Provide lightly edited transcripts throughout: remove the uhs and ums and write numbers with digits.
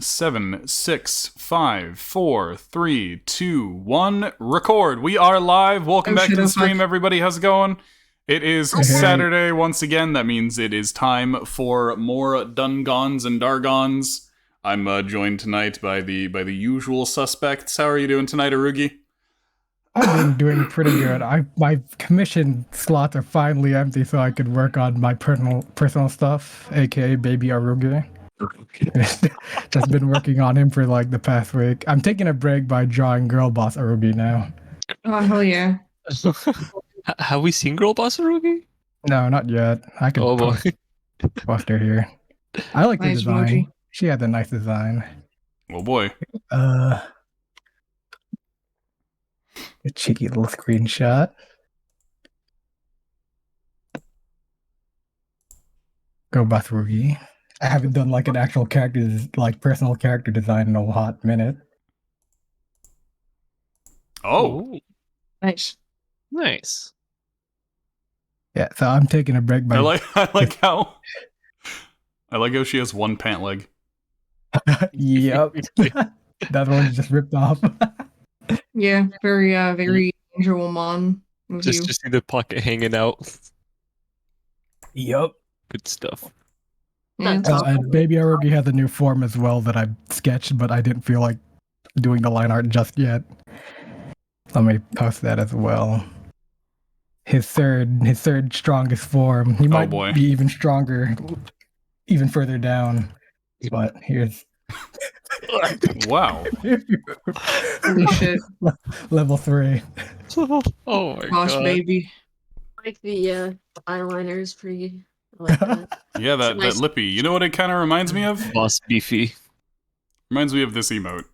7, 6, 5, 4, 3, 2, 1. Record. We are live. Welcome back to the stream, everybody. How's it going? It is Saturday once again. That means it is time for more Dungons and Dargons. I'm joined tonight by the usual suspects. How are you doing tonight, Arugi? I've been doing pretty good. My commission slots are finally empty, so I could work on my personal stuff, aka Baby Arugi. Just been working on him for like the past week. I'm taking a break by drawing Girl Boss Arugi now. Oh hell yeah! Have we seen Girl Boss Arugi? No, not yet. I can post her here. I like the design. Emoji. She had a nice design. Oh boy. A cheeky little screenshot. Girl Boss Arugi. I haven't done like an actual personal character design in a hot minute. Oh, nice. Yeah, so I'm taking a break. I like how she has one pant leg. Yep, that one just ripped off. Yeah, very Angelmon. Just to see the pocket hanging out. Yep, good stuff. Yeah, and Baby Arugi has a new form as well that I sketched, but I didn't feel like doing the line art just yet. Let me post that as well. His third strongest form. He might be even stronger, even further down. But here's wow. Holy shit. Level 3. Oh my Gosh, god. baby. I like the eyeliners pretty. I like that. Yeah, that lippy. You know what it kind of reminds me of? Boss Beefy. Reminds me of this emote.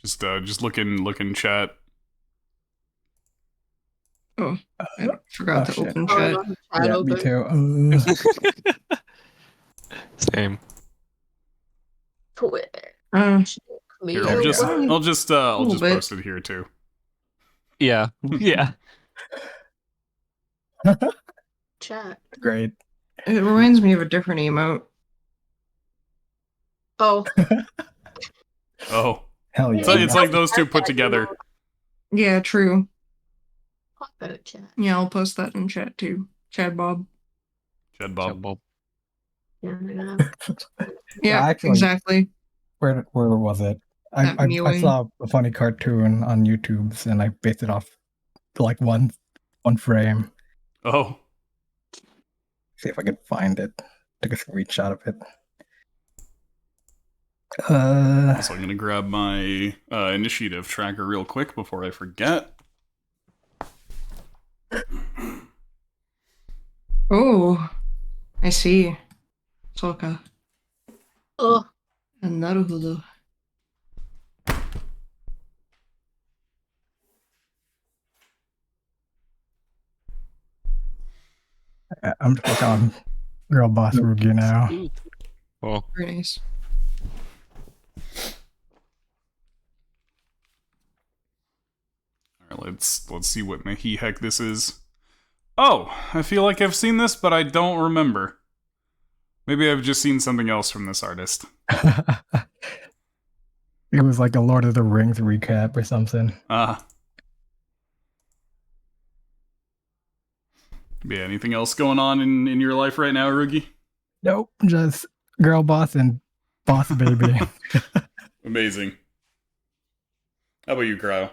Just looking chat. Oh, I forgot to open chat. Yeah, me too. Same. Twitter. Here, I'll just post it here too. Yeah. Yeah. Chat. Great. It reminds me of a different emote. Oh. Oh. Hell yeah. It's like those two put together. Yeah, true. Talk about it, chat. Yeah, I'll post that in chat too. Chad Bob. Chad Bob. Yeah, actually, exactly. Where was it? I saw a funny cartoon on YouTube and I based it off like one frame. Oh. See if I can find it. Took a screenshot of it. So I'm gonna grab my initiative tracker real quick before I forget. Oh, I see. Soka. Oh. Naruhodo. I'm just on Girl Boss Arugi now. Oh, Very nice. Alright, let's see what the heck this is. Oh, I feel like I've seen this, but I don't remember. Maybe I've just seen something else from this artist. It was like a Lord of the Rings recap or something. Yeah, anything else going on in your life right now, Arugi? Nope, just Girl Boss and Boss Baby. Amazing. How about you, Crow?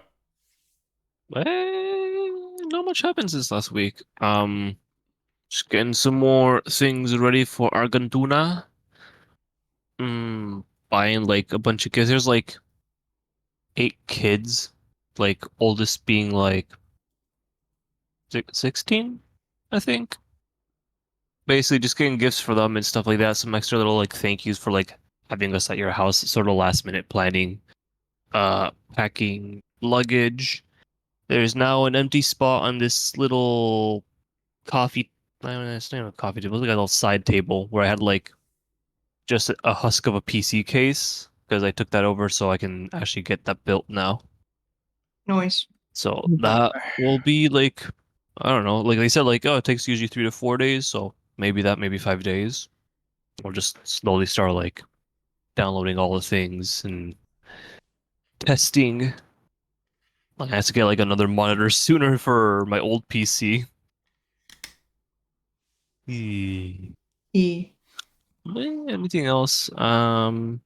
Not much happened since last week. Just getting some more things ready for Argentuna. Buying like a bunch of kids. There's like 8 kids, like oldest being like 16, I think. Basically, just getting gifts for them and stuff like that. Some extra little like thank yous for like having us at your house. Sort of last minute planning, packing luggage. There's now an empty spot on this little coffee. I don't know, it's not even a coffee table. It was like a little side table where I had like just a husk of a PC case because I took that over so I can actually get that built now. Nice. So that will be like, I don't know, like they said, like, oh, it takes usually 3 to 4 days, so maybe 5 days. Or just slowly start like downloading all the things and testing. I have to get like another monitor sooner for my old PC. Anything else? Not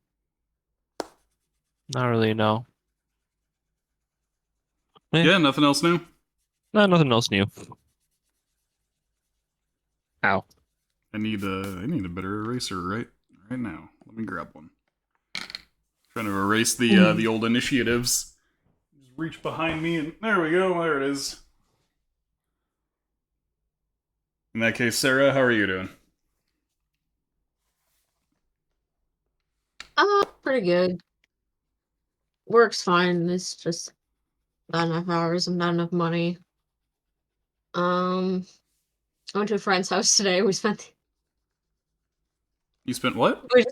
really, no. Yeah, nothing else new. No, nothing else new. Ow. I need a better eraser right now. Let me grab one. Trying to erase the old initiatives. Just reach behind me and there we go. There it is. In that case, Sarah, how are you doing? Pretty good. Work's fine. It's just not enough hours and not enough money. I went to a friend's house today. You spent what? We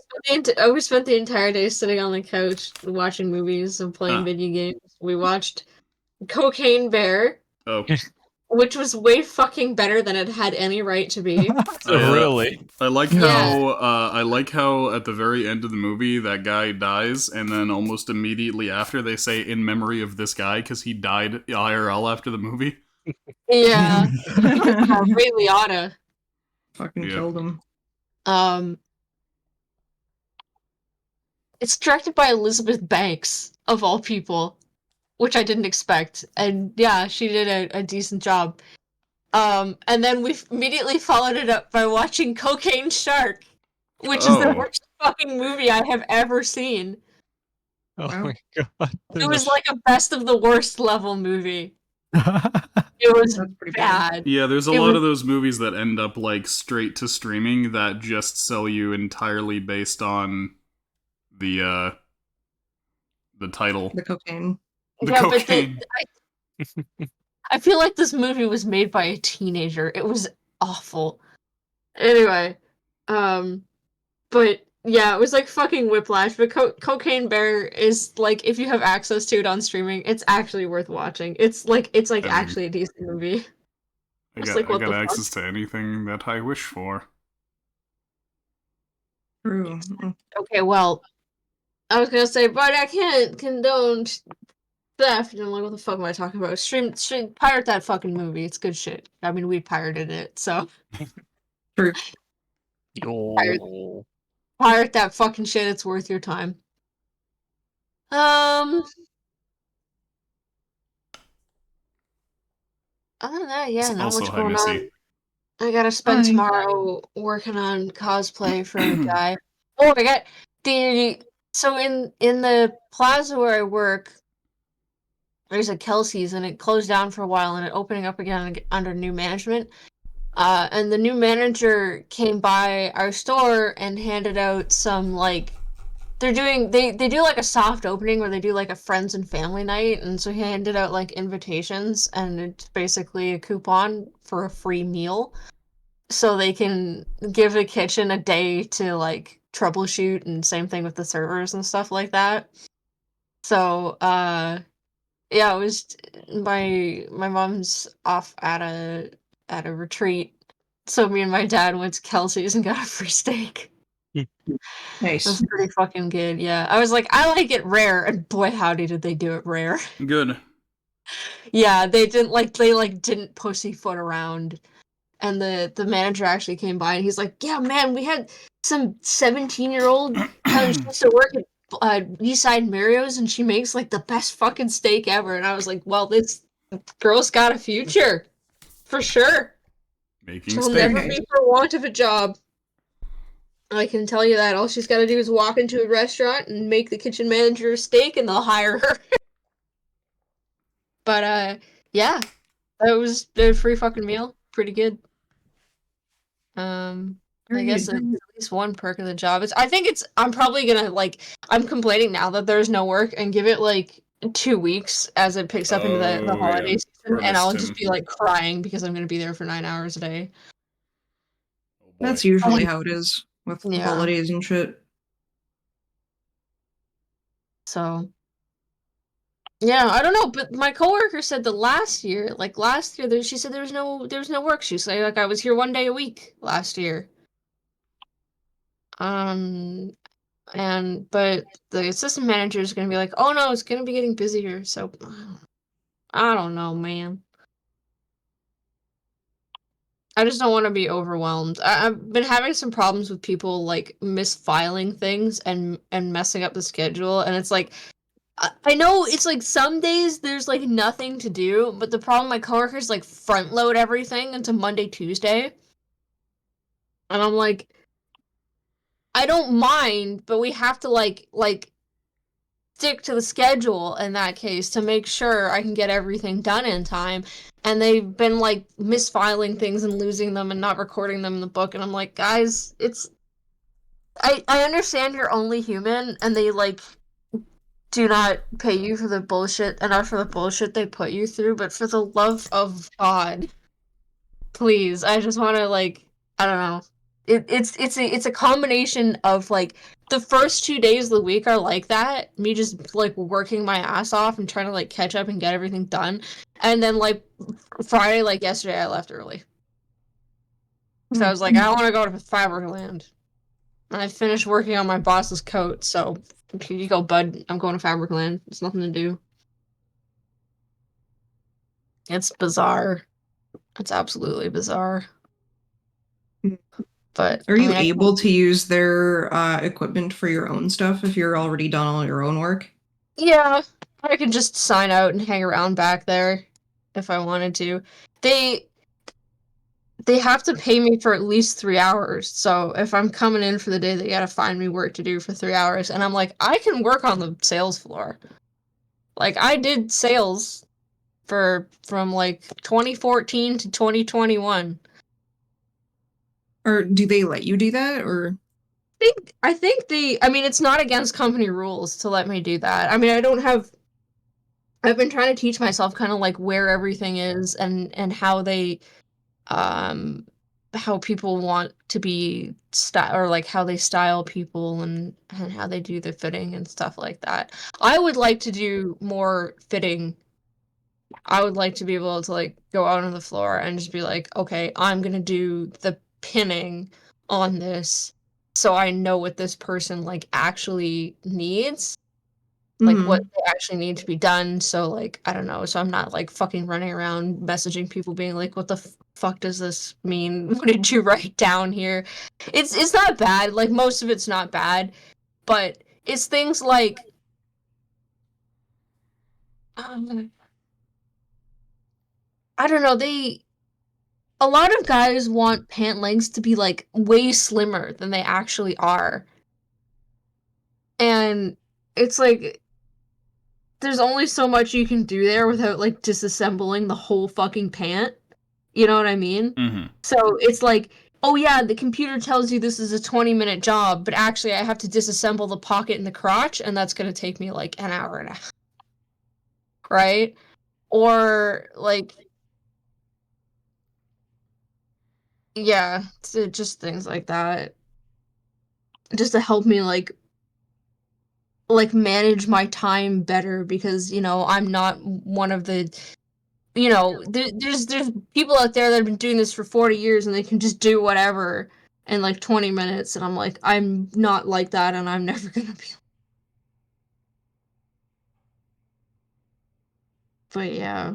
spent the entire day sitting on the couch watching movies and playing video games. We watched Cocaine Bear, Oh, which was way fucking better than it had any right to be. Really? I like Yeah. how at the very end of the movie that guy dies, and then almost immediately after they say "in memory of this guy" because he died IRL after the movie. Yeah, Ray Liotta. Fucking Yep. killed him. It's directed by Elizabeth Banks, of all people, which I didn't expect. And yeah, she did a decent job. And then we immediately followed it up by watching Cocaine Shark, which is the worst fucking movie I have ever seen. Oh Wow. my god. It was like a best of the worst level movie. It was That's pretty bad. bad. Yeah, there's a It lot was- of those movies that end up like straight to streaming that just sell you entirely based on the title. The cocaine. The Yeah, cocaine. I feel like this movie was made by a teenager. It was awful. Anyway, but yeah, it was like fucking Whiplash. But Cocaine Bear is like, if you have access to it on streaming, it's actually worth watching. It's like I mean, actually a decent movie. I It's got, like, I what got the fuck? access to anything that I wish for. True. Okay, well, I was gonna say, but I can't condone theft. And I'm like, what the fuck am I talking about? Stream, pirate that fucking movie. It's good shit. I mean, we pirated it, so True. Yo. pirate that fucking shit. It's worth your time. Other than that, yeah, It's not also much hi, going Missy. on. I gotta spend Hi. tomorrow working on cosplay for a guy. Oh, I got so in the plaza where I work, there's a Kelsey's and it closed down for a while and it opening up again under new management. And the new manager came by our store and handed out some like they do like a soft opening where they do like a friends and family night, and so he handed out like invitations and it's basically a coupon for a free meal. So they can give the kitchen a day to like troubleshoot, and same thing with the servers and stuff like that. So yeah, it was my mom's off at a retreat. So me and my dad went to Kelsey's and got a free steak. It Nice. was pretty fucking good, yeah. I was like, I like it rare, and boy howdy did they do it rare. Good. Yeah, they didn't pussyfoot around. And the manager actually came by and he's like, yeah, man, we had some 17-year-old come she used to work at Eastside Mario's and she makes like the best fucking steak ever. And I was like, well, this girl's got a future. For sure. Making She'll steak. never be for want of a job. I can tell you that. All she's got to do is walk into a restaurant and make the kitchen manager a steak and they'll hire her. But, yeah. That was a free fucking meal. Pretty good. I guess it's at least one perk of the job. I'm probably gonna I'm complaining now that there's no work and give it like 2 weeks as it picks up into the Oh, holiday yeah. season, and I'll just Ernest be like crying because I'm gonna be there for 9 hours a day. Oh, boy. That's usually how it is with Yeah. holidays and shit. So yeah, I don't know, but my coworker said that last year, she said there was no work. She said like I was here 1 day a week last year. But the assistant manager is gonna be like, oh no, it's gonna be getting busier. So I don't know, man. I just don't want to be overwhelmed. I've been having some problems with people like misfiling things and messing up the schedule, and it's like I know it's like some days there's like nothing to do, but the problem my coworkers like front load everything into Monday, Tuesday. And I'm like, I don't mind, but we have to like stick to the schedule in that case to make sure I can get everything done in time. And they've been like misfiling things and losing them and not recording them in the book. And I'm like, guys, I understand you're only human and they like do not pay you for the bullshit enough for the bullshit they put you through, but for the love of God, please, I just want to like, I don't know. It's a combination of like the first 2 days of the week are like that, me just like working my ass off and trying to like catch up and get everything done, and then like Friday, like yesterday, I left early. So I was like, I want to go to Fabricland, and I finished working on my boss's coat. So here you go, bud. I'm going to Fabricland. There's nothing to do. It's bizarre. It's absolutely bizarre. But Are you able to use their equipment for your own stuff if you're already done all your own work? Yeah, I could just sign out and hang around back there if I wanted to. They have to pay me for at least 3 hours. So if I'm coming in for the day, they gotta find me work to do for 3 hours. And I'm like, I can work on the sales floor. Like I did sales from like 2014 to 2021. Or do they let you do that, or? I think I mean, it's not against company rules to let me do that. I mean, I've been trying to teach myself kind of like where everything is and how they how people want to be or like how they style people and how they do the fitting and stuff like that. I would like to do more fitting. I would like to be able to like go out on the floor and just be like, okay, I'm gonna do the pinning on this so I know what this person like actually needs, like what they actually need to be done. So like I don't know, so I'm not like fucking running around messaging people being like, what the fuck does this mean? What did you write down here? It's not bad, like most of it's not bad, but it's things like I don't know, a lot of guys want pant lengths to be like way slimmer than they actually are. And it's like there's only so much you can do there without like disassembling the whole fucking pant. You know what I mean? Mm-hmm. So it's like, oh yeah, the computer tells you this is a 20-minute job, but actually I have to disassemble the pocket and the crotch, and that's gonna take me like an hour and a half. Right? Or like yeah, just things like that. Just to help me like manage my time better because, you know, I'm not one of the there's people out there that have been doing this for 40 years and they can just do whatever in like 20 minutes, and I'm like, I'm not like that and I'm never gonna be. But yeah.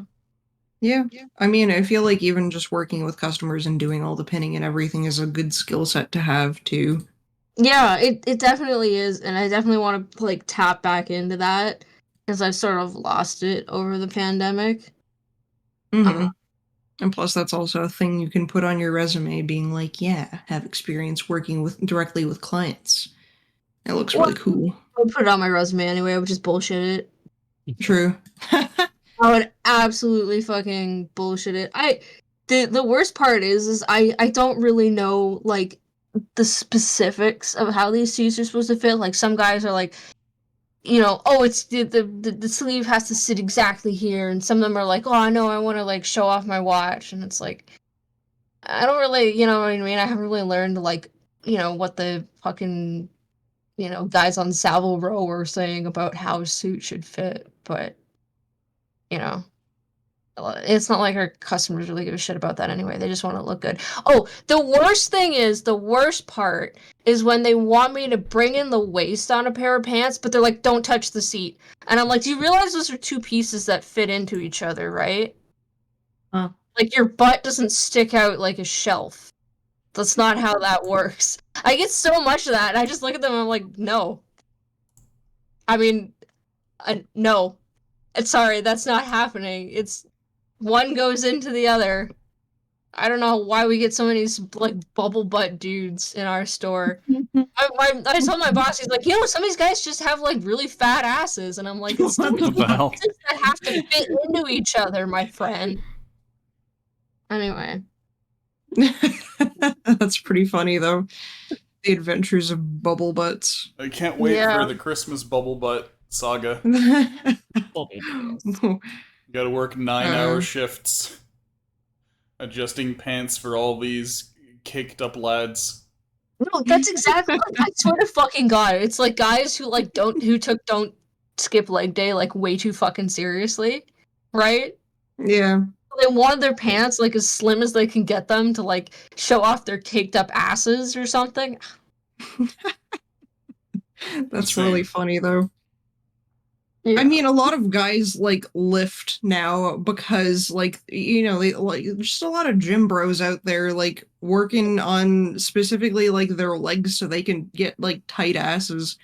Yeah. I mean, I feel like even just working with customers and doing all the pinning and everything is a good skill set to have too. Yeah, it definitely is, and I definitely want to like tap back into that because I've sort of lost it over the pandemic. Mm-hmm. And plus, that's also a thing you can put on your resume, being like, "Yeah, have experience working with directly with clients." It looks really cool. I would put it on my resume anyway. I would just bullshit it. True. I would absolutely fucking bullshit it. The worst part is I don't really know like the specifics of how these suits are supposed to fit. Like some guys are like, you know, oh, it's the sleeve has to sit exactly here, and some of them are like, oh, I know, I want to like show off my watch, and it's like, I don't really, you know what I mean? I haven't really learned like, you know, what the fucking, you know, guys on Savile Row were saying about how a suit should fit, but you know. It's not like our customers really give a shit about that anyway. They just want to look good. Oh, the worst part is when they want me to bring in the waist on a pair of pants, but they're like, don't touch the seat. And I'm like, do you realize those are two pieces that fit into each other, right? Huh. Like, your butt doesn't stick out like a shelf. That's not how that works. I get so much of that, and I just look at them and I'm like, no. I mean, no. Sorry, that's not happening. It's one goes into the other. I don't know why we get so many like bubble butt dudes in our store. I told my boss, he's like, some of these guys just have like really fat asses, and I'm like, it's still What the hell? pieces that have to fit into each other, my friend. Anyway. That's pretty funny, though. The Adventures of Bubble Butts. I can't wait Yeah. for the Christmas bubble butt saga. You gotta work 9-hour shifts, adjusting pants for all these caked up lads. No, that's exactly. I swear to fucking God, it's like guys who like don't skip leg day like way too fucking seriously, right? Yeah. They want their pants like as slim as they can get them to like show off their caked up asses or something. That's really funny, though. Yeah. I mean, a lot of guys like lift now because, like, they like just a lot of gym bros out there like working on specifically like their legs so they can get like tight asses.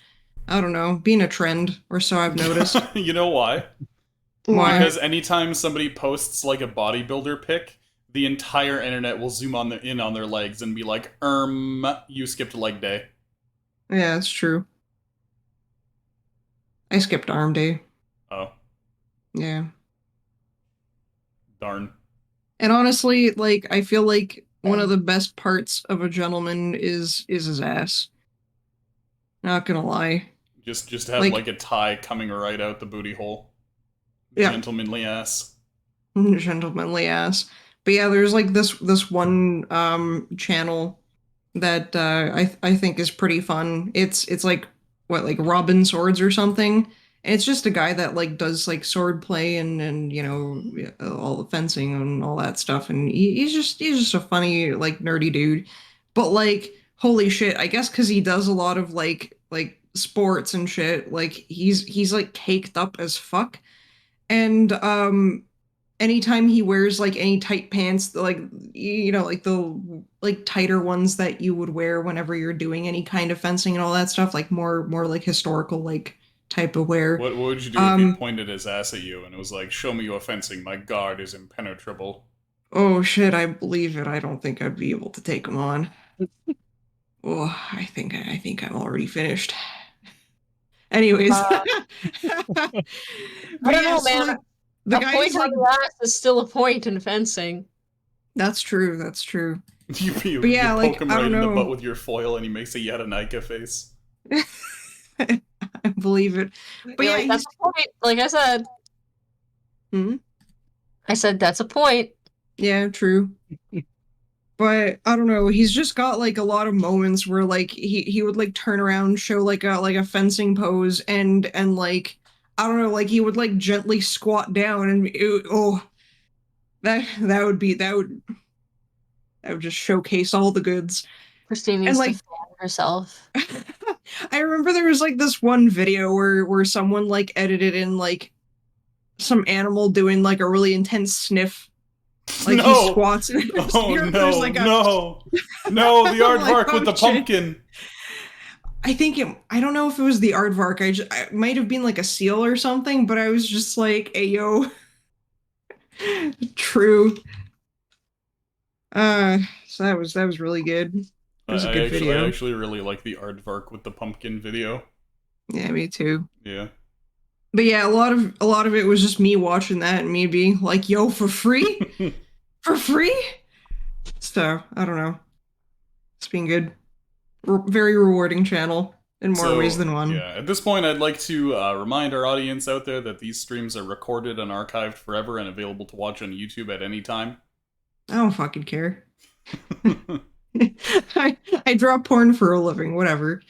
I don't know, being a trend or so I've noticed. You know why? Why? Because anytime somebody posts like a bodybuilder pic, the entire internet will zoom in on their legs and be like, you skipped leg day. Yeah, it's true. I skipped arm day. Oh, Yeah. darn. And honestly, like, I feel like one of the best parts of a gentleman is his ass. Not gonna lie. Just have Like- like a tie coming right out the booty hole. Yeah. Gentlemanly ass. Gentlemanly ass. But yeah, there's like this one channel that I think is pretty fun. It's like like Robin Swords or something. And it's just a guy that like does like sword play and all the fencing and all that stuff. And he's just a funny like nerdy dude. But like holy shit, I guess because he does a lot of like sports and shit. Like he's like caked up as fuck. And anytime he wears like any tight pants, like like the like tighter ones that you would wear whenever you're doing any kind of fencing and all that stuff, like more like historical like type of wear. What would you do if he pointed his ass at you and it was like, "Show me your fencing. My guard is impenetrable." Oh shit, I believe it. I don't think I'd be able to take him on. Oh, I think I'm already finished. Anyways, I don't know, man. The a guy point is on like, the ass is still a point in fencing. that's true. That's true. You But yeah, poke like, him I right in don't the know. butt with your foil and he makes a Yadanika face. I believe it. But yeah, Like, that's a point. Like I said. Hmm? I said that's a point. Yeah, true. But I don't know, he's just got like a lot of moments where like he would like turn around, show like a fencing pose and like I don't know, like he would like gently squat down and that would just showcase all the goods. Christine needs like- to fan herself. I remember there was like this one video where someone like edited in like some animal doing like a really intense sniff. Like No! he squats and Oh there's no, like no, the aardvark like, with the oh, shit. pumpkin. I don't know if it was the aardvark. I might have been like a seal or something, but I was just like, "Hey yo." True. So that was really good. It was a good video. I actually really like the aardvark with the pumpkin video. Yeah, me too. Yeah. But yeah, a lot of it was just me watching that and me being like, "Yo, for free? For free?" So, I don't know. It's been good. Very rewarding channel in more ways than one. Yeah, at this point, I'd like to remind our audience out there that these streams are recorded and archived forever and available to watch on YouTube at any time. I don't fucking care. I draw porn for a living, whatever.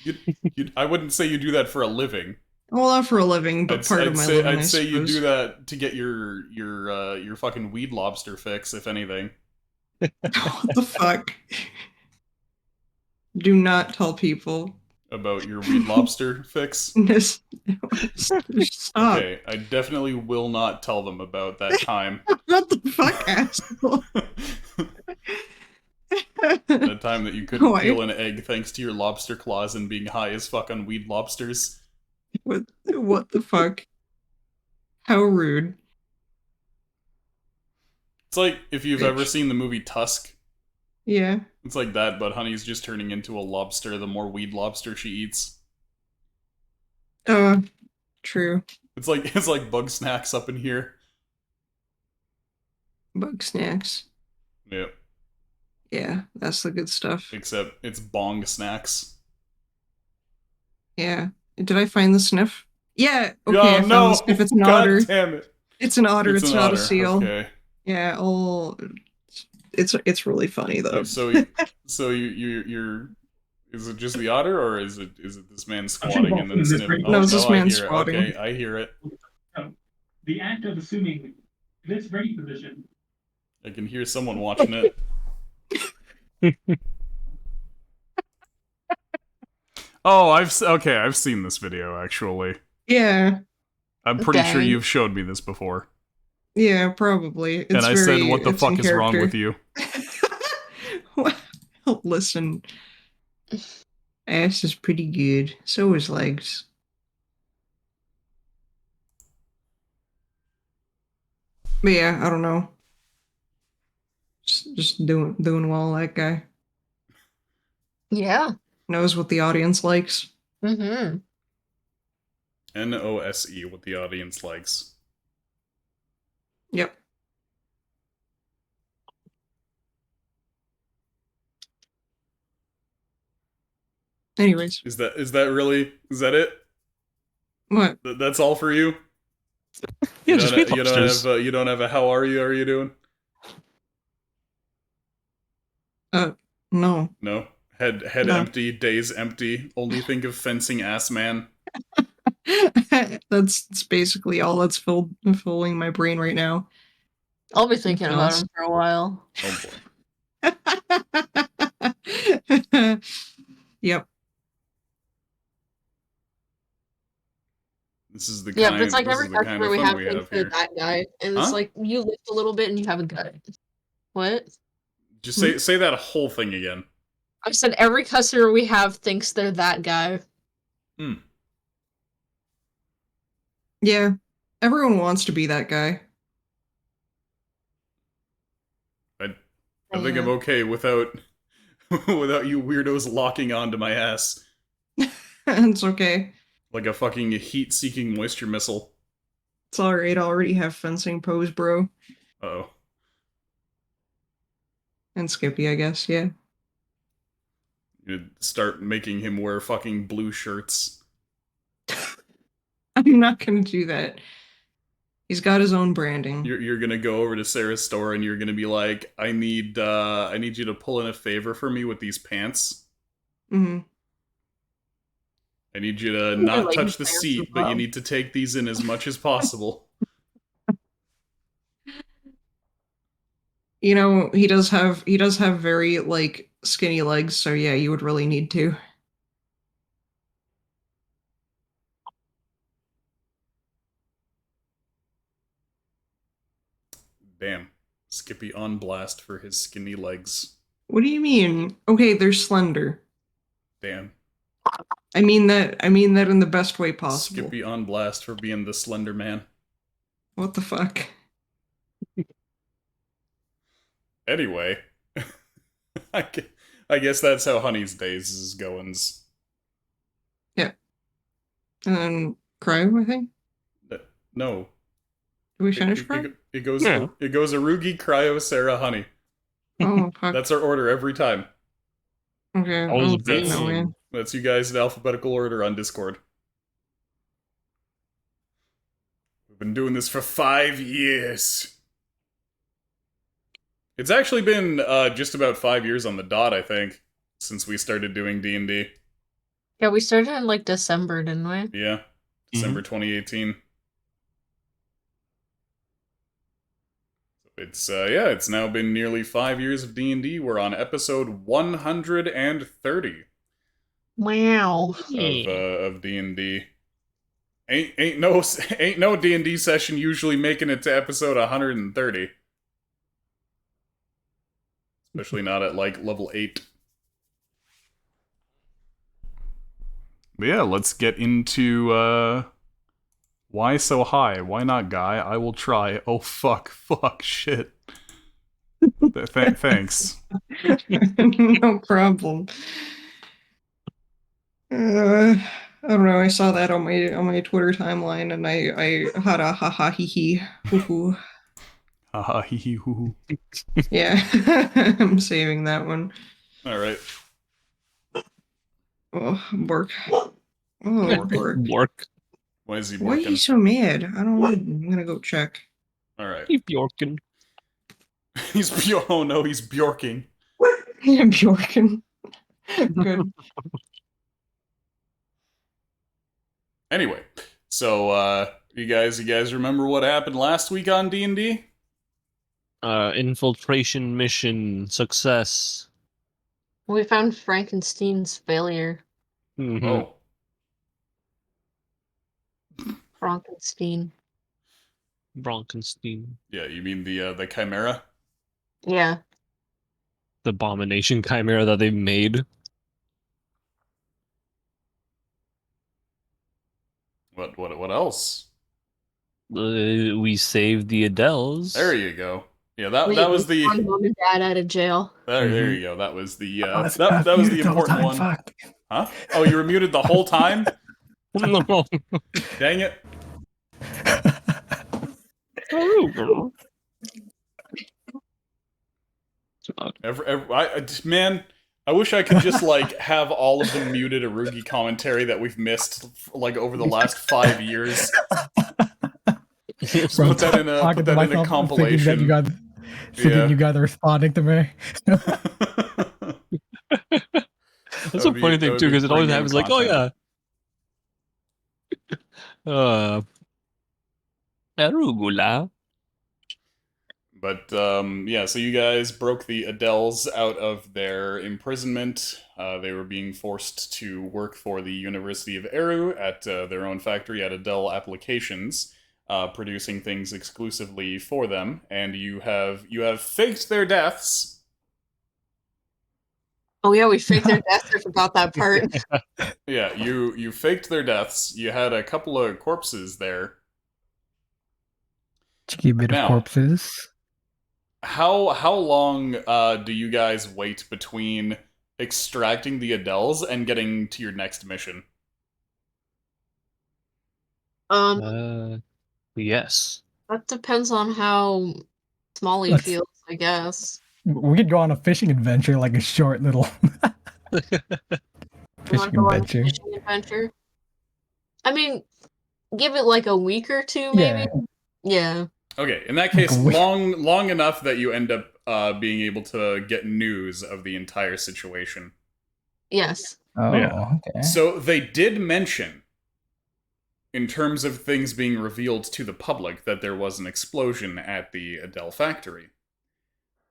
I wouldn't say you do that for a living. Well, not for a living, but part of my living, I'd I say you do suppose. that to get your fucking weed lobster fix, if anything. What the fuck? Do not tell people. About your weed lobster fix. This, stop. Okay, I definitely will not tell them about that time. What the fuck, asshole? The time that you couldn't Why? peel an egg thanks to your lobster claws and being high as fuck on weed lobsters. What the fuck? How rude. It's like if you've ever Bitch. seen the movie Tusk. Yeah. It's like that, but Honey's just turning into a lobster the more weed lobster she eats. True. It's like bug snacks up in here. Bug snacks. Yep. Yeah, that's the good stuff. Except it's bong snacks. Yeah. Did I find the sniff? Yeah. Okay, Oh I found no! the sniff. It's an God otter. damn it! It's an otter. It's an not otter. a seal. Okay. Yeah. Oh, it's really funny though. So you're. Is it just the otter, or is it this man squatting and then sniffing? No, it's this man I hear squatting. It. Okay, I hear it. The act of assuming this ready position. I can hear someone watching it. Oh, I've seen this video actually. Yeah. I'm pretty sure Okay. you've showed me this before. Yeah, probably. It's And I said, "What the it's fuck in is wrong character. with you?" Well, listen. Ass is pretty good. So is legs. But yeah, I don't know. Just doing well, that guy. Yeah. Knows what the audience likes. Mm-hmm. NOSE, what the audience likes. Yep. Anyways. Is that it? What? That's all for you? Yeah, just weed lobsters. You don't have a how are you doing? No. No. Head No. empty, days empty. Only think of fencing ass man. That's basically all that's filling my brain right now. I'll be thinking about Else? him for a while. Oh boy. Yep. This is the Yeah, kind, but it's like this every is the kind customer of we fun have we thinks have they're here. that guy. And Huh? it's like you lift a little bit and you have a gut. What? Just say that whole thing again. I said every customer we have thinks they're that guy. Yeah. Everyone wants to be that guy. I think I'm okay without without you weirdos locking onto my ass It's okay. like a fucking heat-seeking moisture missile. It's alright. I already have fencing pose, bro. Uh-oh. And Skippy, I guess. Yeah. You'd start making him wear fucking blue shirts. I'm not gonna do that. He's got his own branding. You're gonna go over to Sarah's store and you're gonna be like, I need you to pull in a favor for me with these pants. Mm-hmm. I need you to not like touch the pants seat, as but you well. need to take these in as much as possible. You know, he does have very like skinny legs, so yeah, you would really need to. Damn. Skippy on blast for his skinny legs. What do you mean? Okay, they're slender. Damn. I mean that in the best way possible. Skippy on blast for being the slender man. What the fuck? Anyway, I guess that's how Honey's days is goings. Yeah. And then Cryo, I think. No. Did we finish Cryo? It goes Yeah. Arugi, Cryo, Sarah, Honey. Oh fuck. That's our order every time. Okay. I was Oh, busy. no, man. That's you guys in alphabetical order on Discord. We've been doing this for 5 years. It's actually been just about 5 years on the dot, I think, since we started doing D&D. Yeah, we started in like December, didn't we? Yeah. December 2018. It's now been nearly 5 years of D&D. We're on episode 130 Wow. of D&D. Ain't no D&D session usually making it to episode 130. Especially not at like level 8. But yeah, let's get into why so high? Why not, guy? I will try. Oh fuck, shit. Thanks. No problem. I don't know. I saw that on my Twitter timeline, and I had a ha ha hee hee hoo hoo. Ha ha hee hee hoo hoo. Yeah, I'm saving that one. All right. Oh, Bork. Oh, Bork. Work. Why is he Why are you working? so mad? I don't know. I'm gonna go check. All right. Keep Bjorken. He's bjorking. Yeah, Bjorken. Good. Anyway, so you guys remember what happened last week on D&D? Infiltration mission success. We found Frankenstein's failure. Mhm. Oh, Frankenstein. Bronkenstein. yeah. You mean the Chimera? Yeah. The abomination chimera that they made. What else? We saved the Adels. There you go. Yeah, that We was the found Mom and Dad out of jail. there you go. That was the I was that was the muted the whole important time, one. fuck. Huh? Oh, you were muted the whole time? No. Dang it. Man, I wish I could just like have all of the muted Arugi commentary that we've missed like over the last 5 years. Just Bro, put that in talking to a myself, compilation. Thinking you guys are responding to me. That's a funny thing too, because it always happens like, oh yeah. Arugula. But yeah, so you guys broke the Adels out of their imprisonment. They were being forced to work for the University of Eru at their own factory at Adel Applications, producing things exclusively for them. And you have faked their deaths. Oh yeah, we faked their deaths. I forgot that part. Yeah, you faked their deaths. You had a couple of corpses there. Cheeky bit of corpses. How long do you guys wait between extracting the Adels and getting to your next mission? Yes. That depends on how Smalley feels, I guess. We could go on a fishing adventure, like a short little fishing adventure. Fishing adventure. I mean, give it like a week or two, maybe. Yeah. Okay, in that case, long enough that you end up being able to get news of the entire situation. Yes. Oh, yeah. Okay. So they did mention, in terms of things being revealed to the public, that there was an explosion at the Adel factory.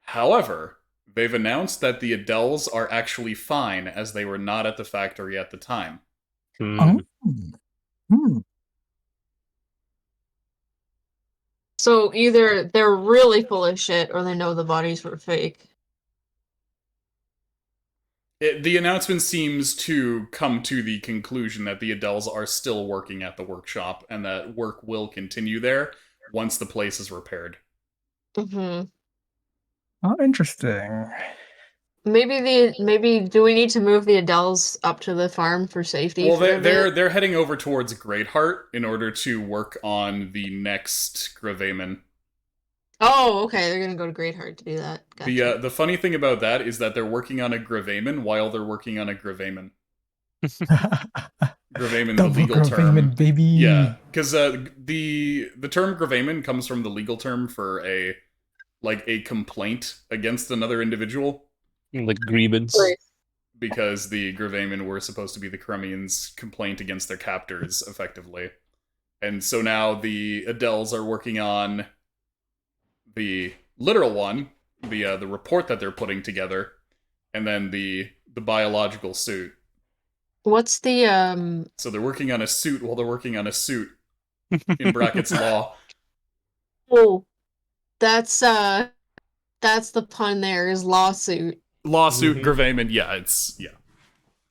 However, they've announced that the Adels are actually fine, as they were not at the factory at the time. So either they're really full of shit or they know the bodies were fake. The announcement seems to come to the conclusion that the Adels are still working at the workshop and that work will continue there once the place is repaired. Mm-hmm. Oh, interesting. Maybe do we need to move the Adels up to the farm for safety? Well, they're heading over towards Greatheart in order to work on the next Gravamen. Oh, okay. They're gonna go to Greatheart to do that. Gotcha. The funny thing about that is that they're working on a Gravamen while they're working on a Gravamen. Gravamen, the legal term, baby. Yeah, because the term Gravamen comes from the legal term for a complaint against another individual. Like grievance. Right. Because the Gravamen were supposed to be the Cremians' complaint against their captors, effectively. And so now the Adels are working on the literal one, the report that they're putting together, and then the biological suit. What's the So they're working on a suit while they're working on a suit. In brackets, law. Oh, that's the pun there, is lawsuit. Lawsuit, Gravamen, yeah, it's, yeah.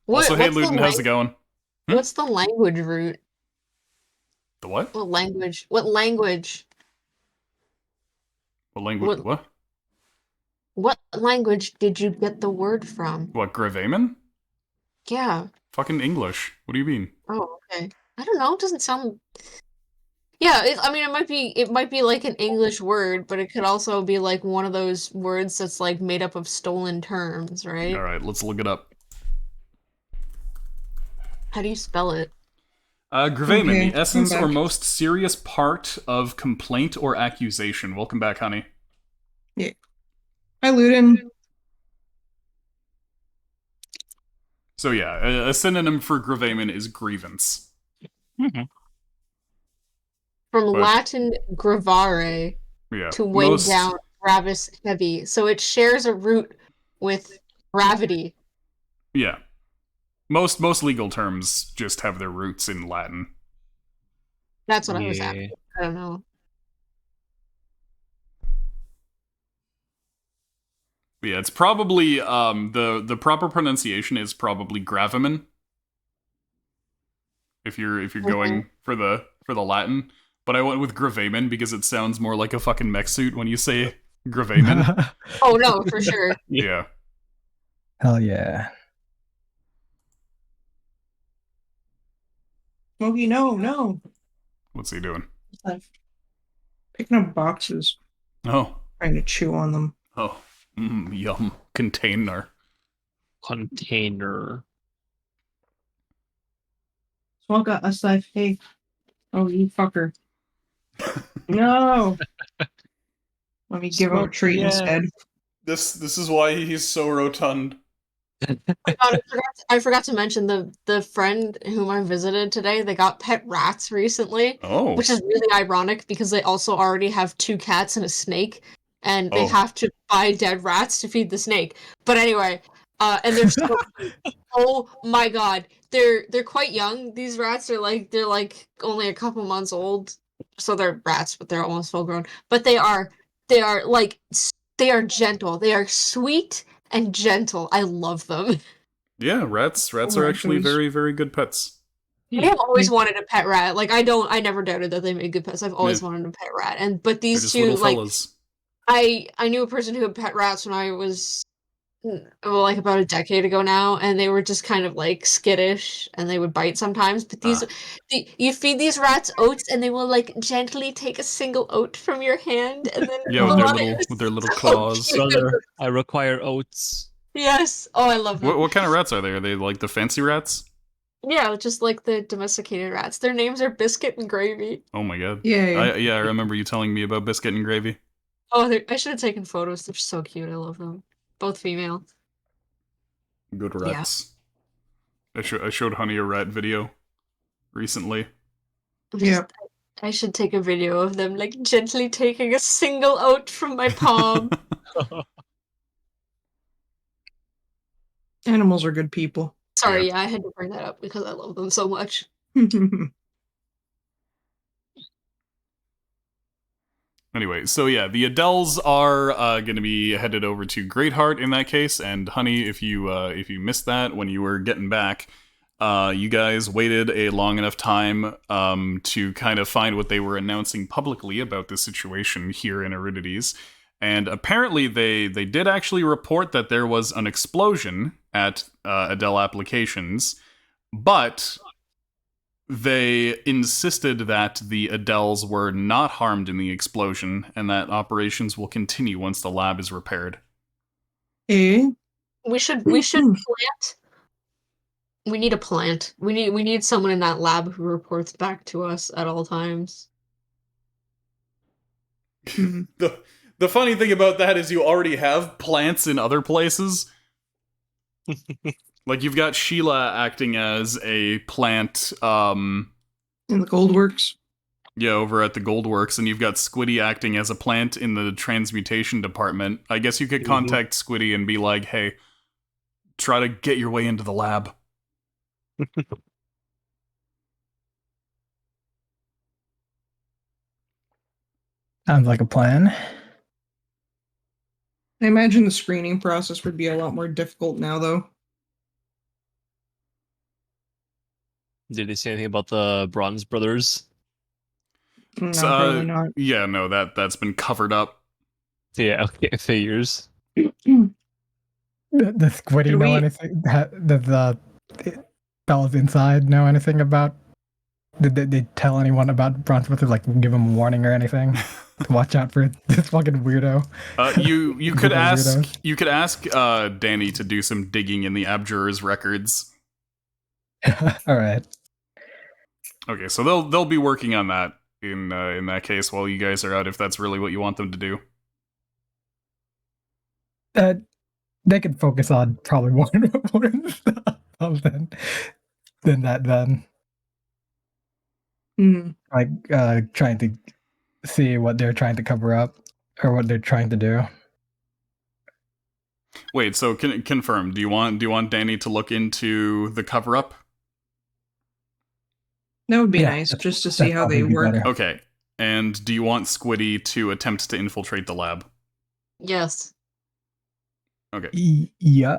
What, Also, hey, what's the Luden, how's it going? What's the language root? The what? What language? What language? What language? What? What language did you get the word from? What, Gravamen? Yeah. Fucking English. What do you mean? Oh, okay. I don't know. It doesn't sound. Yeah, I mean, it might be like an English word, but it could also be like one of those words that's like made up of stolen terms, right? Alright, let's look it up. How do you spell it? Gravamen, Okay, the essence I'm or back. most serious part of complaint or accusation. Welcome back, honey. Yeah. Hi, Luden. So yeah, a synonym for gravamen is grievance. From But- Latin gravare, Yeah. to weigh down, gravis heavy. So it shares a root with gravity. Yeah. Most legal terms just have their roots in Latin. That's what I was asking. I don't know. But yeah, it's probably the proper pronunciation is probably gravamen. If you're going for the Latin, but I went with gravamen because it sounds more like a fucking mech suit when you say gravamen. Oh no, for sure. Yeah. Hell yeah. Smokey, no. What's he doing? Picking up boxes, Oh. trying to chew on them. Oh. Yum. Container. Container. Smokey, a slice. Hey. Oh, you fucker. No. Let me give him a treat instead. This is why he's so rotund. I forgot to mention the friend whom I visited today. They got pet rats recently, Oh. which is really ironic because they also already have 2 cats and a snake, and they Oh. have to buy dead rats to feed the snake. But anyway, and they're so oh my god, they're quite young. These rats are they're only a couple months old, so they're rats, but they're almost full grown. But they are gentle. They are sweet and gentle. I love them. Yeah, rats are actually very, very good pets. I have always wanted a pet rat. Like I never doubted that they made good pets. I've always wanted a pet rat. But They're these just two, little like fellas. I knew a person who had pet rats when I was like about a decade ago now, and they were just kind of like skittish and they would bite sometimes. But you feed these rats oats and they will like gently take a single oat from your hand and then Yeah, with their little claws. cute. Brother, I require oats. Yes. Oh, I love them. What kind of rats are they? Are they like the fancy rats? Yeah, just like the domesticated rats. Their names are Biscuit and Gravy. Oh my god. Yeah. I remember you telling me about biscuit and gravy. Oh, I should have taken photos. They're so cute. I love them. Both female. Good rats. I showed Honey a rat video recently. Yep. I should take a video of them like gently taking a single oat from my palm. Animals are good people. Sorry, yeah, I had to bring that up because I love them so much. Anyway, so yeah, the Adels are going to be headed over to Greatheart in that case. And Honey, if you missed that when you were getting back, you guys waited a long enough time to kind of find what they were announcing publicly about the situation here in Aridides. And apparently they did actually report that there was an explosion at Adel Applications, but they insisted that the Adels were not harmed in the explosion and that operations will continue once the lab is repaired. Eh? We should plant. We need a plant. We need someone in that lab who reports back to us at all times. The funny thing about that is you already have plants in other places. Like, you've got Sheila acting as a plant, In the Gold Works. Yeah, over at the Goldworks, and you've got Squiddy acting as a plant in the transmutation department. I guess you could contact Squiddy and be like, hey, try to get your way into the lab. Sounds like a plan. I imagine the screening process would be a lot more difficult now, though. Did they say anything about the Bronze Brothers? No, So, probably not. Yeah, no, that's been covered up. Yeah, okay, figures. Does Squiddy Did know we- anything? Does the fellas inside know anything about? Did they tell anyone about Bronze Brothers? Like, give them a warning or anything? To watch out for this fucking weirdo. You could Little ask weirdos. you could ask Danny to do some digging in the Abjurer's records. All right. Okay, so they'll be working on that in that case while you guys are out, if that's really what you want them to do. They could focus on probably more important stuff than that. Then, Mhm. like trying to see what they're trying to cover up or what they're trying to do. Wait, so confirm. Do you want Danny to look into the cover up? That would be Yeah, nice, that's- just to see that'd how they probably be work. better. Okay. And do you want Squiddy to attempt to infiltrate the lab? Yes. Okay. Yeah.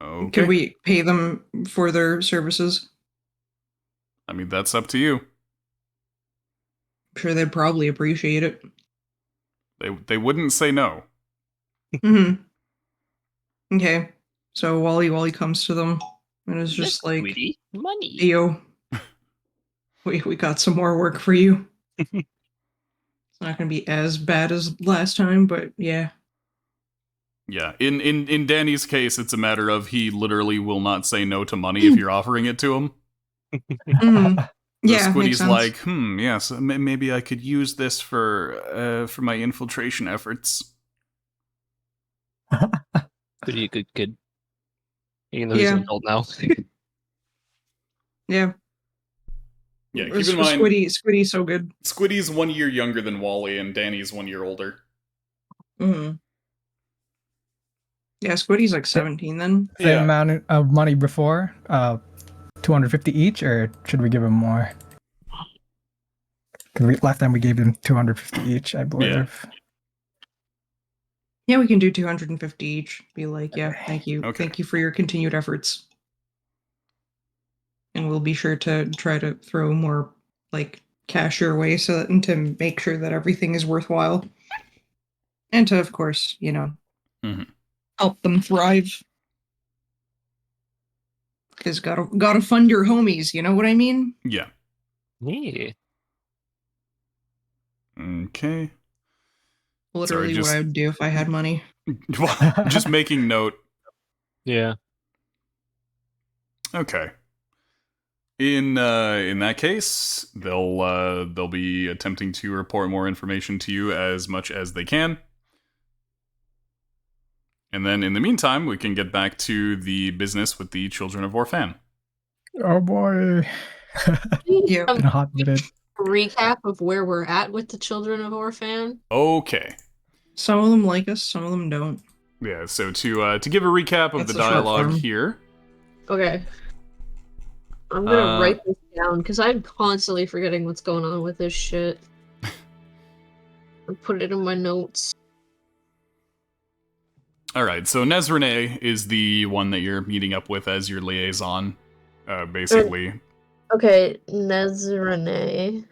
Okay. Could we pay them for their services? I mean, that's up to you. I'm sure they'd probably appreciate it. They wouldn't say no. Hmm. Okay. So Wally comes to them and is just like, Sweetie, money. "Hey, yo, we got some more work for you. It's not gonna be as bad as last time, but yeah." Yeah. In Danny's case, it's a matter of he literally will not say no to money if you're offering it to him. Mhm. So Yeah, makes Squiddy's sense. like, yes, maybe I could use this for my infiltration efforts. Pretty a good kid. Even though he's an Yeah. adult now. Yeah. Yeah, keep in mind, Squiddy's so good. Squiddy's 1 year younger than Wally, and Danny's 1 year older. Hmm. Yeah, Squiddy's like 17 then. Same Yeah. amount of money before, 250 each, or should we give him more? 'Cause last time we gave him 250 each, I believe. Yeah, we can do 250 each. Be like, yeah, Okay. thank you. Okay. Thank you for your continued efforts. And we'll be sure to try to throw more like cash your way and to make sure that everything is worthwhile. And to, of course, Mhm. help them thrive. Because gotta fund your homies, you know what I mean? Yeah. Yeah. Okay. Literally just- what I would do if I had money. Just making note. Yeah. Okay. In that case, they'll be attempting to report more information to you as much as they can. And then in the meantime, we can get back to the business with the Children of Orphan. Oh boy. Yeah. Been a hot minute. Recap of where we're at with the Children of Orphan. Okay. Some of them like us, some of them don't. Yeah, so to give a recap of That's the a short dialogue form. here. Okay. I'm gonna Uh, write this down because I'm constantly forgetting what's going on with this shit. I'll put it in my notes. Alright, so Nezrene is the one that you're meeting up with as your liaison, basically. Okay, Nezrene.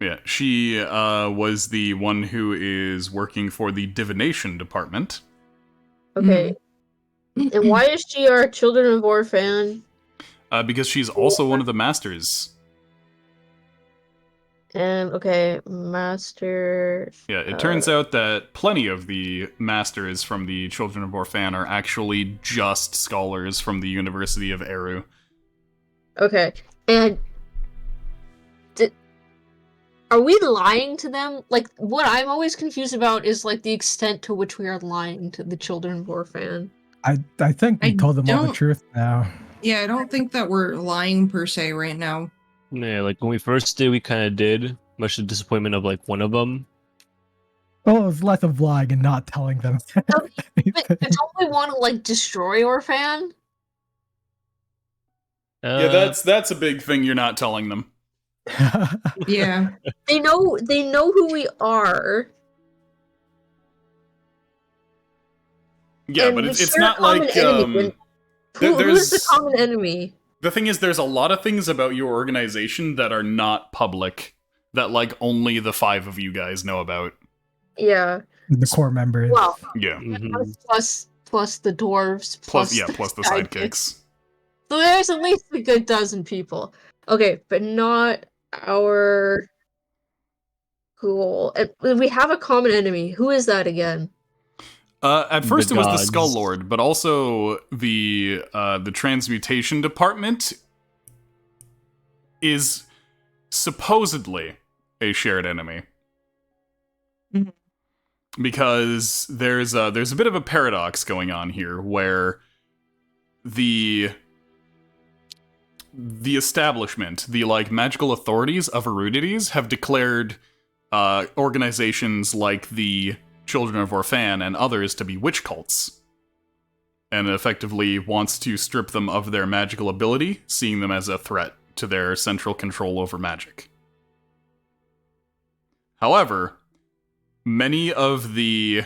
Yeah, she was the one who is working for the divination department. Okay. And why is she our Children of Orphan? Because she's also one of the masters. And okay, Master. Yeah, it turns out that plenty of the masters from the Children of Orphan are actually just scholars from the University of Eru. Okay, and are we lying to them? Like, what I'm always confused about is like the extent to which we are lying to the Children of Orphan. I think we I told them all the don't- truth now. Yeah, I don't think that we're lying per se right now. Yeah, like when we first did, we kind of did, much to the disappointment of like one of them. Well, it was less of lying and not telling them. But don't we want to like destroy Orphan? Yeah, that's a big thing you're not telling them. Yeah. They know who we are. Yeah, and but we it's share a not common like enemy. Who's the there's common enemy? the thing is there's a lot of things about your organization that are not public that like only the 5 of you guys know about. Yeah. The core members. Well, Yeah. Mhm. plus the dwarves. Plus the sidekicks. So there's at least a good dozen people. Okay, but not our goal. And we have a common enemy. Who is that again? At first The it was the gods. Skull Lord, but also the transmutation department is supposedly a shared enemy. Mhm. Because there's a bit of a paradox going on here where the establishment, the like magical authorities of Erudities have declared organizations like the Children of Orphan and others to be witch cults, and effectively wants to strip them of their magical ability, seeing them as a threat to their central control over magic. However, many of the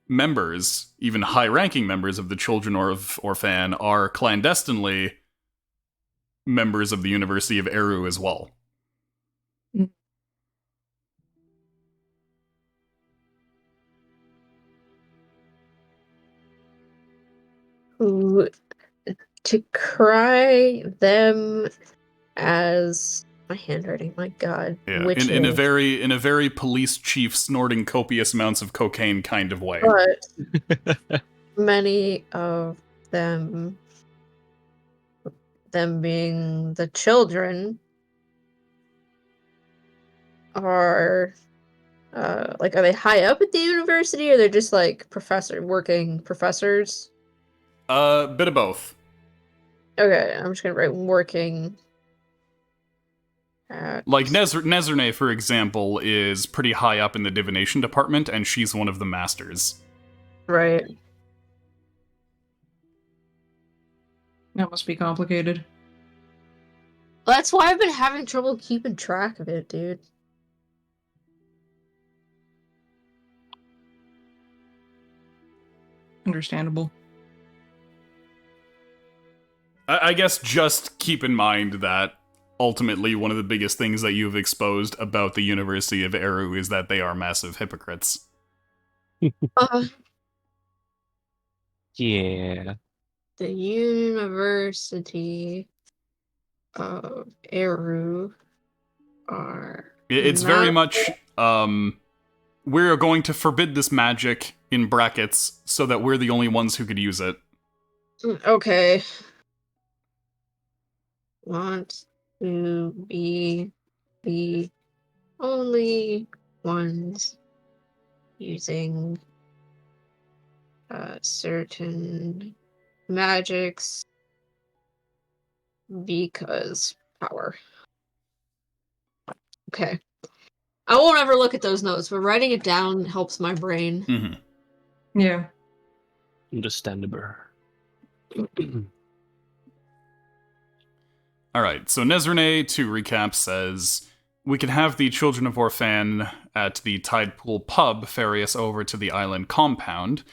members, even high-ranking members of the Children of Orphan, are clandestinely members of the University of Eru as well. Who to cry them as my handwriting, my god. Yeah, in a very police chief snorting copious amounts of cocaine kind of way. But many of them being the children are are they high up at the university, or they're just like working professors? Bit of both. Okay, I'm just gonna write working at... Like Nezerne, for example, is pretty high up in the divination department, and she's one of the masters. Right. That must be complicated. That's why I've been having trouble keeping track of it, dude. Understandable. I guess just keep in mind that ultimately one of the biggest things that you've exposed about the University of Eru is that they are massive hypocrites. Yeah. The University of Eru are... It's very much, we're going to forbid this magic, in brackets, so that we're the only ones who could use it. Okay. Want to be the only ones using certain magics because power. Okay. I won't ever look at those notes, but writing it down helps my brain. Mm-hmm. Yeah. Understandable. Alright, so Nezerne, to recap, says, we can have the Children of Orphan at the Tidepool pub ferry us over to the island compound,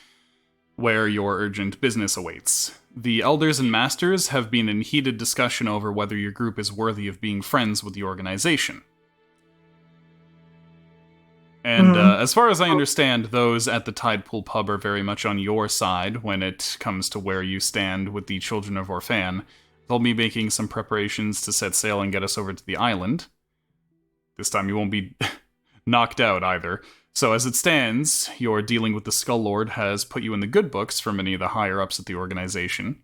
where your urgent business awaits. The elders and masters have been in heated discussion over whether your group is worthy of being friends with the organization. And as far as I understand, those at the Tidepool pub are very much on your side when it comes to where you stand with the Children of Orphan. They'll be making some preparations to set sail and get us over to the island. This time you won't be knocked out either. So as it stands, your dealing with the Skull Lord has put you in the good books for many of the higher-ups at the organization.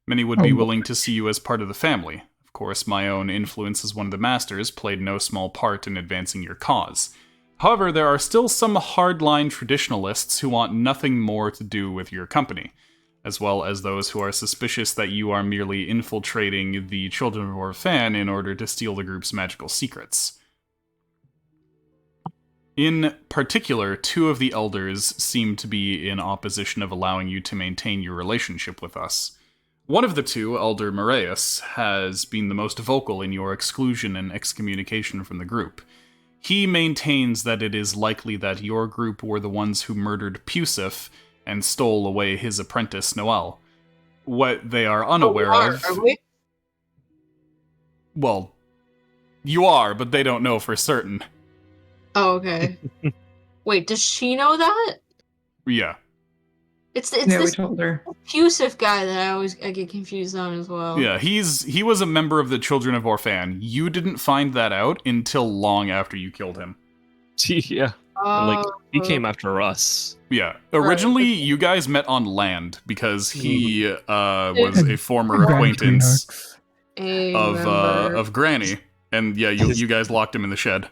Many would be willing to see you as part of the family. Of course, my own influence as one of the masters played no small part in advancing your cause. However, there are still some hardline traditionalists who want nothing more to do with your company. as well as those who are suspicious that you are merely infiltrating the Children of Orphan in order to steal the group's magical secrets. In particular, 2 of the elders seem to be in opposition of allowing you to maintain your relationship with us. One of the 2, Elder Moraeus, has been the most vocal in your exclusion and excommunication from the group. He maintains that it is likely that your group were the ones who murdered Pusif and stole away his apprentice, Noel. What they are unaware of... Are we? Well, you are, but they don't know for certain. Oh, okay. Wait, does she know that? Yeah. It's Yeah, we this told her. Pusif guy that I get confused on as well. Yeah, he was a member of the Children of Orphan. You didn't find that out until long after you killed him. Yeah. Like, he came after us. Yeah. Originally, Right. you guys met on land because he was a former Grand acquaintance Remember. of Granny. And yeah, you guys locked him in the shed.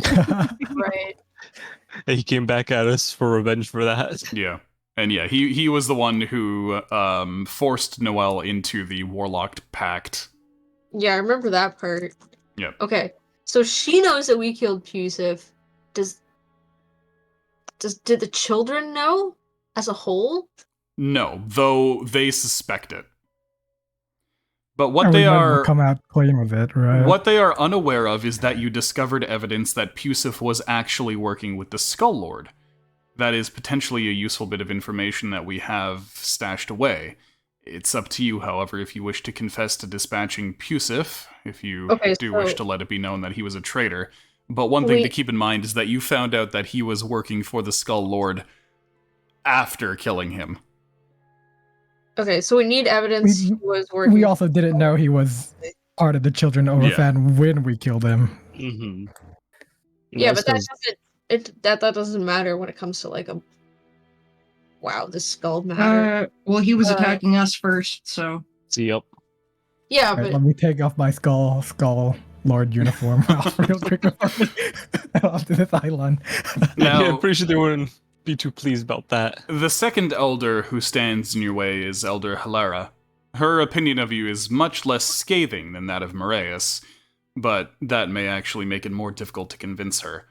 Right. And he came back at us for revenge for that. Yeah. And yeah, he was the one who forced Noel into the Warlocked Pact. Yeah, I remember that part. Yep. Okay, so she knows that we killed Pusif. Did the children know as a whole? No, though they suspect it. But what And they we might as well are come out clean with it, right? what they are unaware of is that you discovered evidence that Pusif was actually working with the Skull Lord. That is potentially a useful bit of information that we have stashed away. It's up to you, however, if you wish to confess to dispatching Pusif, if you wish to let it be known that he was a traitor. But one thing to keep in mind is that you found out that he was working for the Skull Lord after killing him. Okay, so we need evidence he was working. We also didn't know he was part of the Children of Orphan when we killed him. Mm-hmm. Yeah, but that doesn't matter when it comes to like a. Wow, the skull matter. Well, he was attacking us first, so. Yep. Yeah, Right, but let me take off my skull Lord uniform real quick onto this island. Now, Yeah, I'm pretty sure they wouldn't be too pleased about that. the second elder who stands in your way is Elder Hilara. Her opinion of you is much less scathing than that of Moraeus, but that may actually make it more difficult to convince her.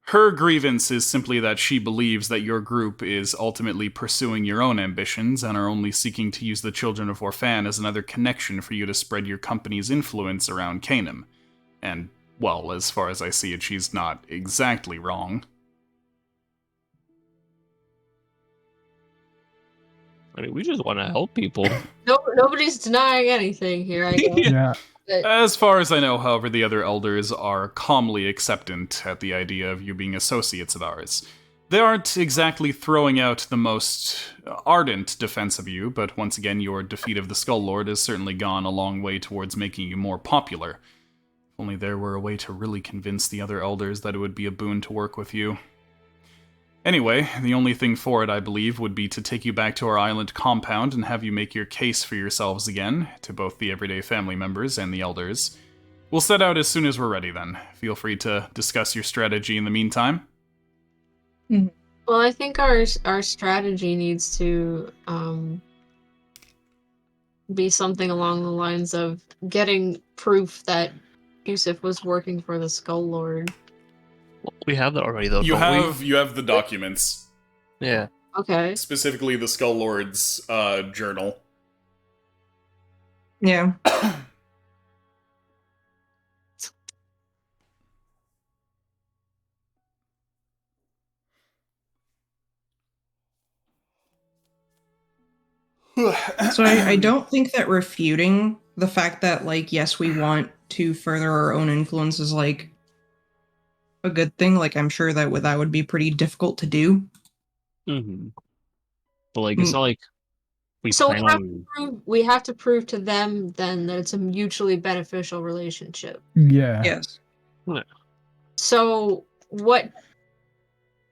Her grievance is simply that she believes that your group is ultimately pursuing your own ambitions and are only seeking to use the Children of Orphan as another connection for you to spread your company's influence around Canaan. And, well, as far as I see it, she's not exactly wrong. I mean, we just want to help people. nobody's denying anything here, I guess. Yeah. As far as I know, however, the other elders are calmly acceptant at the idea of you being associates of ours. They aren't exactly throwing out the most ardent defense of you, but once again, your defeat of the Skull Lord has certainly gone a long way towards making you more popular. If only there were a way to really convince the other elders that it would be a boon to work with you. Anyway, the only thing for it, I believe, would be to take you back to our island compound and have you make your case for yourselves again, to both the everyday family members and the elders. We'll set out as soon as we're ready then. Feel free to discuss your strategy in the meantime. Well, I think our strategy needs to be something along the lines of getting proof that Yusuf was working for the Skull Lord. Well, we have that already, though. You have the documents. Yeah. Okay. Specifically the Skull Lord's journal. Yeah. So I don't think that refuting the fact that, like, yes, we want to further our own influence is, like, a good thing. Like, I'm sure that would be pretty difficult to do. Mm-hmm. But, like, it's not like we So plan on... we have to prove to them, then, that it's a mutually beneficial relationship. Yeah. Yes. So, what...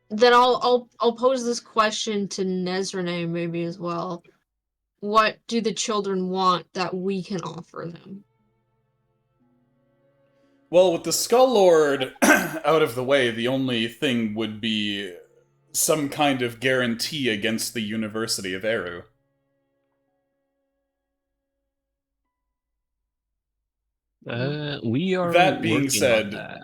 Then I'll pose this question to Nezrene maybe as well. What do the children want that we can offer them? Well, with the Skull Lord out of the way, the only thing would be some kind of guarantee against the University of Eru. We are That being working said, on that.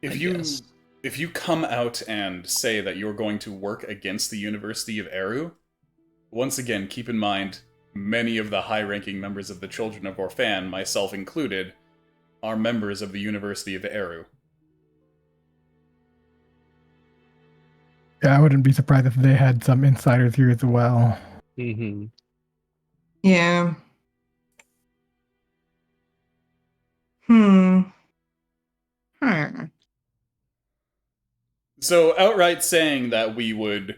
if I you guess. if you come out and say that you're going to work against the University of Eru, once again, keep in mind, many of the high-ranking members of the Children of Orphan, myself included, are members of the University of Eru. Yeah, I wouldn't be surprised if they had some insiders here as well. Mm-hmm. Yeah. Hmm. So, outright saying that we would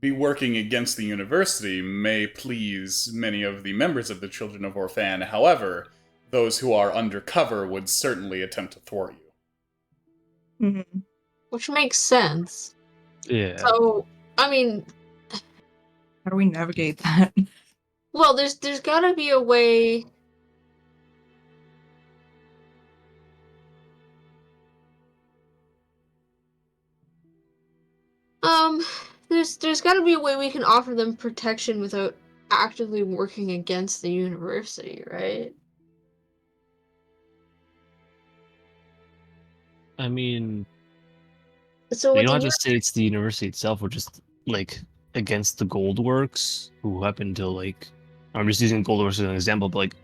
be working against the university may please many of the members of the Children of Orphan. However, those who are undercover would certainly attempt to thwart you. Mhm. Which makes sense. Yeah. So, I mean, How do we navigate that? well, there's gotta be a way. Um, there's gotta be a way we can offer them protection without actively working against the university, right? I mean, So you with don't the have to say it's the university itself, or just like against the Goldworks, who happen to like. I'm just using Goldworks as an example, but like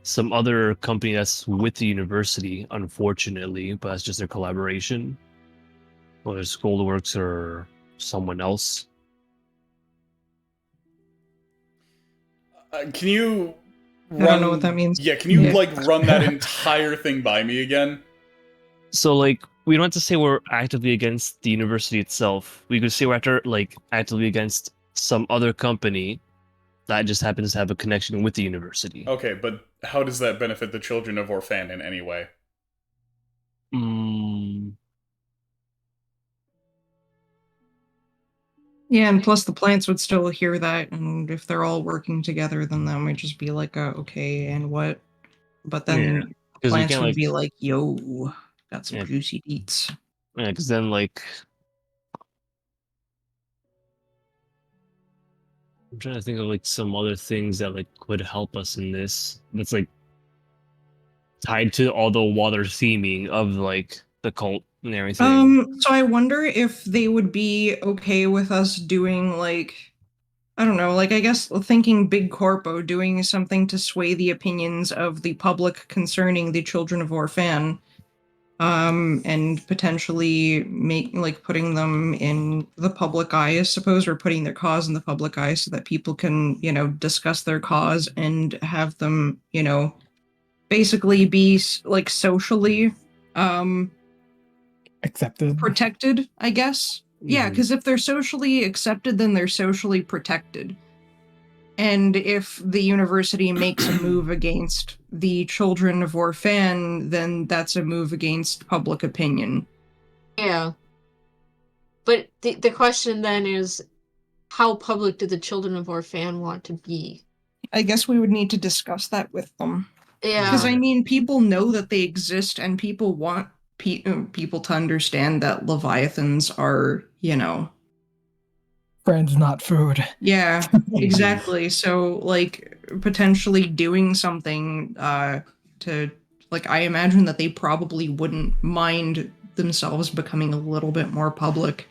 some other company that's with the university, unfortunately, but that's just their collaboration. Whether it's Goldworks or someone else. Can you run... I don't know what that means. Yeah, can you, Yeah. run that entire thing by me again? So like we don't have to say we're actively against the university itself. We could say we're actively against some other company that just happens to have a connection with the university. Okay, but how does that benefit the Children of Orphan in any way? Yeah, and plus the plants would still hear that, and if they're all working together, then that might just be like okay, and what? But Yeah, then because we plants can't would like be like, yo, got some yeah, juicy deets. yeah, because then like I'm trying to think of like some other things that like would help us in this. That's like tied to all the water theming of like the cult and everything. So I wonder if they would be okay with us doing like, I don't know, like I guess thinking Big Corpo doing something to sway the opinions of the public concerning the Children of Orphan, and potentially putting them in the public eye, I suppose, or putting their cause in the public eye so that people can, discuss their cause and have them, basically be like socially, Accepted. protected, I guess. Yeah, because if they're socially accepted, then they're socially protected. And if the university makes a move against the Children of Orphan, then that's a move against public opinion. Yeah. But the question then is, how public do the Children of Orphan want to be? I guess we would need to discuss that with them. Yeah. Because, I mean, people know that they exist, and people want people to understand that Leviathans are, Friends, not food. Yeah, exactly. So, like, potentially doing something to, like, I imagine that they probably wouldn't mind themselves becoming a little bit more public.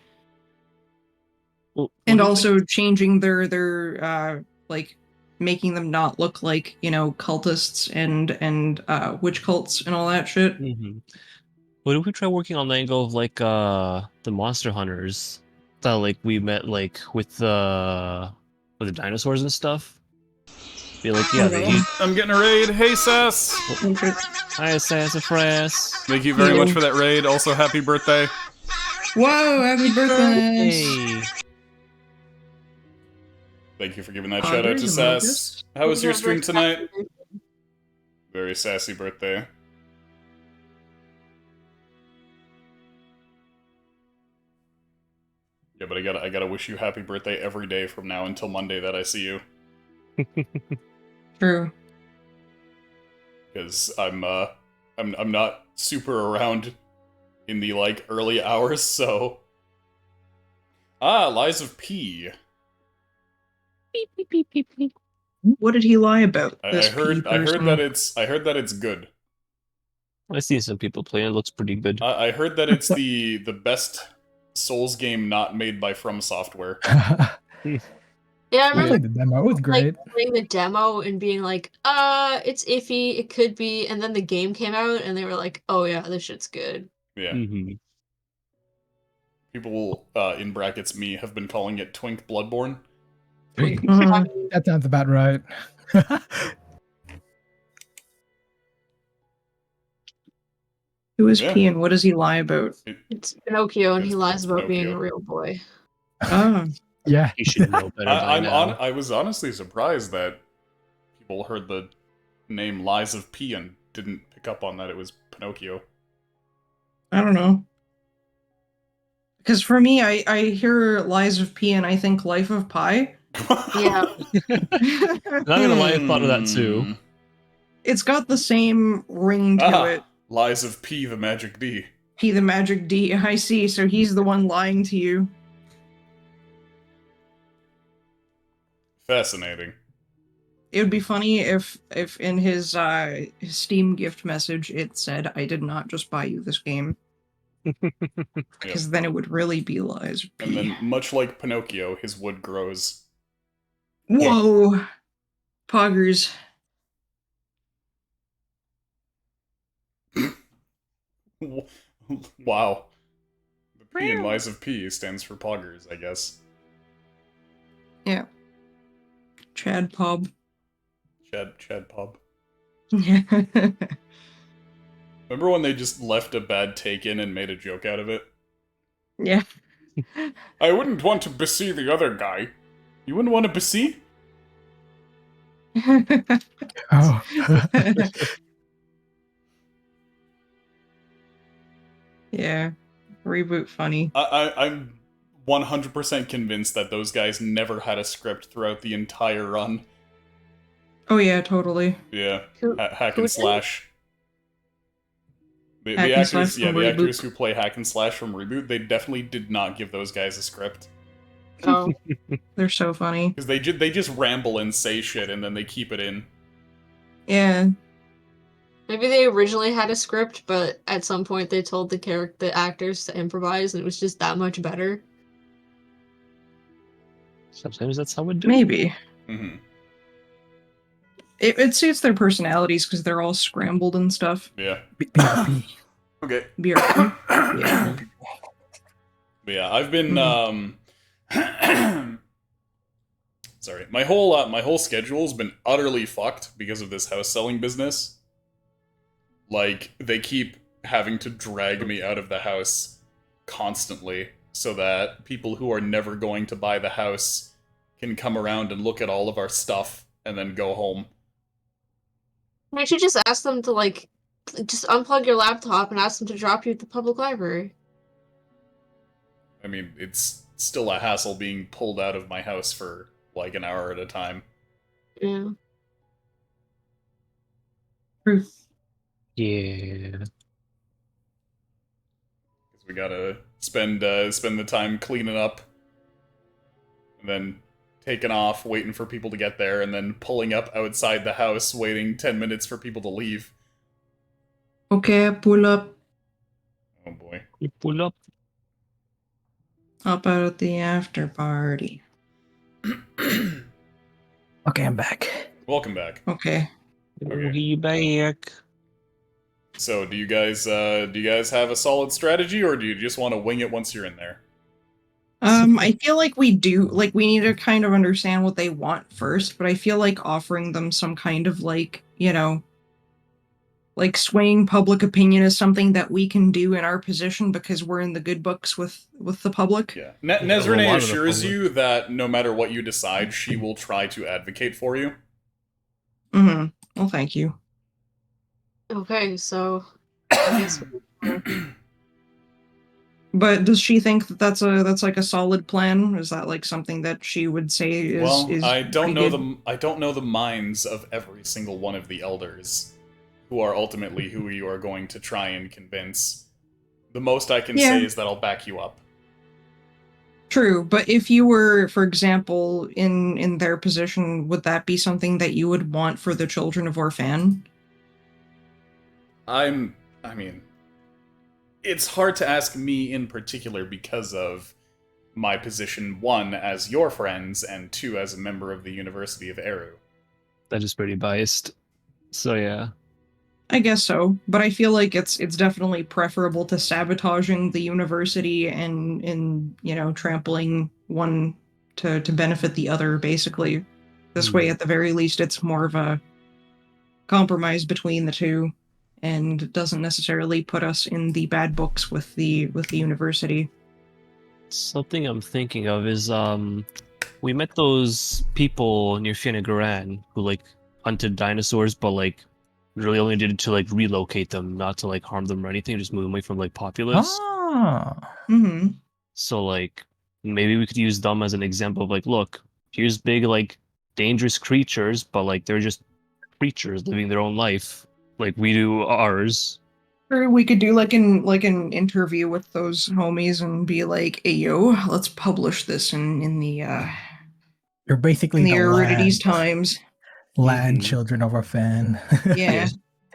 Well, And also changing their like making them not look like, cultists and witch cults and all that shit. What if we try working on the angle of like the monster hunters that like we met like with the dinosaurs and stuff? Be like, yeah, Okay. I'm getting a raid. Hey, Sass! Hi, Sassafras. Thank you very Yeah. much for that raid. Also, happy birthday. Whoa, happy birthday! Hey. Thank you for giving that shout out to There's Sass. Amogus. How was your stream tonight? Very sassy birthday. Yeah, but I gotta wish you happy birthday every day from now until Monday that I see you. True. Because I'm not super around in the like early hours, so. Ah, Lies of P. Beep, beep, beep, beep, beep. What did he lie about? I This heard P I heard that person? it's good. I've seen some people play it. It looks pretty good. I heard that it's the best Souls game not made by From Software. Yeah, I I remember played the demo. It was great. like playing the demo and being like, it's iffy, it could be, and then the game came out and they were like, oh yeah, this shit's good. Yeah. Mm-hmm. People, in brackets me, have been calling it Twink Bloodborne. Mhm. That sounds about right. Who is Yeah. P and what does he lie about? It's Pinocchio and he It's lies about being Pinocchio. a real boy. Ah, Yeah. You should know better by now. I was honestly surprised that people heard the name Lies of P and didn't pick up on that it was Pinocchio. I don't know. Because for me, I hear Lies of P and I think Life of Pi. Yeah. Not gonna lie, I thought of that too. It's got the same ring to it. Lies of P the Magic D. P the Magic D. I see, so he's the one lying to you. Fascinating. It would be funny if in his Steam gift message it said, "I did not just buy you this game." Because then it would really be Lies of P. And then, much like Pinocchio, his wood grows. Whoa! Poggers. Wow. The P in Lies of P stands for Poggers, I guess. Yeah. Chad Pob. Chad Pub. Yeah. Remember when they just left a bad take in and made a joke out of it? Yeah. I wouldn't want to besee the other guy. You wouldn't want to besee? Oh. Yeah. Reboot funny. I'm 100% convinced that those guys never had a script throughout the entire run. Oh yeah, totally. Yeah. Who- Hack who and did? slash. The Hack and actors, slash yeah, from the Reboot. actors who play Hack and Slash from Reboot, they definitely did not give those guys a script. Oh. They're so funny. Because they just ramble and say shit and then they keep it in. Yeah. Maybe they originally had a script, but at some point they told the actors to improvise, and it was just that much better. Sometimes that's how it do. Maybe. Mm-hmm. It suits their personalities because they're all scrambled and stuff. Yeah. BRB. Okay. BRB. Yeah. But yeah, I've been sorry. My whole schedule's been utterly fucked because of this house selling business. Like, they keep having to drag me out of the house constantly so that people who are never going to buy the house can come around and look at all of our stuff and then go home. You should just ask them to just unplug your laptop and ask them to drop you at the public library. I mean, it's still a hassle being pulled out of my house for like an hour at a time. Yeah. Truth. Yeah. Because we gotta spend the time cleaning up, and then taking off, waiting for people to get there, and then pulling up outside the house, waiting 10 minutes for people to leave. Okay, pull up. Oh boy. You pull up. Up out at the after party. Okay, I'm back. Welcome back. Okay. Okay. You back. So, do you guys have a solid strategy, or do you just want to wing it once you're in there? I feel like we need to kind of understand what they want first, but I feel like offering them some kind of like swaying public opinion is something that we can do in our position because we're in the good books with the public. Yeah. a Nezrene lot of the assures public. you that no matter what you decide, she will try to advocate for you. Mm-hmm. Well, thank you. Okay, so I guess But does she think that that's like a solid plan? Is that like something that she would say is Well, is I don't pretty know good? I don't know the minds of every single one of the elders, who are ultimately who you are going to try and convince. The most I can Yeah. say is that I'll back you up. True, but if you were, for example, in their position, would that be something that you would want for the children of Orphan? I mean, it's hard to ask me in particular because of my position, 1, as your friends, and 2, as a member of the University of Eru. That is pretty biased. So yeah. I guess so, but I feel like it's definitely preferable to sabotaging the university and trampling one to benefit the other, basically. This way, at the very least, it's more of a compromise between the two, and doesn't necessarily put us in the bad books with the university. Something I'm thinking of is we met those people near Finagaran who like hunted dinosaurs, but like really only did it to like relocate them, not to like harm them or anything, just move them away from like populace. Mm-hmm. So like maybe we could use them as an example of like, look, here's big like dangerous creatures, but like they're just creatures living their own life, like we do ours. Or we could do like an interview with those homies and be like, "Hey yo, let's publish this in the You're basically in the the Aridides Times." land children of our fan. Yeah.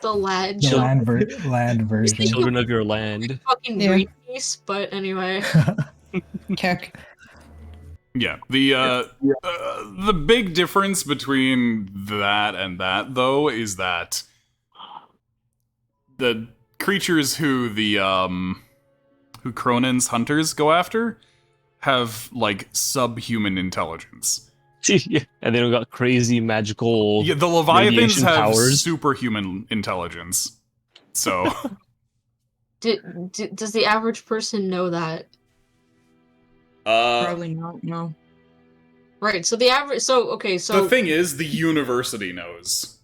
The lad The children. land version. Children of your land. Fucking Yeah. Greenpeace, but anyway. Keck. Yeah, the big difference between that and that, though, is that the creatures who Cronin's hunters go after have like subhuman intelligence. Yeah, and they don't got crazy magical. Yeah, the Leviathans radiation have powers. superhuman intelligence. So Does the average person know that? Probably not. No. Right. So the average. So okay. So the thing is, the university knows.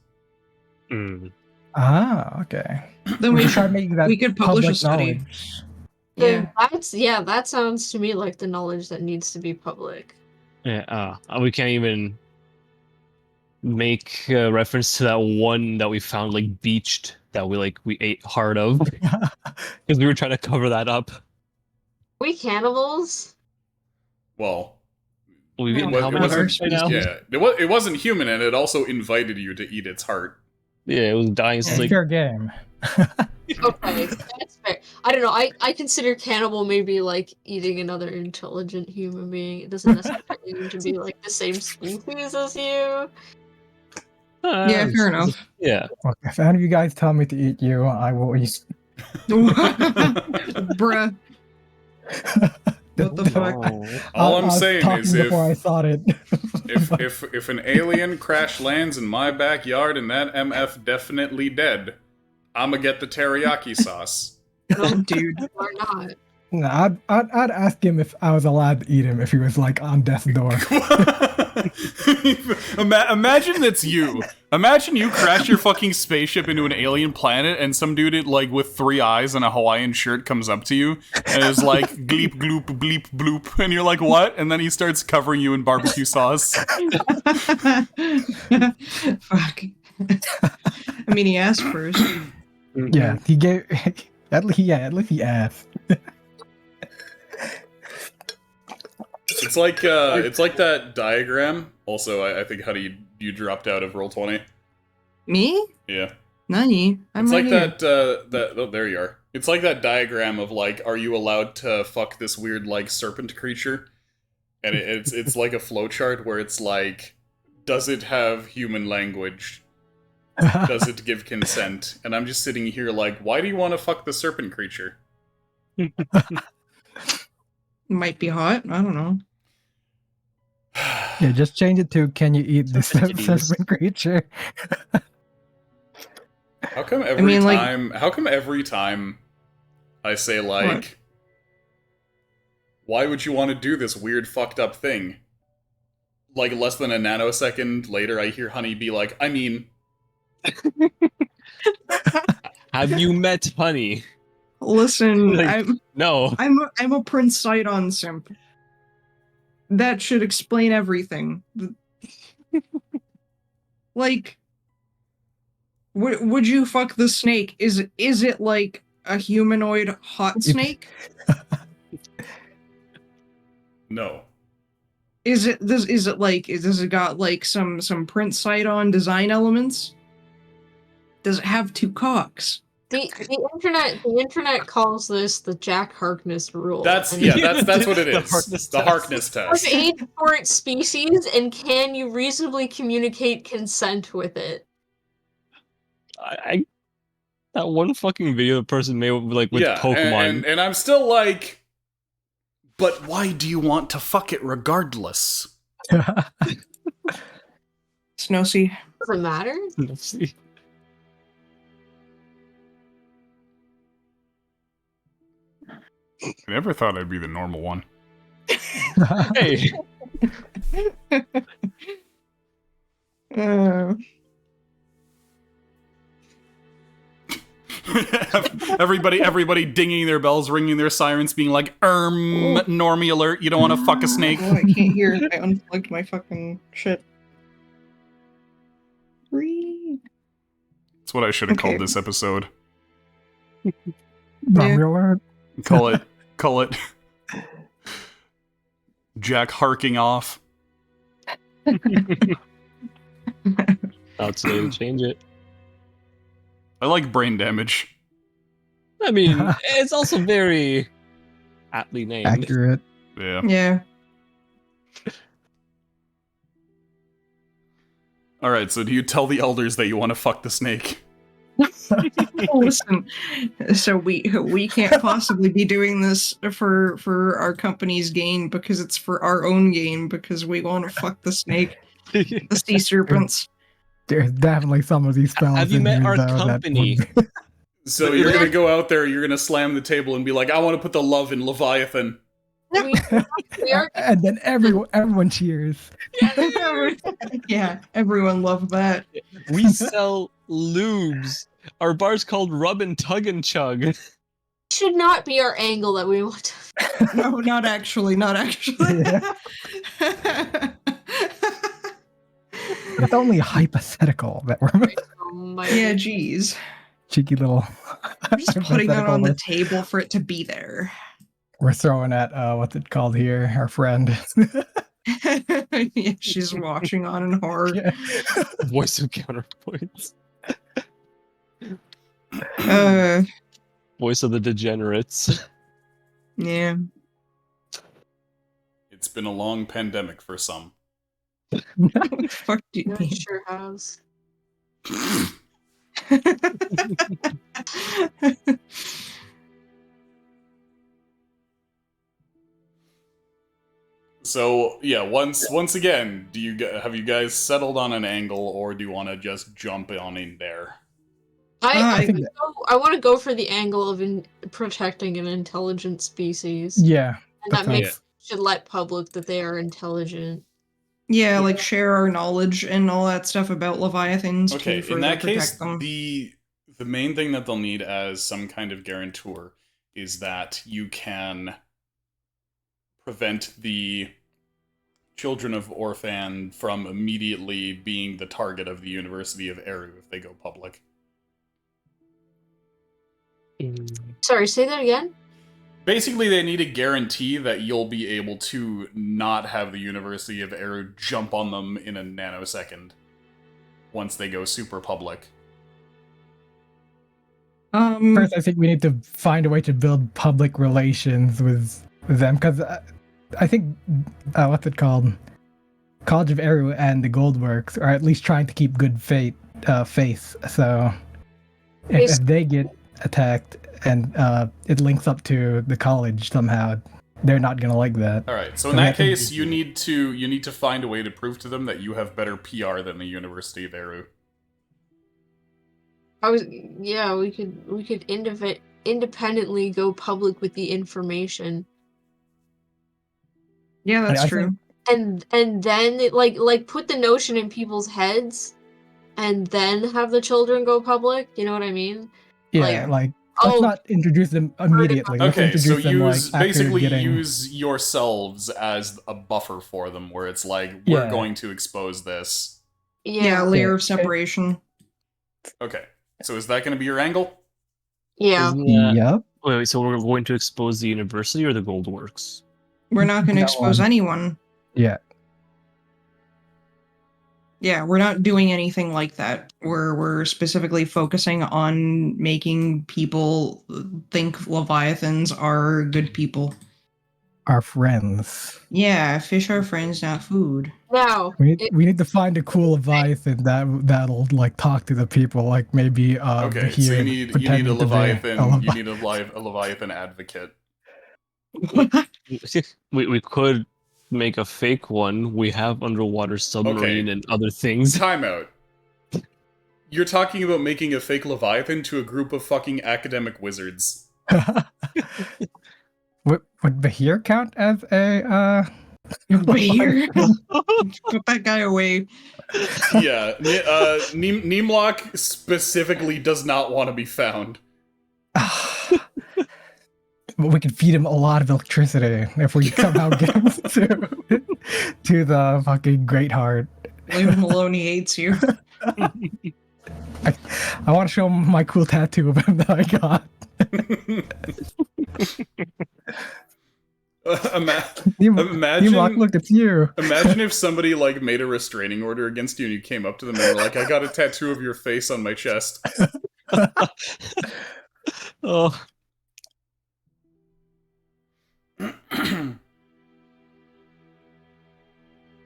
Okay. Then we try making that we could publish a public study. knowledge. Yeah. that sounds to me like the knowledge that needs to be public. Yeah, we can't even make a reference to that one that we found like beached that we ate hard of because we were trying to cover that up. We cannibals? Well, We've eaten Well, how it many wasn't- hearts by now? yeah, it wasn't human, and it also invited you to eat its heart. Yeah, it was dying. It's Like, fair game. Okay, that's fair. I don't know. I consider cannibal maybe like eating another intelligent human being. It doesn't necessarily need to be like the same species as you. Yeah, fair enough. Yeah. Look, if any of you guys tell me to eat you, I will eat. Bruh. What the fuck? All I I'm was saying talking is if before I thought it. if an alien crash lands in my backyard and that MF definitely dead, I'ma get the teriyaki sauce. Oh, dude. Or not. No, I'd ask him if I was allowed to eat him if he was like on death's door. Imagine that's you. Imagine you crash your fucking spaceship into an alien planet and some dude like with 3 eyes and a Hawaiian shirt comes up to you and is like gleep gloop bleep bloop and you're like what? And then he starts covering you in barbecue sauce. Fuck. I mean, he asked first. Yeah, he gave. At least he asked. It's like that diagram. Also, I think Honey, you dropped out of Roll20. Me? Yeah. Nani? I'm It's right like here. that oh, there you are. It's like that diagram of like, are you allowed to fuck this weird like serpent creature? And it's like a flowchart where it's like, does it have human language? Does it give consent? And I'm just sitting here like, why do you want to fuck the serpent creature? Might be hot. I don't know. Yeah, just change it to "Can you eat this Entities. serpent creature?" How come every time I say like, What? why would you want to do this weird fucked up thing? Like less than a nanosecond later, I hear Honey be like, I mean, Have you met Honey? Listen, Like- No. I'm a Prince Sidon simp. That should explain everything. Like, would you fuck the snake? Is it like a humanoid hot snake? No. Is it does it got like some print site on design elements? Does it have two cocks? The internet calls this the Jack Harkness rule. That's And that's what it The is. Harkness The test. Harkness of test. age for its species, and can you reasonably communicate consent with it? I that one fucking video the person made with Yeah, Pokemon. and I'm still like, but why do you want to fuck it regardless? Snowsea. Doesn't matter. Let's see. I never thought I'd be the normal one. Hey, everybody dinging their bells, ringing their sirens, being like, normie alert, you don't want to fuck a snake. Oh, I can't hear. I unplugged my fucking shit. Breathe. That's what I should have Okay. called this episode. Alert. Call it Jack harking off. I'll say change it. I like brain damage. I mean, it's also very aptly named. Accurate. Yeah. Yeah. Alright, so do you tell the elders that you want to fuck the snake? Listen, so we can't possibly be doing this for our company's gain, because it's for our own gain, because we want to fuck the snake, the sea serpents. There's definitely some of these spells. Have you in met here, our though, that company? would- So you're gonna go out there, you're gonna slam the table and be like, I want to put the love in Leviathan. We are and then everyone cheers. Yeah, everyone loved that. We sell lubes. Our bar's called Rub and Tug and Chug. should not be our angle that we want to. No, not actually. Yeah. It's only hypothetical that we're Yeah, geez. cheeky little. I'm just putting it on the hypothetical table for it to be there. We're throwing at what's it called here? Our friend. Yeah, she's watching on in horror. Yeah. Voice of counterpoints. Voice of the degenerates. Yeah. It's been a long pandemic for some. Fuck do you Yeah, mean? it sure has. So yeah, once again, have you guys settled on an angle, or do you want to just jump on in there? I think want to go for the angle of protecting an intelligent species, Yeah. and that okay. makes should let public that they are intelligent. Yeah, like share our knowledge and all that stuff about leviathans Okay, to further in that protect case, them. the main thing that they'll need as some kind of guarantor is that you can prevent the children of Orphan from immediately being the target of the University of Eru if they go public. Sorry, say that again. Basically, they need a guarantee that you'll be able to not have the University of Eru jump on them in a nanosecond once they go super public. First, I think we need to find a way to build public relations with them, because I think what's it called? College of Eru and the Goldworks are at least trying to keep good faith. So if they get attacked and it links up to the college somehow, they're not gonna like that. All right. So in So we that have to- case, you need to find a way to prove to them that you have better PR than the University of Eru. We could independently go public with the information, Yeah, that's I true. think- and then it, like put the notion in people's heads, and then have the children go public. You know what I mean? Yeah, Like, let's not introduce them immediately. Let's Okay, so introduce them use after basically getting... use yourselves as a buffer for them, where it's like we're Yeah. going to expose this. Yeah, a layer Yeah. of separation. Okay. So is that going to be your angle? yeah. Isn't that- Yep. Wait, so we're going to expose the university or the Goldworks? We're not going to No expose one. anyone. Yeah. Yeah, we're not doing anything like that. We're specifically focusing on making people think Leviathans are good people. Our friends. Yeah, fish are friends, not food. Now, We need to find a cool Leviathan that'll like talk to the people, like maybe Okay, so here you need a pretending to be Leviathan. You need a Leviathan advocate. We could make a fake one. We have underwater submarine and other things. Timeout. You're talking about making a fake Leviathan to a group of fucking academic wizards. Would Bahir count as a Here, put that guy away. Yeah, Neemlock specifically does not want to be found. But we could feed him a lot of electricity if we somehow get him to the fucking Great Heart. Leave him alone, he hates you. I want to show him my cool tattoo of him that I got. Imagine, look, it's you. Imagine if somebody like made a restraining order against you and you came up to them and were like, "I got a tattoo of your face on my chest." Oh.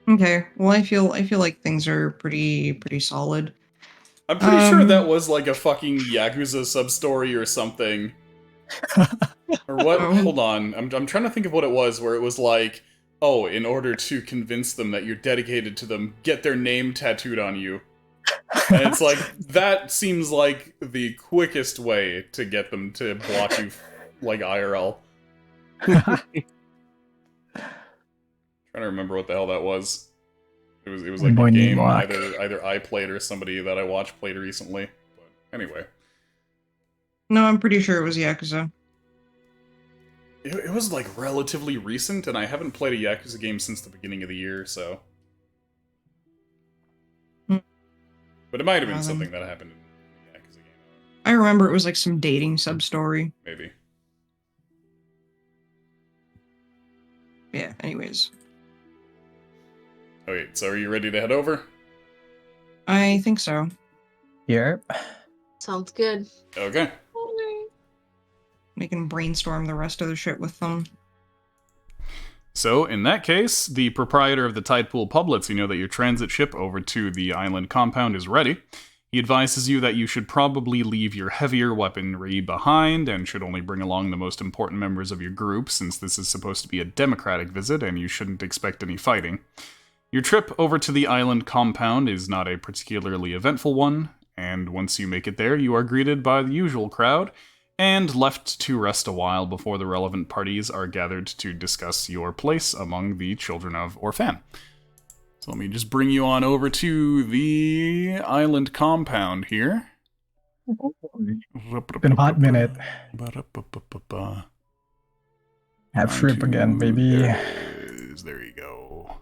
Okay, well, I feel like things are pretty solid. I'm pretty sure that was like a fucking Yakuza sub-story or something. Or what? Hold on. I'm trying to think of what it was, where it was like, oh, in order to convince them that you're dedicated to them, get their name tattooed on you. And it's like, that seems like the quickest way to get them to block you, like IRL. Trying to remember what the hell that was. It was like a game either I played or somebody that I watched played recently. But anyway. No, I'm pretty sure it was Yakuza. It was like relatively recent, and I haven't played a Yakuza game since the beginning of the year, so. But it might have been something that happened in the Yakuza game. I remember it was like some dating sub-story. Maybe. Yeah, anyways. Okay, so are you ready to head over? I think so. Yep. sounds good. Okay. We can brainstorm the rest of the shit with them. So, in that case, the proprietor of the Tidepool pub lets you know that your transit ship over to the island compound is ready. He advises you that you should probably leave your heavier weaponry behind and should only bring along the most important members of your group, since this is supposed to be a democratic visit and you shouldn't expect any fighting. Your trip over to the island compound is not a particularly eventful one, and once you make it there, you are greeted by the usual crowd, and left to rest a while before the relevant parties are gathered to discuss your place among the children of Orphan. So let me just bring you on over to the island compound here. Been a hot minute. Have shrimp again, baby. There you go.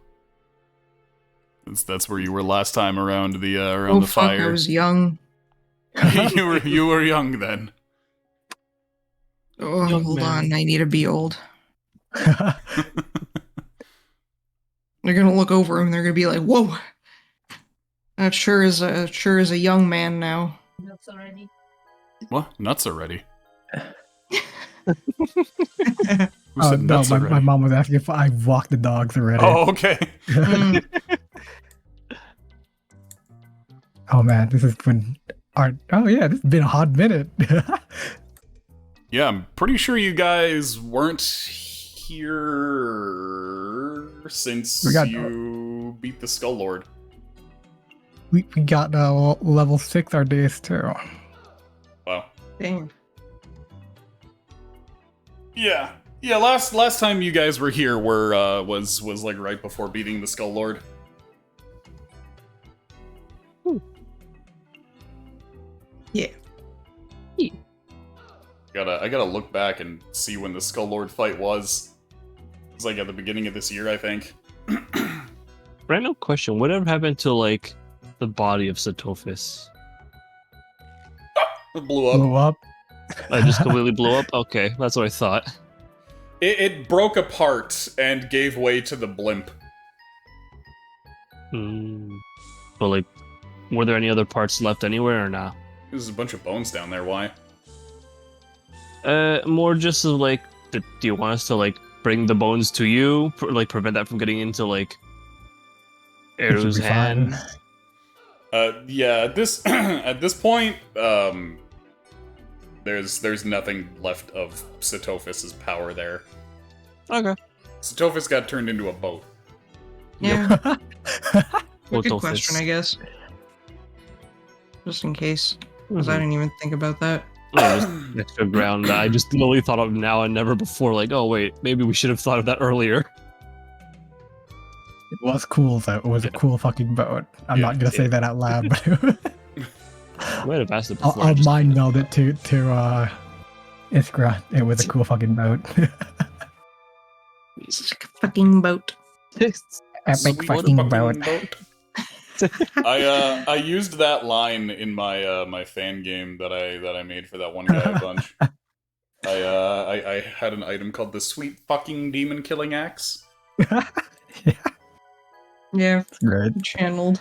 That's where you were last time around the Oh the fuck, fire. I was young. you were young then. Oh, Young hold man. on, I need to be old. They're gonna look over him. They're gonna be like, "Whoa, that sure is a young man now." What? Nuts already? Who Oh said no, nuts already? my mom was asking if I walked the dogs already. Oh, okay. Mm. Oh man, this has been oh yeah, this has been a hot minute. Yeah, I'm pretty sure you guys weren't here since you beat the Skull Lord. we got level 6 our days too. Wow. Dang. Yeah. Yeah, last time you guys were here was like right before beating the Skull Lord. Yeah. I gotta look back and see when the Skull Lord fight was. It was like at the beginning of this year, I think. Random question: whatever happened to like the body of Satophis? It blew up. Blew up. I just completely blew up. Okay, that's what I thought. It broke apart and gave way to the blimp. But like, were there any other parts left anywhere or not? There's a bunch of bones down there. Why? More just as like, do you want us to like bring the bones to you, like prevent that from getting into like Eru's hand? Yeah. At this at this point, there's nothing left of Satophis' power there. Okay. Satophis got turned into a boat. Yeah. Good Photo question, fist. I guess. Just in case, because I didn't even think about that. Yeah, just extra ground that I just literally thought of now and never before. Like, oh wait, maybe we should have thought of that earlier. It was cool though. It was a cool fucking boat. I'm Yeah, not gonna say that out loud, but I might have asked it before. I'll mind meld it to Iskra. It was a cool fucking boat. It's like a fucking boat. Epic Sweet fucking boat. I used that line in my my fan game that I made for that one guy a bunch. I had an item called the Sweet Fucking Demon Killing Axe. Yeah, Great. channeled.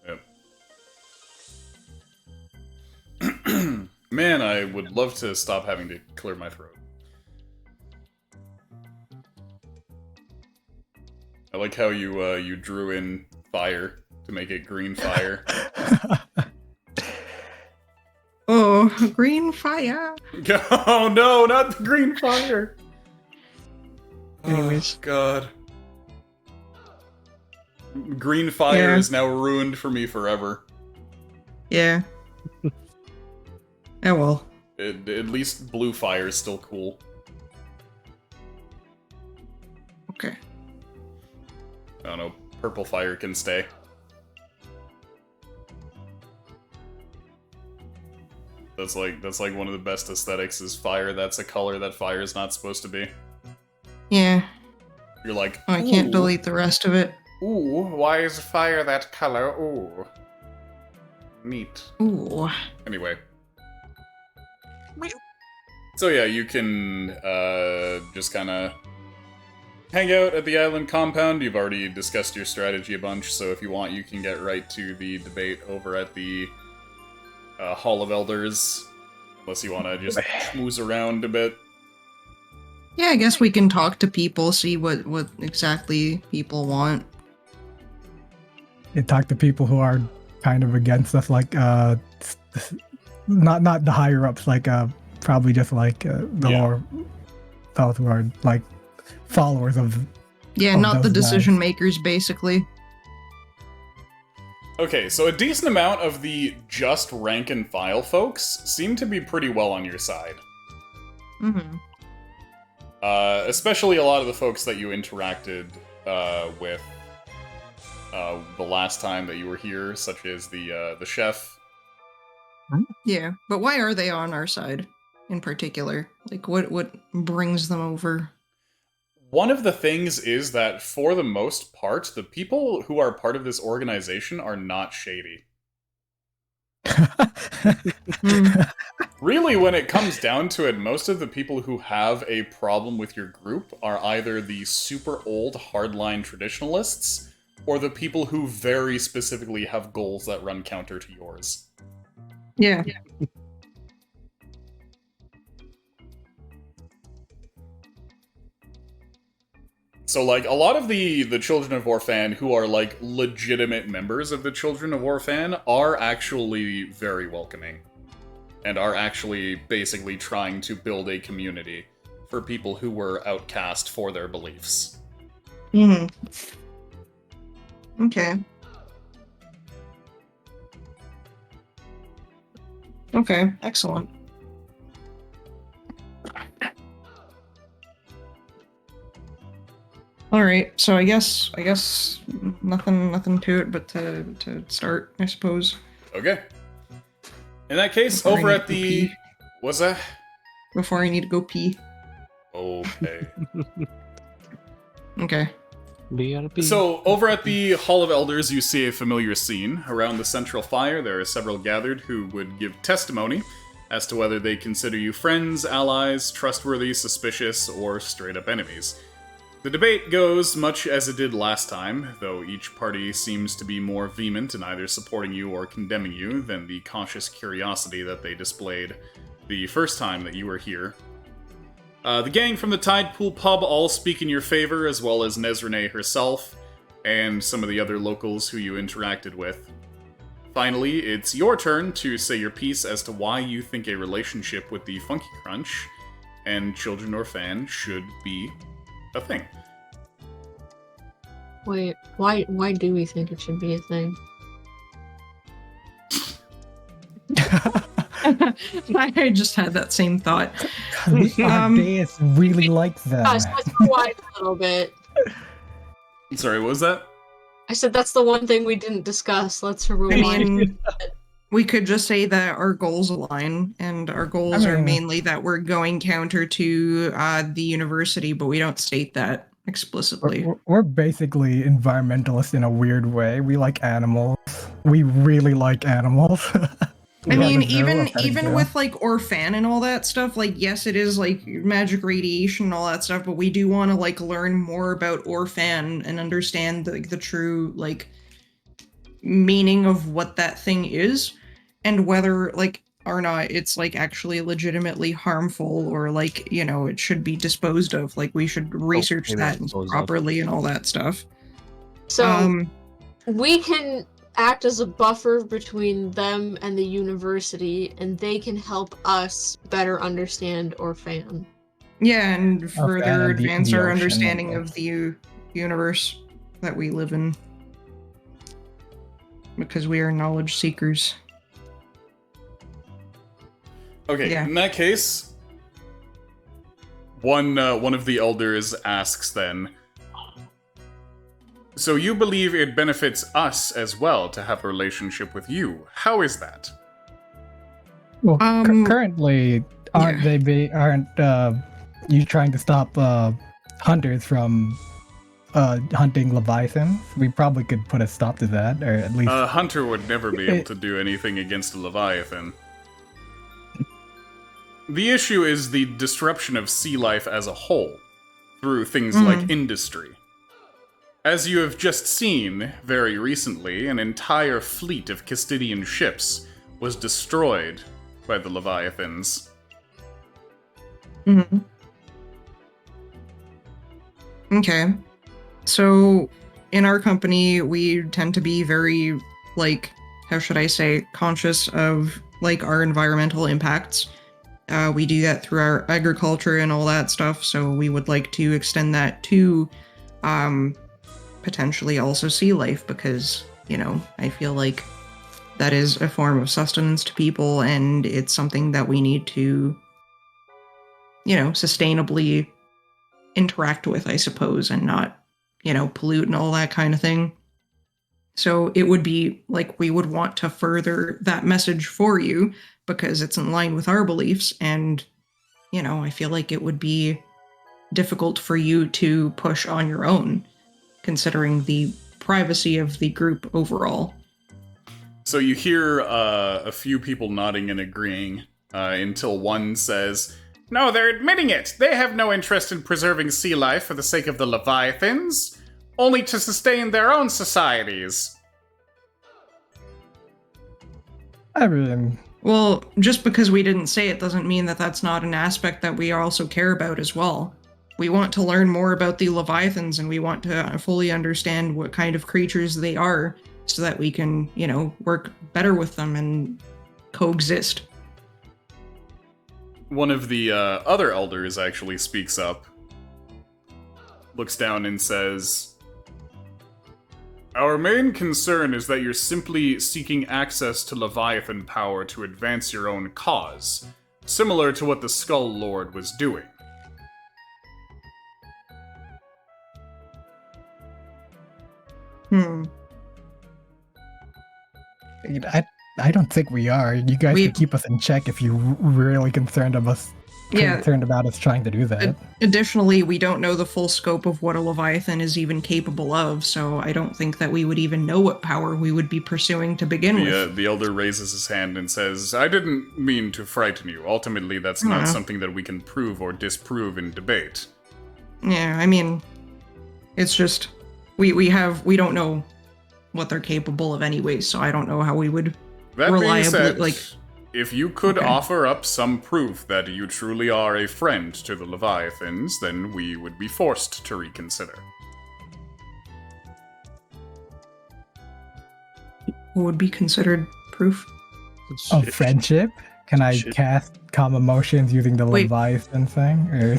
Yep. Man, I would love to stop having to clear my throat. I like how you drew in fire to make it green fire. Oh, green fire. Oh no, not the green fire. Anyways. Oh, God. Green fire is now ruined for me forever. Yeah. Oh well. At least blue fire is still cool. Okay. I don't know, purple fire can stay. That's like one of the best aesthetics is fire. That's a color that fire is not supposed to be. Yeah. You're like, Oh, I can't "Ooh, delete the rest of it. Ooh, why is fire that color? Ooh. Neat. Ooh. Anyway. So yeah, you can just kind of hang out at the island compound. You've already discussed your strategy a bunch, so if you want, you can get right to the debate over at the Hall of Elders. Unless you want to just schmooze around a bit. Yeah, I guess we can talk to people, see what exactly people want. You talk to people who are kind of against us, like not the higher ups, like probably just like the lower fellows who are like followers of. Yeah, of not the those guys. decision makers, basically. Okay, so a decent amount of the just rank and file folks seem to be pretty well on your side. Mm-hmm. Especially a lot of the folks that you interacted with the last time that you were here, such as the chef. Yeah, but why are they on our side in particular? Like, what brings them over? One of the things is that, for the most part, the people who are part of this organization are not shady. Really, when it comes down to it, most of the people who have a problem with your group are either the super old hardline traditionalists, or the people who very specifically have goals that run counter to yours. Yeah. So, like, a lot of the Children of Orphan who are, like, legitimate members of the Children of Orphan are actually very welcoming. And are actually basically trying to build a community for people who were outcast for their beliefs. Mm-hmm. Okay. Okay, excellent. All right, so I guess nothing to it but to start, I suppose. Okay. In that case, Before I over need at to the... pee. What's that? Before I need to go pee. Okay. Okay. So, over at the Hall of Elders, you see a familiar scene. Around the central fire, there are several gathered who would give testimony as to whether they consider you friends, allies, trustworthy, suspicious, or straight-up enemies. The debate goes much as it did last time, though each party seems to be more vehement in either supporting you or condemning you than the cautious curiosity that they displayed the first time that you were here. The gang from the Tidepool Pub all speak in your favor, as well as Nezrene herself, and some of the other locals who you interacted with. Finally, it's your turn to say your piece as to why you think a relationship with the Funky Crunch and Children Orphan should be a thing. Wait, why do we think it should be a thing? I just had that same thought. Ardeus really likes that. Gosh, let's rewind a little bit. Sorry, what was that? I said that's the one thing we didn't discuss. Let's I rewind. mean, we could just say that our goals align, and our goals are mainly that we're going counter to the university, but we don't state that explicitly. We're basically environmentalists in a weird way. We like animals. We really like animals. I mean, even with like Orphan and all that stuff, like, yes, it is like magic radiation and all that stuff, but we do want to like learn more about Orphan and understand the true like meaning of what that thing is, and whether like or not it's like actually legitimately harmful, or like, you know, it should be disposed of. Like, we should research that properly and all that stuff. So we can act as a buffer between them and the university, and they can help us better understand Orphan. Yeah, and further advance our ocean, understanding of the universe that we live in, because we are knowledge seekers. Okay, Yeah. in that case, one of the elders asks then, so you believe it benefits us as well to have a relationship with you. How is that? Well, currently, aren't you trying to stop hunters from hunting leviathans? We probably could put a stop to that, or at least A hunter would never be able to do anything against a leviathan. The issue is the disruption of sea life as a whole, through things like industry. As you have just seen, very recently, an entire fleet of Castidian ships was destroyed by the Leviathans. Okay. So, in our company, we tend to be very, like, how should I say, conscious of, like, our environmental impacts. We do that through our agriculture and all that stuff, so we would like to extend that to, potentially also sea life, because, you know, I feel like that is a form of sustenance to people, and it's something that we need to, you know, sustainably interact with, I suppose, and not, you know, pollute and all that kind of thing. So it would be like we would want to further that message for you because it's in line with our beliefs, and, you know, I feel like it would be difficult for you to push on your own, considering the privacy of the group overall. So you hear a few people nodding and agreeing, until one says, "No, they're admitting it! They have no interest in preserving sea life for the sake of the Leviathans, only to sustain their own societies." I mean, Well, just because we didn't say it doesn't mean that that's not an aspect that we also care about as well. We want to learn more about the Leviathans, and we want to fully understand what kind of creatures they are, so that we can, you know, work better with them and coexist. One of the other elders actually speaks up, looks down and says, "Our main concern is that you're simply seeking access to Leviathan power to advance your own cause, similar to what the Skull Lord was doing." I don't think we are. You guys can keep us in check if you're really concerned of us Yeah. concerned about us trying to do that. Additionally, we don't know the full scope of what a Leviathan is even capable of, so I don't think that we would even know what power we would be pursuing to begin with. The elder raises his hand and says, I didn't mean to frighten you. Ultimately, that's not something that we can prove or disprove in debate. Yeah, I mean, it's just we don't know what they're capable of anyway, so I don't know how we would That reliably being said, if you could offer up some proof that you truly are a friend to the Leviathans, then we would be forced to reconsider. what would be considered proof. Of friendship? Can I cast calm emotions using the Wait. Leviathan thing? Or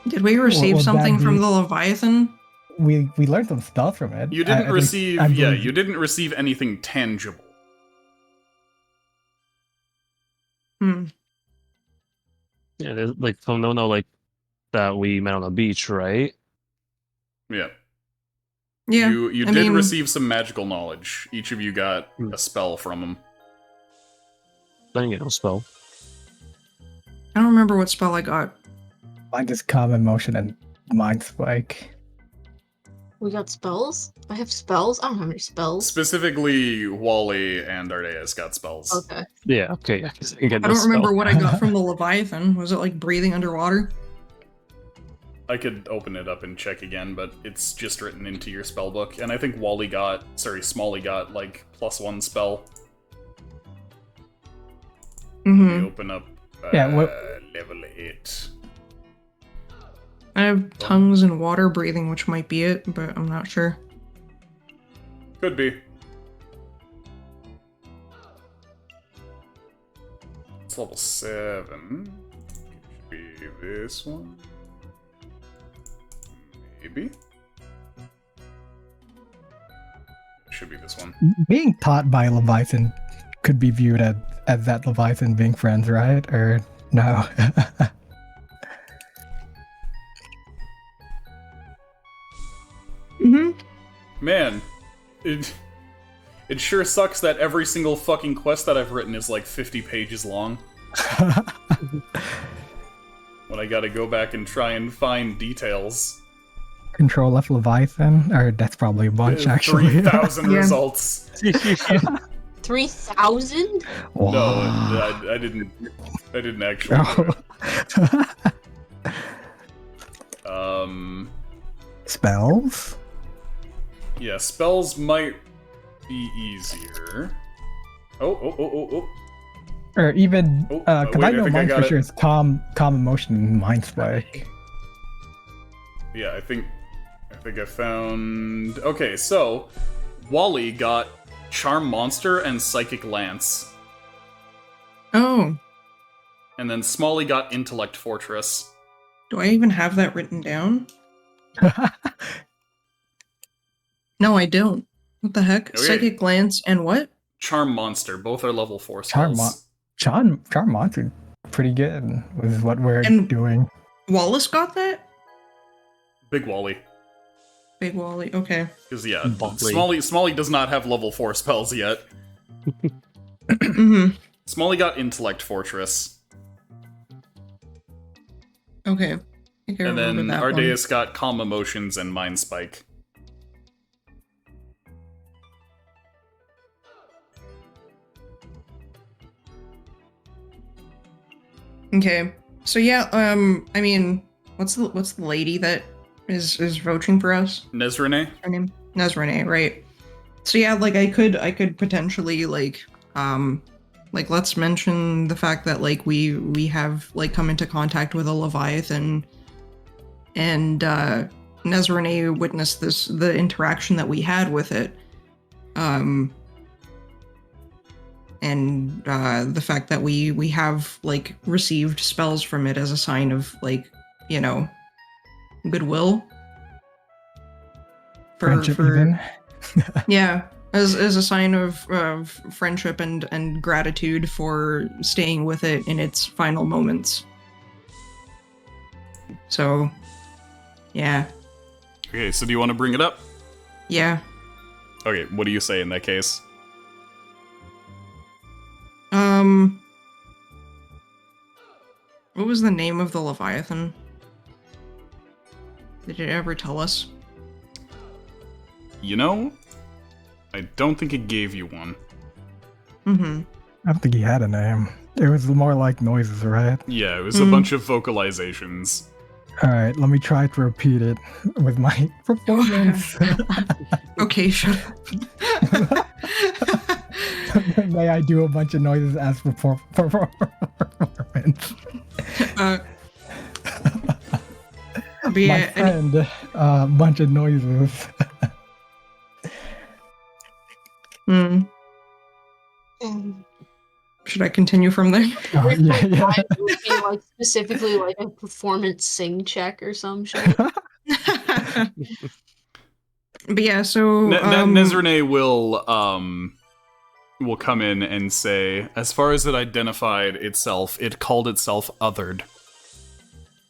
Did we receive would that something from be- the Leviathan? we learned some stuff from it. You didn't I receive, believe- you didn't receive anything tangible. Hmm. Yeah, there's, like from no, like that we met on the beach, right? Yeah. Yeah. You I did mean, receive some magical knowledge. Each of you got a spell from him. I didn't get no spell. I don't remember what spell I got. Mine just calm emotion and mind spike. We got spells? I have spells? I don't have any spells. Specifically, Wally and Ardeas got spells. Okay. Yeah, okay. I guess I can get I no don't remember spell. what I got from the Leviathan. Was it like breathing underwater? I could open it up and check again, but it's just written into your spell book. And I think Smalley got like +1 spell. Mm-hmm. We open up level 8. I have tongues and water breathing, which might be it, but I'm not sure. Could be. It's level 7. Should be this one. Maybe. Should be this one. Being taught by Leviathan could be viewed as that Leviathan being friends, right? Or no? Mm-hmm. Man, it sure sucks that every single fucking quest that I've written is like 50 pages long. When I gotta go back and try and find details. Control F Leviathan? Or that's probably a bunch, actually. 3,000 Yeah. results. 3,000? Wow. No, I didn't actually do it. Spells? Yeah, spells might be easier. Oh. Or even, Oh, because wait, I I know think I mine got for it. sure is calm emotion and mind spike. Yeah, I think I found... Okay, so Wally got Charm Monster and Psychic Lance. Oh, And then Smalley got Intellect Fortress. do I even have that written down? No, I don't. What the heck? Okay. Psychic glance and what? Charm Monster, both are level 4 spells. Charm Monster, pretty good with what we're And- doing. Wallace got that? Big Wally. Big Wally, okay. Because, yeah, Wally. Smalley does not have level 4 spells yet. Mm-hmm. Smalley got Intellect Fortress. Okay. I think I And remember then that Ardeas got Calm Emotions and Mind Spike. one. Okay. So yeah, I mean, what's the lady that is voting for us? Nezrene? Her name? Nezrene, right. So yeah, like I could potentially like let's mention the fact that like we have like come into contact with a Leviathan and Nezrene witnessed the interaction that we had with it. And the fact that we have like received spells from it as a sign of like, you know, goodwill. Friendship even. Yeah, as a sign of friendship and gratitude for staying with it in its final moments. So, yeah, Okay, so do you want to bring it up? yeah. Okay, what do you say in that case? What was the name of the Leviathan? Did it ever tell us? You know, I don't think it gave you one. Mm-hmm. I don't think he had a name. It was more like noises, right? Yeah, it was a bunch of vocalizations. Alright, let me try to repeat it with my performance. Okay, shut up. May I do a bunch of noises as performance? But yeah, My friend, a bunch of noises. Should I continue from there? Oh, yeah. It would be like specifically like a performance sing check or some shit. But yeah, so Nezrene will come in and say, as far as it identified itself, it called itself Othered.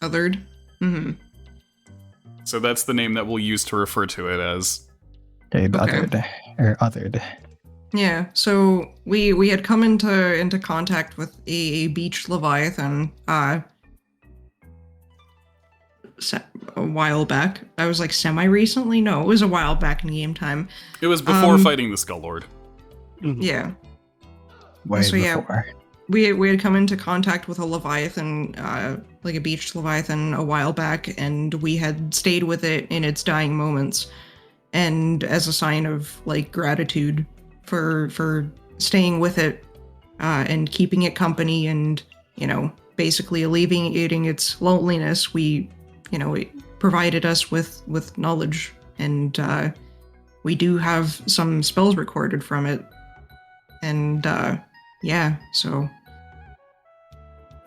Othered. Mm-hmm. So that's the name that we'll use to refer to it as. Okay, othered. Yeah, so we had come into contact with a beach leviathan a while back. I was like semi-recently? No, it was a while back in game time. It was before fighting the Skull Lord. Yeah. Way So, yeah. before. We had come into contact with a leviathan, like a beach leviathan, a while back, and we had stayed with it in its dying moments, and as a sign of like gratitude for staying with it, and keeping it company, and basically alleviating its loneliness, it provided us with knowledge, and we do have some spells recorded from it, and yeah, so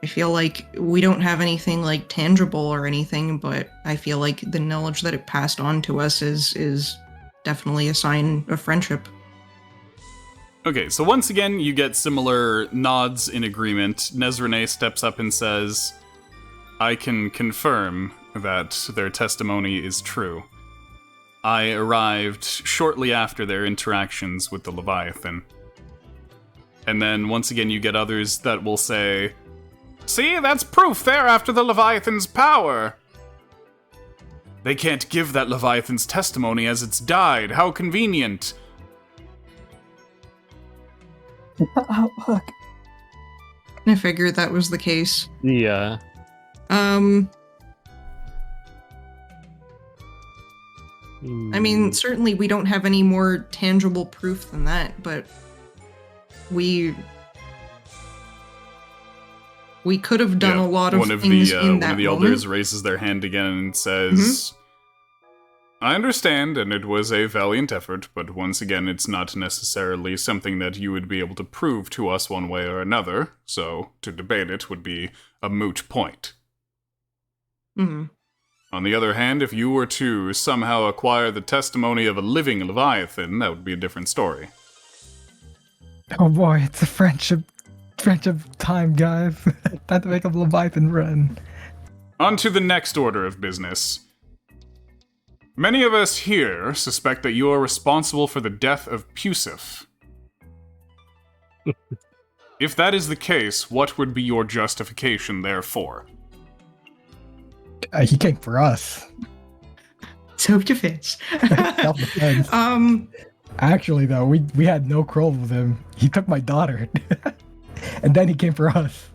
I feel like we don't have anything like tangible or anything, but I feel like the knowledge that it passed on to us is definitely a sign of friendship. Okay, so once again, you get similar nods in agreement. Nezrene steps up and says, I can confirm that their testimony is true. I arrived shortly after their interactions with the Leviathan. And then once again, you get others that will say, see, that's proof there after the Leviathan's power. They can't give that Leviathan's testimony as it's died. How convenient. Oh, look. I figured that was the case. Yeah. I mean, certainly we don't have any more tangible proof than that, but we could have done a lot of things in that one of the moment. elders raises their hand again and says, I understand, and it was a valiant effort, but once again, it's not necessarily something that you would be able to prove to us one way or another, so to debate it would be a moot point. Mm-hmm. On the other hand, if you were to somehow acquire the testimony of a living Leviathan, that would be a different story. Oh boy, it's a friendship time, guys. Time to make a Leviathan run. On to the next order of business. Many of us here suspect that you are responsible for the death of Pusif. If that is the case, what would be your justification therefore? He came for us. Self-defense. Self-defense. Actually, though, we had no quarrel with him. He took my daughter. And then he came for us.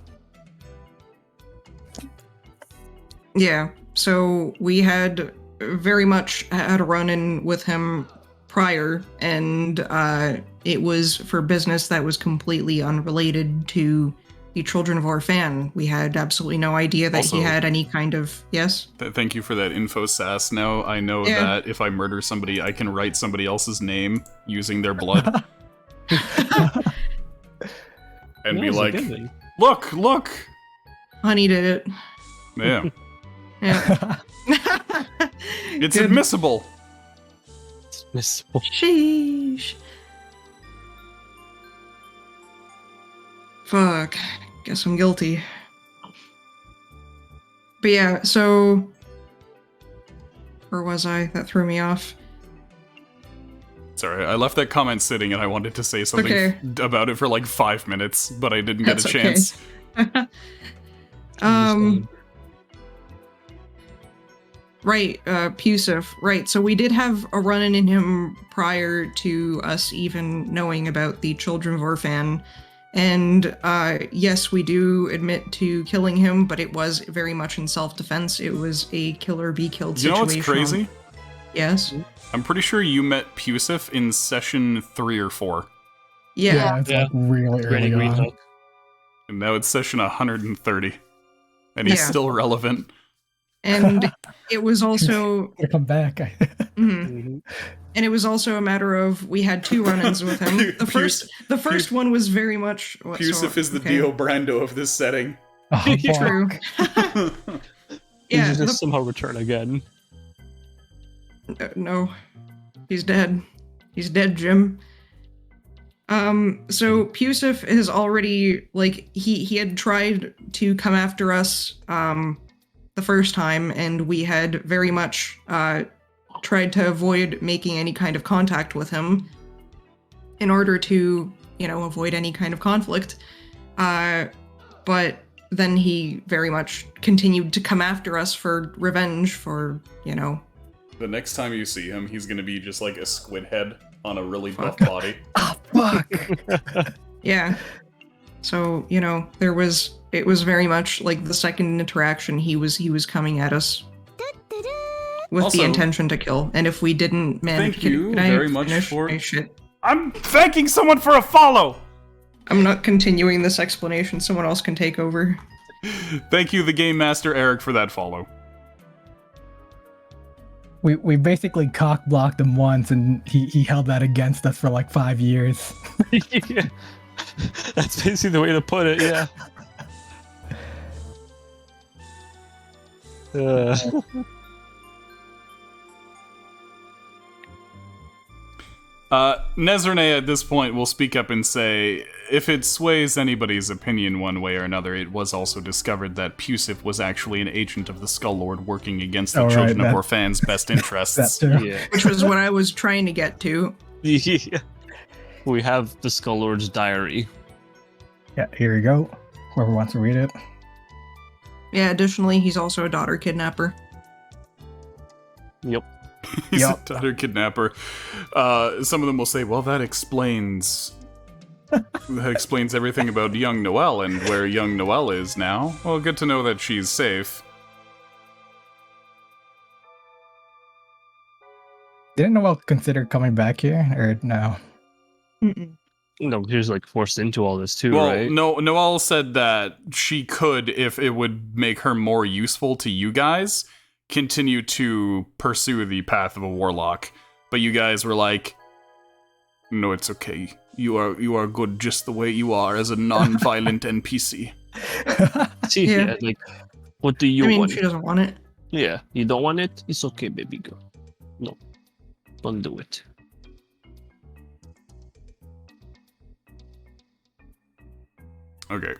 Yeah, so we had very much had a run-in with him prior, and it was for business that was completely unrelated to the Children of Orphan. We had absolutely no idea that he had any kind of... Yes? Thank you for that info, Sass. Now I know that if I murder somebody, I can write somebody else's name using their blood. And be like, look! Honey did it. Yeah. Yeah. It's admissible. It's admissible. Sheesh. Fuck. Guess I'm guilty. But yeah, so... Where was I? That threw me off. Sorry, I left that comment sitting and I wanted to say something about it for like 5 minutes, but I didn't get a chance. Okay. Right, Pusif. Right, so we did have a run-in in him prior to us even knowing about the Children of Orphan. And yes, we do admit to killing him, but it was very much in self-defense. It was a kill or be killed You know situation. what's crazy? Yes? I'm pretty sure you met Pusif in session 3 or 4. Yeah. It's like really Granny early on. Greenhook. And now it's session 130. And he's Yeah. still relevant. And it was also... To come back. Mhm. And it was also a matter of we had 2 run-ins with him. The first one was very much Pusif is the Dio Brando of this setting. Oh, True. fuck. Yeah, Did you just somehow return again? no, he's dead. He's dead, Jim. So Pusif has already he had tried to come after us the first time, and we had very much tried to avoid making any kind of contact with him in order to, avoid any kind of conflict. But then he very much continued to come after us for revenge for, The next time you see him, he's gonna be just like a squid head on a really buff body. Oh, fuck. Yeah. So, it was very much like the second interaction he was coming at us with Also, the intention to kill. And if we didn't manage thank you can I very much finish for- my shit? I'm thanking someone for a follow! I'm not continuing this explanation. Someone else can take over. Thank you, the Game Master Eric, for that follow. We basically cock blocked him once, and he held that against us for like 5 years. Yeah. That's basically the way to put it, yeah. Nezrene at this point will speak up and say, if it sways anybody's opinion one way or another, it was also discovered that Pusif was actually an agent of the Skull Lord working against the Children of Orphan's best interests. That's true. Yeah. Which was what I was trying to get to. Yeah. We have the Skull Lord's diary. Yeah, here you go. Whoever wants to read it. Yeah, additionally, he's also a daughter kidnapper. Yep. He's Yep. a daughter kidnapper. Some of them will say, well, that explains everything about young Noelle and where young Noelle is now. Well, good to know that she's safe. Didn't Noelle consider coming back here, or no? Mm-mm. No, he was like forced into all this too, Well, right? no, Noelle said that she could, if it would make her more useful to you guys, continue to pursue the path of a warlock. But you guys were like, no, it's okay. You are good just the way you are as a non-violent NPC. See, Yeah. like, what do you I mean, want? she doesn't want it. Yeah, you don't want it? It's okay, baby girl. No, don't do it. Okay.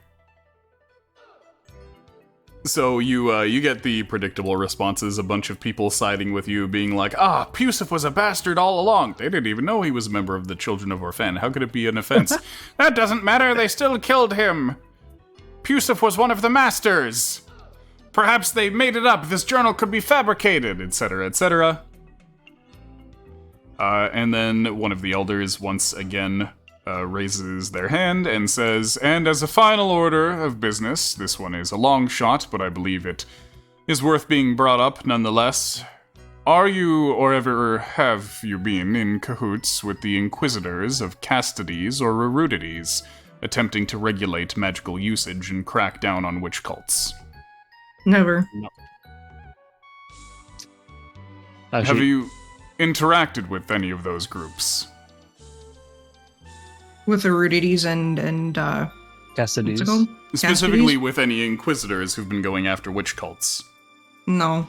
So you get the predictable responses, a bunch of people siding with you, being like, Pusif was a bastard all along. They didn't even know he was a member of the Children of Orphan. How could it be an offense? That doesn't matter, they still killed him. Pusif was one of the masters. Perhaps they made it up, this journal could be fabricated, etc., etc. And then one of the elders once again raises their hand and says, and as a final order of business, this one is a long shot, but I believe it is worth being brought up nonetheless. Are you, or ever have you been, in cahoots with the Inquisitors of Castides or Erudities, attempting to regulate magical usage and crack down on witch cults? Never. Have Actually, you interacted with any of those groups? With Erudities and what's Cassidy's. it called? Specifically Castides? with any Inquisitors who've been going after witch cults. No.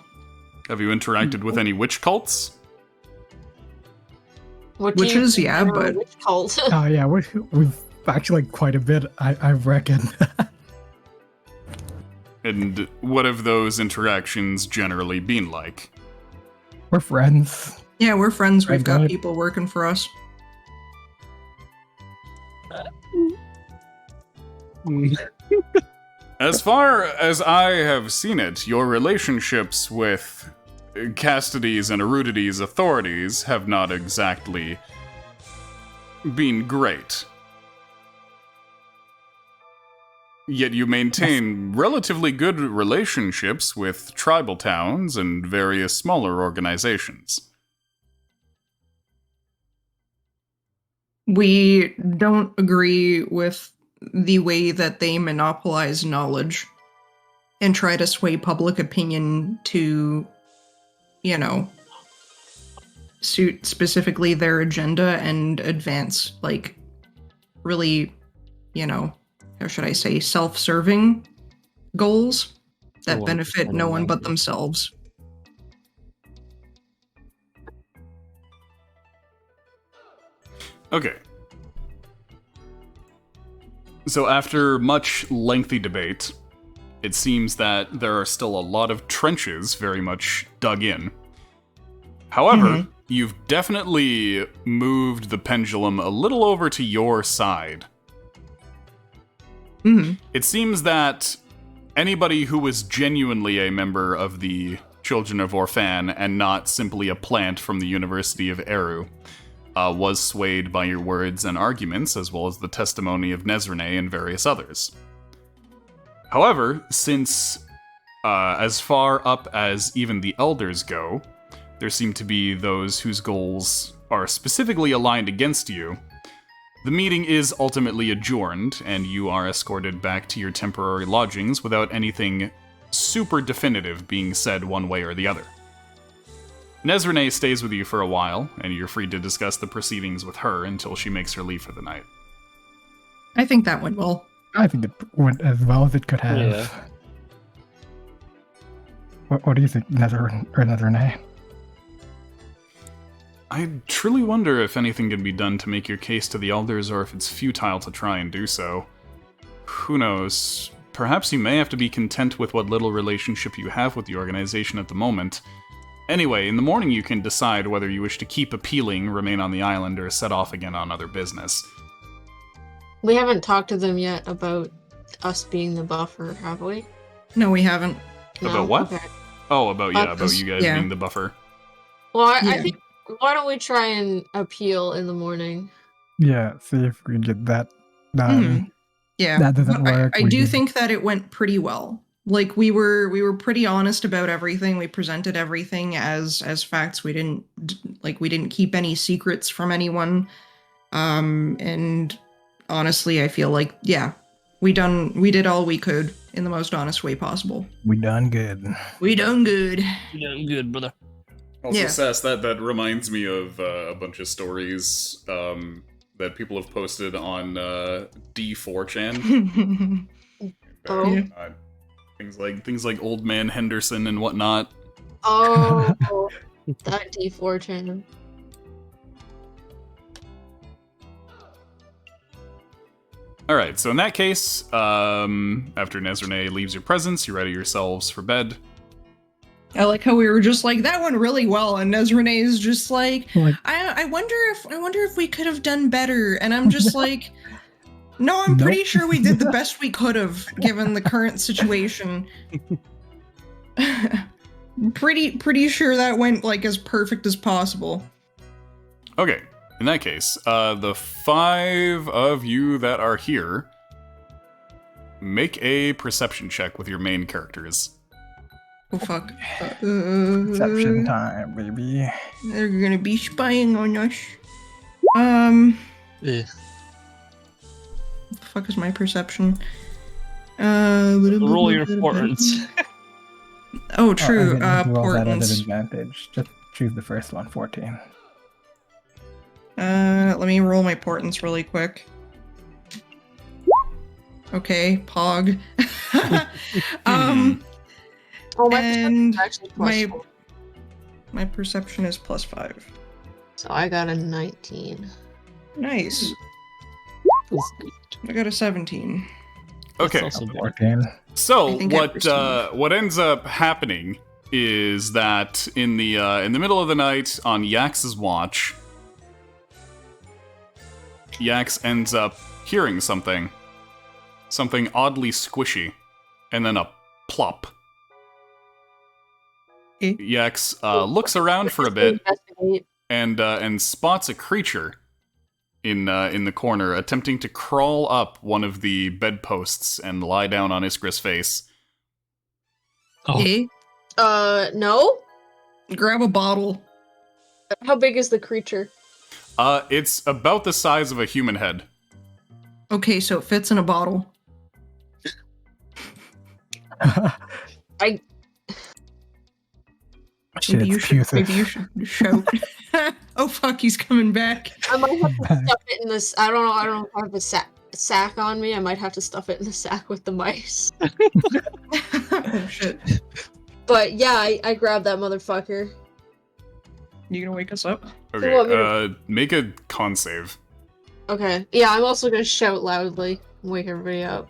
Have you interacted with any witch cults? What do you Witches, yeah, consider a but- witch cult? Oh yeah, we've actually quite a bit, I reckon. And what have those interactions generally been like? We're friends. Yeah, we're friends. We've Right, got good. people working for us. As far as I have seen it, your relationships with castities and erudities authorities have not exactly been great. Yet you maintain relatively good relationships with tribal towns and various smaller organizations. We don't agree with the way that they monopolize knowledge and try to sway public opinion to, you know, suit specifically their agenda and advance, like, really, you know, how should I say, self-serving goals that benefit no one but themselves. Okay. So after much lengthy debate, it seems that there are still a lot of trenches very much dug in. However, you've definitely moved the pendulum a little over to your side. It seems that anybody who was genuinely a member of the Children of Orphan and not simply a plant from the University of Eru was swayed by your words and arguments, as well as the testimony of Nezrene and various others. However, since as far up as even the elders go, there seem to be those whose goals are specifically aligned against you. The meeting is ultimately adjourned, and you are escorted back to your temporary lodgings without anything super definitive being said one way or the other. Nezrene stays with you for a while, and you're free to discuss the proceedings with her until she makes her leave for the night. I think that went well. I think it went as well as it could have. Yeah. What do you think, Nezrene? I truly wonder if anything can be done to make your case to the elders, or if it's futile to try and do so. Who knows? Perhaps you may have to be content with what little relationship you have with the organization at the moment. Anyway, in the morning you can decide whether you wish to keep appealing, remain on the island, or set off again on other business. We haven't talked to them yet about us being the buffer, have we? No, we haven't. No? About what? Okay. Oh, about us, you guys yeah. being the buffer. Well, I Yeah. think, why don't we try and appeal in the morning? Yeah, see if we can get that done. Yeah, That doesn't but work. I we do can- think that it went pretty well. Like we were pretty honest about everything. We presented everything as facts. We didn't keep any secrets from anyone. And honestly, I feel like we did all we could in the most honest way possible. we done good. We done good. Yeah, good, brother. Also, Yeah. Sass, that reminds me of a bunch of stories that people have posted on D4chan. Oh. Yeah. Things like Old Man Henderson and whatnot. Oh, that D4 channel. Alright, so in that case, after Nezrene leaves your presence, you ready yourselves for bed. I like how we were just like, that went really well, and Nezrene is just like, Like- I wonder if we could have done better, and I'm just like, no, I'm pretty Nope. sure we did the best we could have given the current situation. pretty sure that went like as perfect as possible. Okay, in that case, the 5 of you that are here, make a perception check with your main characters. Oh fuck. Perception time, baby. They're gonna be spying on us. Yeah. What the fuck is my perception? Roll your importance. Oh, true. and then roll that at an Portents. advantage. Just choose the first one, 14. Let me roll my portents really quick. Okay, Pog. Oh, my And perception's actually plus my- 4. My perception is +5. So I got a 19. Nice. I got a 17. Okay. That's also better. 14. So I think I what ends up happening is that in the middle of the night on Yax's watch, Yax ends up hearing something oddly squishy and then a plop. Eh? Yax looks around for a bit and spots a creature in the corner, attempting to crawl up one of the bedposts and lie down on Iskra's face. Oh. Eh? No? Grab a bottle. How big is the creature? It's about the size of a human head. Okay, so it fits in a bottle. Shit, Maybe you it's should. Pusis. Maybe you should shout. Oh fuck, he's coming back. I might have to stuff it in this. I don't know if I have a sack on me. I might have to stuff it in the sack with the mice. Oh shit. But yeah, I grabbed that motherfucker. You gonna wake us up? Okay, want me to- make a con save. Okay. Yeah, I'm also gonna shout loudly and wake everybody up.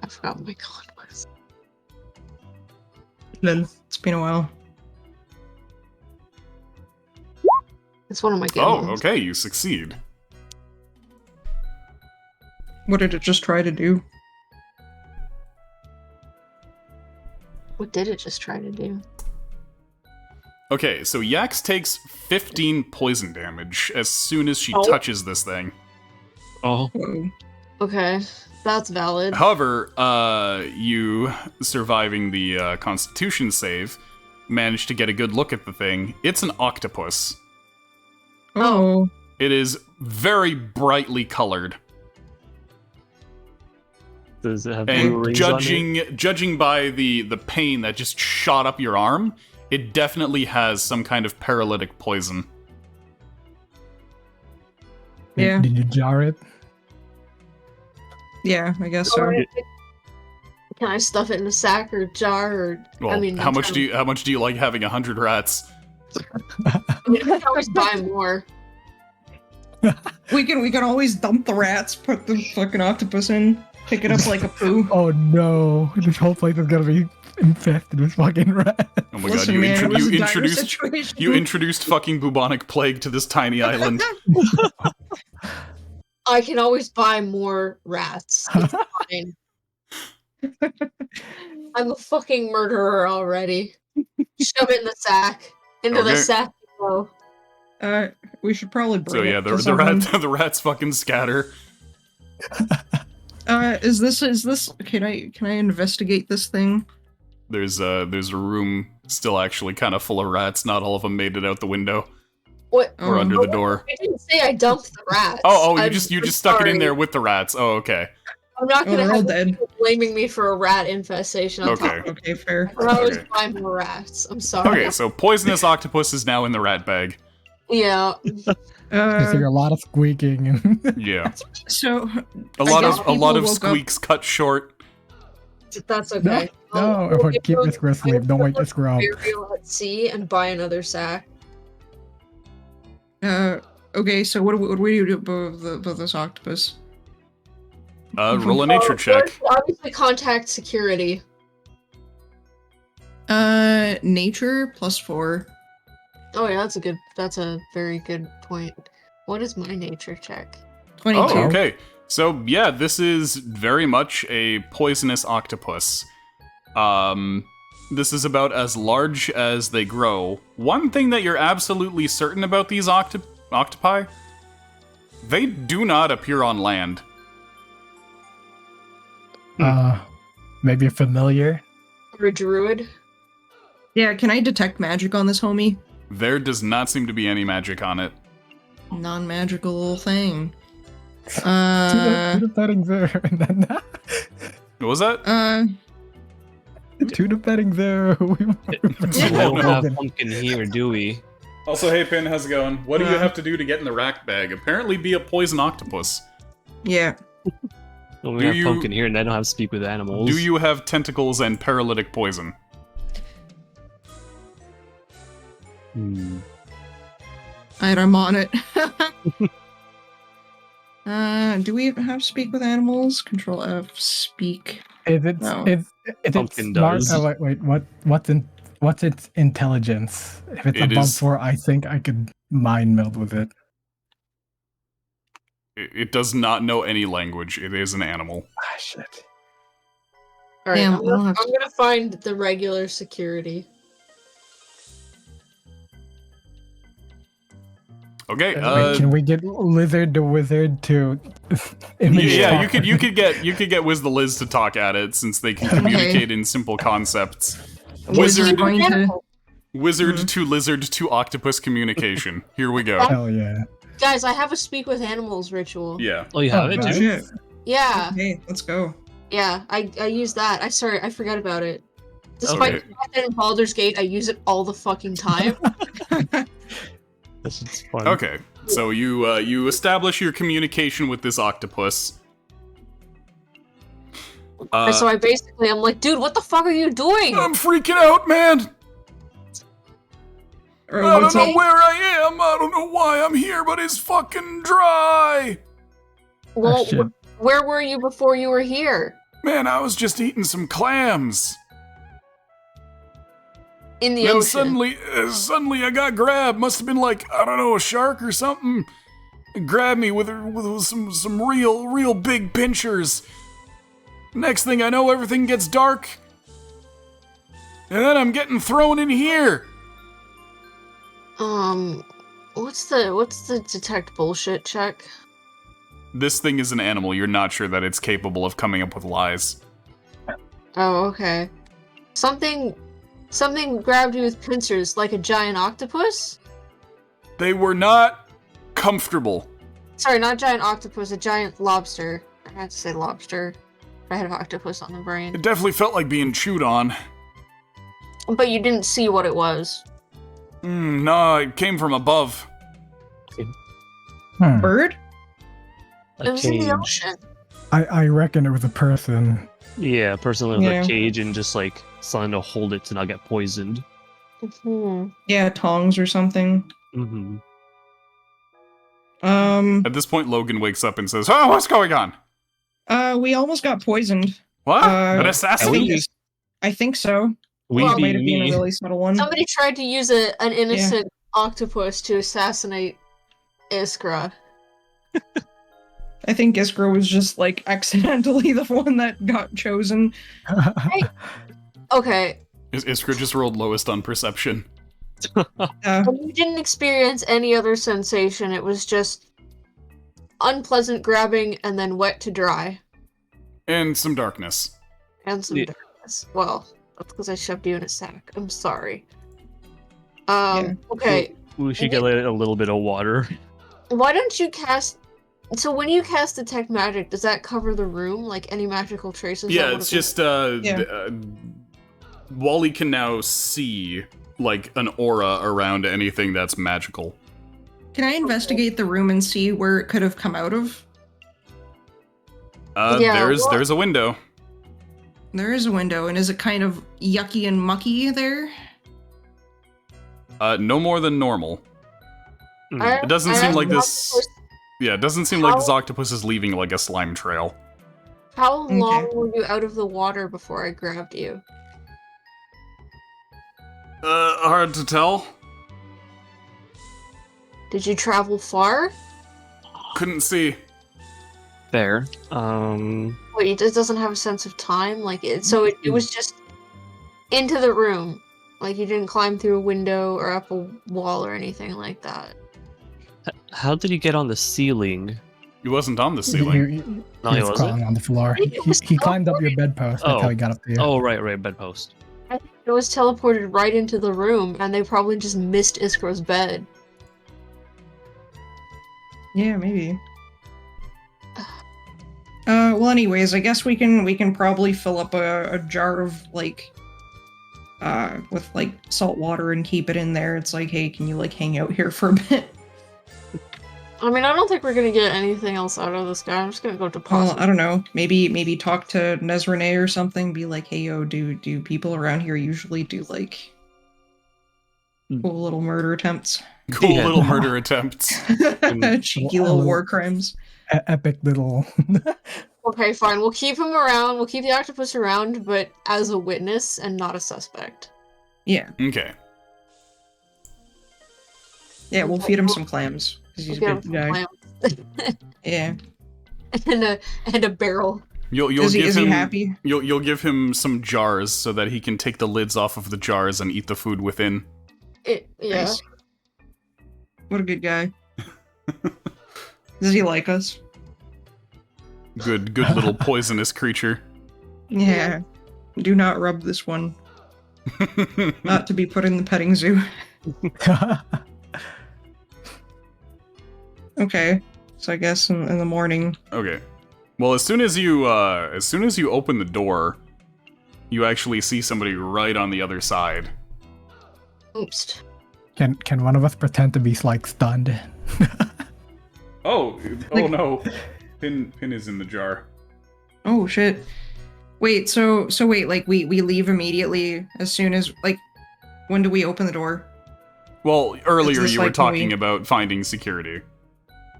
I forgot what my con was. Lol, it's been a while. It's one of my good Oh, ones. okay, you succeed. What did it just try to do? What did it just try to do? Okay, so Yax takes 15 poison damage as soon as she Oh. touches this thing. Oh. Uh-oh. Okay, that's valid. However, you, surviving the Constitution save, managed to get a good look at the thing. It's an octopus. Oh. It is very brightly colored. Does it have blue And rings on it? judging by the pain that just shot up your arm, it definitely has some kind of paralytic poison. Yeah. Did you jar it? Yeah, I guess so. Alright. Can I stuff it in a sack or jar or? Well, I mean, how much do you like having 100 rats? I can always buy more. We can always dump the rats, put the fucking octopus in, pick it up like a poo. Oh no, this whole place is gonna be infested with fucking rats. Oh my Listen, god, man, it was you a dire introduced situation. you introduced fucking bubonic plague to this tiny island. I can always buy more rats. It's fine. I'm a fucking murderer already. Shove it in the sack. Into the Okay. sack you go. We should probably bring So yeah, it the to someone. rats fucking scatter. Is this? Can I investigate this thing? There's a room still actually kind of full of rats. Not all of them made it out the window What? or Oh. under the door. I didn't say I dumped the rats. Oh, you I'm just so stuck it in sorry. there with the rats. Oh, okay. I'm not Oh, gonna they're all have dead. people blaming me for a rat infestation on Okay. top. Okay, fair. I'll always Okay. buy more rats. I'm sorry. Okay, so poisonous octopus is now in the rat bag. Yeah. You hear a lot of squeaking. And Yeah, So a lot guess of people lot of woke up- squeaks cut short. That's okay. no, I'll everyone give keep them- this asleep. I'll Don't wake put this girl up. burial at sea and buy another sack. okay, so what do we do about this octopus? Roll a nature check. Obviously, contact security. Nature +4. Oh yeah, that's a very good point. What is my nature check? 22. Oh, okay. So yeah, this is very much a poisonous octopus. This is about as large as they grow. One thing that you're absolutely certain about these octopi, they do not appear on land. Maybe a familiar. Or a druid? Yeah, can I detect magic on this homie? There does not seem to be any magic on it. Non-magical thing. To the petting zoo. What was that? To the petting zoo. We Oh, don't no. have pumpkin here, do we? Also, hey Pin, how's it going? What do you have to do to get in the rack bag? Apparently be a poison octopus. Yeah. Well, we Do have you- pumpkin here, and I don't have to speak with animals. Do you have tentacles and paralytic poison? Hmm. Alright, I'm on it. Do we have speak with animals? Control F, speak. Is it? No. Is it Pumpkin smart? does. Oh, wait. What's its intelligence? If it's It above is- 4, I think I could mind meld with it. It does not know any language. It is an animal. Ah, shit. All right, Damn, I'm I'll have to- gonna find the regular security. Okay. Wait, can we get Lizard the Wizard to image Yeah, talk? you could get Wiz the Liz to talk at it since they can communicate in simple concepts. Wizard Going to- Wizard to lizard to octopus communication. Here we go. Hell yeah. Guys, I have a speak with animals ritual. Yeah. Oh, you have it nice. too? Shit. Yeah, Okay, let's go. yeah. I use that. I forgot about it. Despite Okay. the fact that in Baldur's Gate, I use it all the fucking time. This is fun. Okay. So you establish your communication with this octopus. And so I'm like, dude, what the fuck are you doing? I'm freaking out, man. I don't What's know up? where I am. I don't know why I'm here, but it's fucking dry. Well, shit. where were you before you were here? Man, I was just eating some clams. In the Then ocean. suddenly I got grabbed. Must have been like, I don't know, a shark or something. It grabbed me with some real big pinchers. Next thing I know, everything gets dark. And then I'm getting thrown in here. What's the detect bullshit check? This thing is an animal. You're not sure that it's capable of coming up with lies. Oh, okay. Something grabbed you with pincers like a giant octopus? They were not comfortable. Sorry, not giant octopus, a giant lobster. I had to say lobster. I had octopus on the brain. It definitely felt like being chewed on. But you didn't see what it was. No, it came from above. Bird? It was in the ocean. I reckon it was a person. Yeah, personally, Yeah. the cage and just like something to hold it to not get poisoned. Hmm. Yeah, tongs or something. Mm-hmm. At this point, Logan wakes up and says, "Oh, what's going on? We almost got poisoned. What? Uh, An assassin?" I think so. We Well, Might beat have been a me. really subtle one. Somebody tried to use an innocent octopus to assassinate Iskra. I think Iskra was just like accidentally the one that got chosen. Okay, Iskra just rolled lowest on perception. and you didn't experience any other sensation. It was just unpleasant grabbing and then wet to dry. And some darkness. And some Yeah. darkness. Well, that's because I shoved you in a sack. I'm sorry. Yeah. Okay. We should get a little bit of water. Why don't you cast... So when you cast Detect Magic, does that cover the room? Like any magical traces? Yeah, that it's would've just, Wally can now see, like, an aura around anything that's magical. Can I investigate the room and see where it could have come out of? Yeah, well- There's a window. There is a window, and is it kind of yucky and mucky there? No more than normal. Mm. I- It doesn't I seem have like one this... question. Yeah, it doesn't seem like How- this octopus is leaving, like, a slime trail. How Okay. long were you out of the water before I grabbed you? Hard to tell. Did you travel far? Couldn't see. Fair. Wait, it doesn't have a sense of time? Like, it was just into the room. Like, you didn't climb through a window or up a wall or anything like that. How did he get on the ceiling? He wasn't on the ceiling. No, he was wasn't. crawling on the floor. He climbed up your bedpost. That's how he got up there. Oh, right, bedpost. I think it was teleported right into the room, and they probably just missed Iskra's bed. Yeah, maybe. Well, anyways, I guess we can probably fill up a jar of like, with like salt water and keep it in there. It's like, hey, can you like hang out here for a bit? I mean, I don't think we're gonna get anything else out of this guy. I'm just gonna go deposit. Well, I don't know. Maybe talk to Nezrene or something. Be like, hey, yo, do people around here usually do like cool little murder attempts? Cool Yeah. little murder attempts. Cheeky little war crimes. Epic little. Okay, fine. We'll keep him around. We'll keep the octopus around, but as a witness and not a suspect. Yeah, Okay. yeah. We'll feed him some clams because he's a We'll good get him guy. some clams. Yeah. and a barrel. You'll Is give he him happy? You'll give him some jars so that he can take the lids off of the jars and eat the food within. Yeah. Nice. What a good guy. Does he like us? Good little poisonous creature. Yeah. Do not rub this one. Not to be put in the petting zoo. Okay. So I guess in the morning. Okay. Well, as soon as you open the door, you actually see somebody right on the other side. Oops. Can one of us pretend to be like stunned? Oh no. Pin is in the jar. Oh shit. Wait, so wait, like we leave immediately as soon as like when do we open the door? Well, earlier this you were like talking we- about finding security.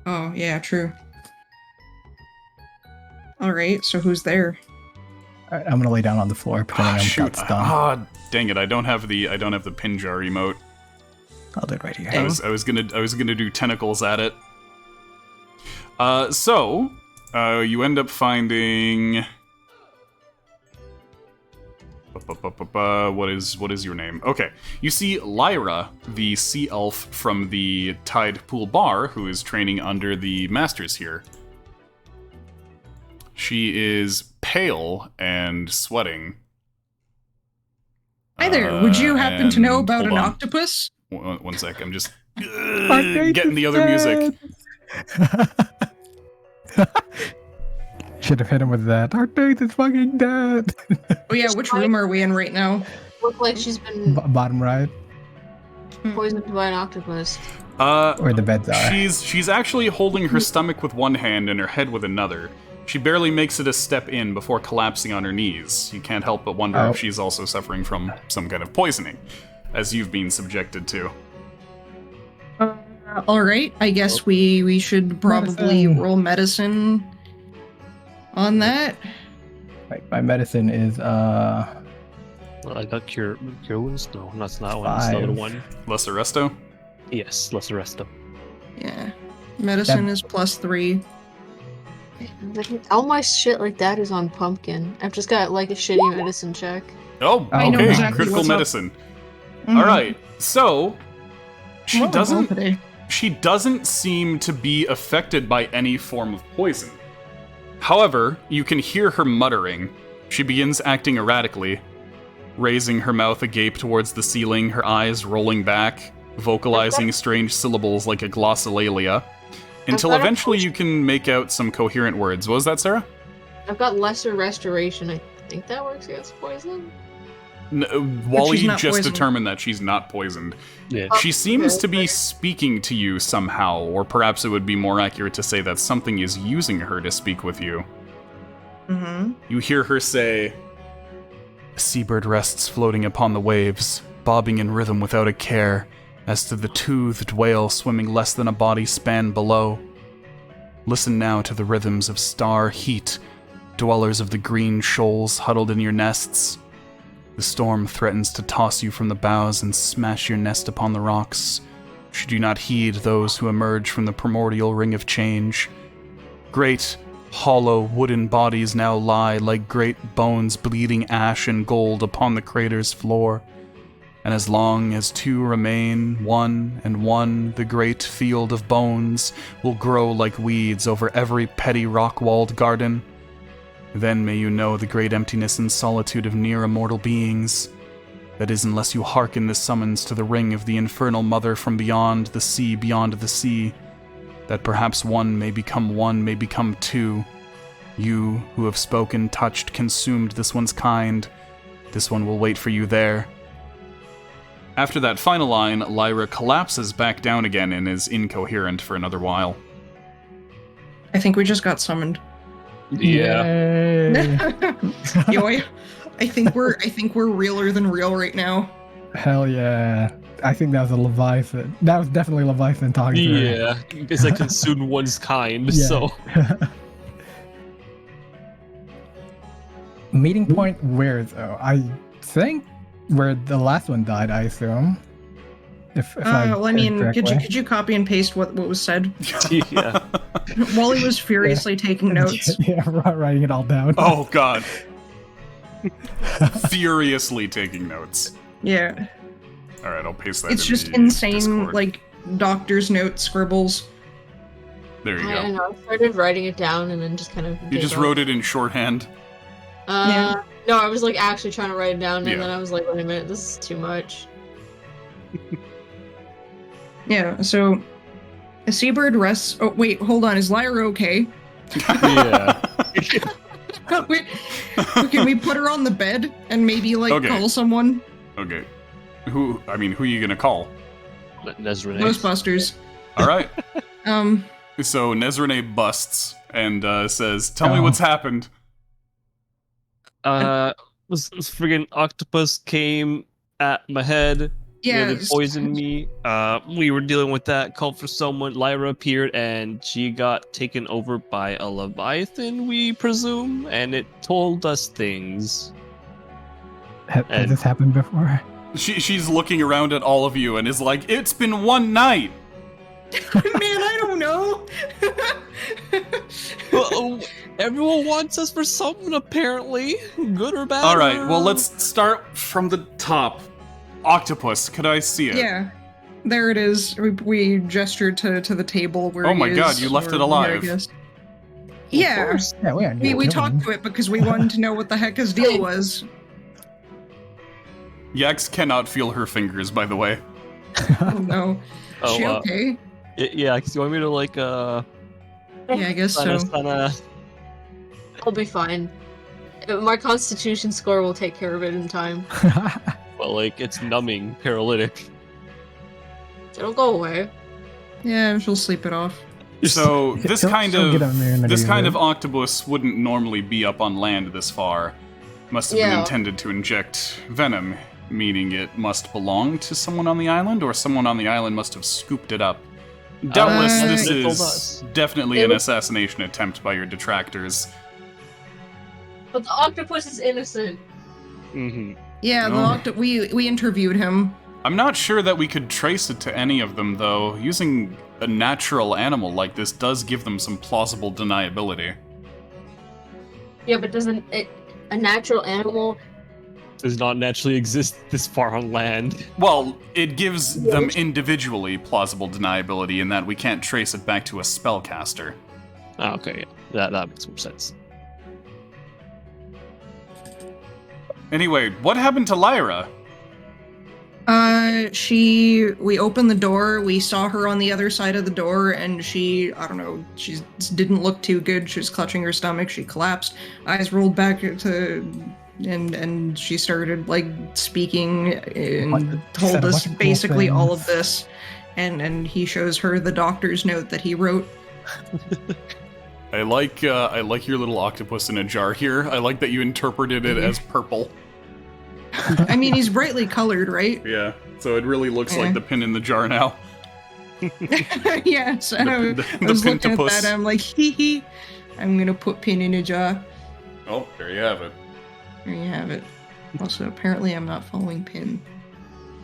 Oh, yeah, true. Alright, so who's there? Alright, I'm gonna lay down on the floor, pretending I'm Shoot. got stunned. Dang it, I don't have the pin jar emote. I'll do it right here. I was gonna do tentacles at it. So you end up finding what is your name? Okay. You see Lyra, the sea elf from the Tide Pool Bar, who is training under the masters here. She is pale and sweating. Hi there, would you happen to know and- about hold an on. octopus? One sec, I'm just Our getting the other music. Should have hit him with that. Our date is fucking dead. Oh yeah, which room are we in right now? Look like she's been Bottom right, poisoned by an octopus. where the beds are. She's actually holding her stomach with one hand and her head with another. She barely makes it a step in before collapsing on her knees. You can't help but wonder if she's also suffering from some kind of poisoning, as you've been subjected to. Alright, I guess we should probably Medicine. roll medicine on that. Right, my medicine is Well, I got cure wounds. No, that's not one. It's the other 5. one. Lesser resto? Yes, lesser resto. Yeah. Medicine is +3. All my shit like that is on pumpkin. I've just got like a shitty medicine check. Oh, I know okay. exactly Critical what's up. medicine. Mhm. All right. So she Well, doesn't today. she doesn't seem to be affected by any form of poison. However, you can hear her muttering. She begins acting erratically, raising her mouth agape towards the ceiling, her eyes rolling back, vocalizing strange syllables like a glossolalia, until got a eventually potion. you can make out some coherent words. What was that, Sarah? I've got lesser restoration. I think that works against poison. Wally not just poisoned. determined that she's not poisoned. Yeah. She seems okay. to be speaking to you somehow, or perhaps it would be more accurate to say that something is using her to speak with you. Mm-hmm. You hear her say, "A seabird rests floating upon the waves, bobbing in rhythm without a care, as to the toothed whale swimming less than a body span below. Listen now to the rhythms of star heat, dwellers of the green shoals huddled in your nests. The storm threatens to toss you from the boughs and smash your nest upon the rocks, should you not heed those who emerge from the primordial ring of change. Great, hollow wooden bodies now lie like great bones bleeding ash and gold upon the crater's floor. And as long as two remain, one and one, the great field of bones will grow like weeds over every petty rock-walled garden. Then may you know the great emptiness and solitude of near immortal beings. That is, unless you hearken the summons to the ring of the infernal mother from beyond the sea, that perhaps one may become two. You, who have spoken, touched, consumed this one's kind, this one will wait for you there." After that final line, Lyra collapses back down again and is incoherent for another while. I think we just got summoned. Yeah. Yay. Yo, I think we're realer than real right now. Hell yeah. I think that was a Leviathan. That was definitely Leviathan talking to her. Yeah, because I consumed one's kind, Yeah. so Meeting point where though? I think where the last one died, I assume. If Well, I mean, heard could correctly. you copy and paste what was said? yeah. Wally was furiously taking notes. Yeah, writing it all down. Oh god. Furiously taking notes. Yeah. Alright, I'll paste that It's in just the insane, Discord. like, doctor's note scribbles. There you I go. know. I started writing it down and then just kind of. You just wrote it in shorthand. Yeah. No, I was like actually trying to write it down, and Yeah. then I was like, wait a minute, this is too much. Yeah, so a seabird rests. Oh, wait, hold on. Is Lyra okay? Yeah. Wait, can we put her on the bed and maybe, like, Okay. call someone? Okay. Who are you gonna call? Nezrene. Ghostbusters. Alright. Um, So Nezrene busts and says, "Tell me Oh. what's happened." This friggin' octopus came at my head. yeah. Nearly poisoned me. We were dealing with that. Called for someone. Lyra appeared, and she got taken over by a leviathan, we presume, and it told us things. Has this happened before? She's looking around at all of you and is like, "It's been one night." Man, I don't know. Well, everyone wants us for something, apparently, good or bad. All right. or- Well, let's start from the top. Octopus, could I see it? Yeah. There it is. We gestured to the table where Oh he my is, God, you left or it alive. here, I guess. Of Yeah. course. Yeah, we aren't We gonna kill talked him. to it because we wanted to know what the heck his deal was. Yax cannot feel her fingers, by the way. Oh no. Oh, She okay? yeah, because you want me to, like, Yeah, I guess so. I'll be fine. My constitution score will take care of it in time. well, like, it's numbing, paralytic. It'll go away. Yeah, she'll sleep it off. So this She'll- kind she'll get immunity this kind with of octopus wouldn't normally be up on land this far. Must have been Yeah. intended to inject venom, meaning it must belong to someone on the island, or someone on the island must have scooped it up. Doubtless, Uh, this they told is us. definitely They an would- assassination attempt by your detractors. But the octopus is innocent. Mm-hmm. Yeah, Oh. we interviewed him. I'm not sure that we could trace it to any of them, though. Using a natural animal like this does give them some plausible deniability. Yeah, but doesn't it? A natural animal. Does not naturally exist this far on land. Well, it gives them individually plausible deniability in that we can't trace it back to a spellcaster. Oh, okay, yeah. That makes more sense. Anyway, what happened to Lyra? We opened the door, we saw her on the other side of the door, and I don't know, she didn't look too good. She was clutching her stomach, she collapsed, eyes rolled back and she started, like, speaking and told Said a us bunch of cool basically all of things. this. And he shows her the doctor's note that he wrote. I like your little octopus in a jar here. I like that you interpreted it as purple. I mean, he's brightly colored, right? Yeah, so it really looks Yeah. like the pin in the jar now. Yeah, so The I was looking at pintopus. that, I'm like, hee hee, I'm gonna put pin in a jar. Oh, there you have it. There you have it. Also, apparently I'm not following pin.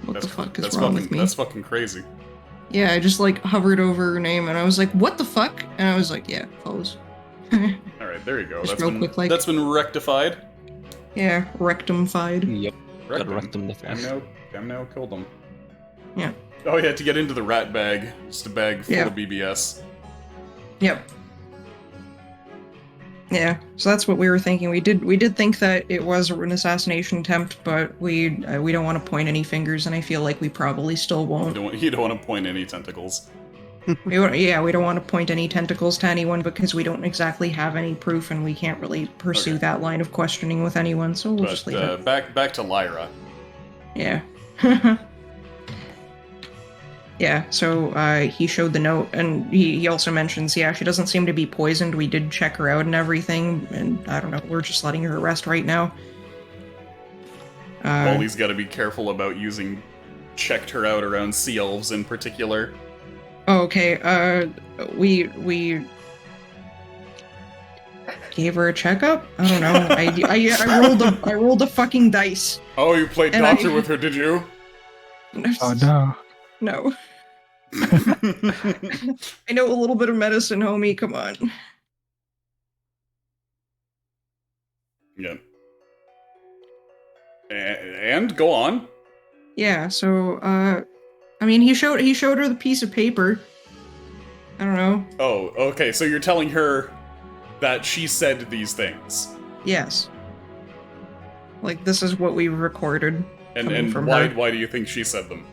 What the fuck is that's wrong fucking, with me? That's fucking crazy. Yeah, I just, like, hovered over her name, and I was like, what the fuck? And I was like, yeah, follows. All right, there you go. Just That's real been quick, like- that's been rectified. Yeah, rectum-fied. Yep. Gotta wreck them the fast. Damn now killed them. Yeah. Oh yeah, to get into the rat bag, just a bag full Yeah. of BBS. Yep. Yeah, so that's what we were thinking. We did think that it was an assassination attempt, but we don't want to point any fingers, and I feel like we probably still You won't. don't want to point any tentacles. We don't want to point any tentacles to anyone because we don't exactly have any proof, and we can't really pursue Okay. that line of questioning with anyone. So we'll just But leave it. back to Lyra. Yeah. Yeah, so he showed the note, and he also mentions, yeah, she doesn't seem to be poisoned. We did check her out and everything, and I don't know, we're just letting her rest right now. Wally's got to be careful about using checked her out around sea elves in particular. Okay, we gave her a checkup? I don't know. I rolled a fucking dice. Oh, you played And doctor I- with her, did you? Oh no. No. I know a little bit of medicine, homie. Come on. Yeah. And go on. Yeah. So, I mean, he showed her the piece of paper. I don't know. Oh, okay. So you're telling her that she said these things. Yes. Like, this is what we recorded. And from why her. why do you think she said them?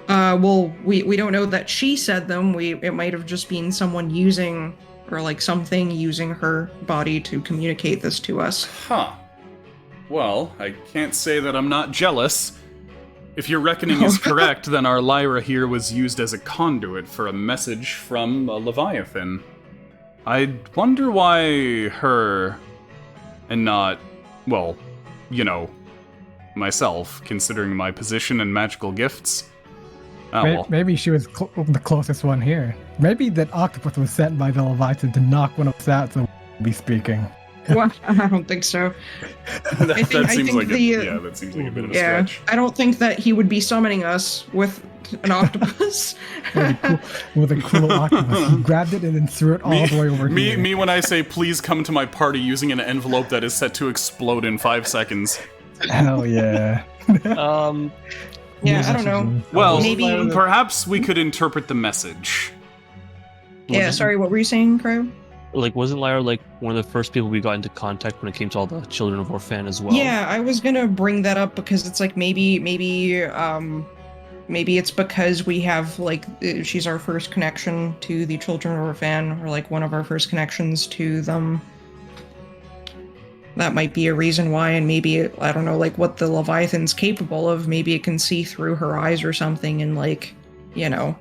Well, we don't know that she said them. It might have just been someone using, or like something using her body to communicate this to us. Huh. Well, I can't say that I'm not jealous. If your reckoning is correct, then our Lyra here was used as a conduit for a message from a Leviathan. I wonder why her, and not, well, you know, myself, considering my position and magical gifts. Oh, well. Maybe she was the closest one here. Maybe that octopus was sent by the Leviathan to knock one of us out so we'd be speaking. Well, I don't think so. that seems like that seems like a bit of a stretch. I don't think that he would be summoning us with an octopus. with a cool octopus. He grabbed it and then threw it all the way over here. Me when I say please come to my party using an envelope that is set to explode in 5 seconds. Hell yeah. Yeah, I don't know. Well, maybe perhaps we could interpret the message. Yeah, sorry, what were you saying, Crow? Like, wasn't Lyra like one of the first people we got into contact when it came to all the children of Orphan as well? Yeah, I was gonna bring that up because it's like maybe it's because we have like she's our first connection to the children of Orphan, or like one of our first connections to them. That might be a reason why, and maybe I don't know, like what the Leviathan's capable of. Maybe it can see through her eyes or something and like, you know,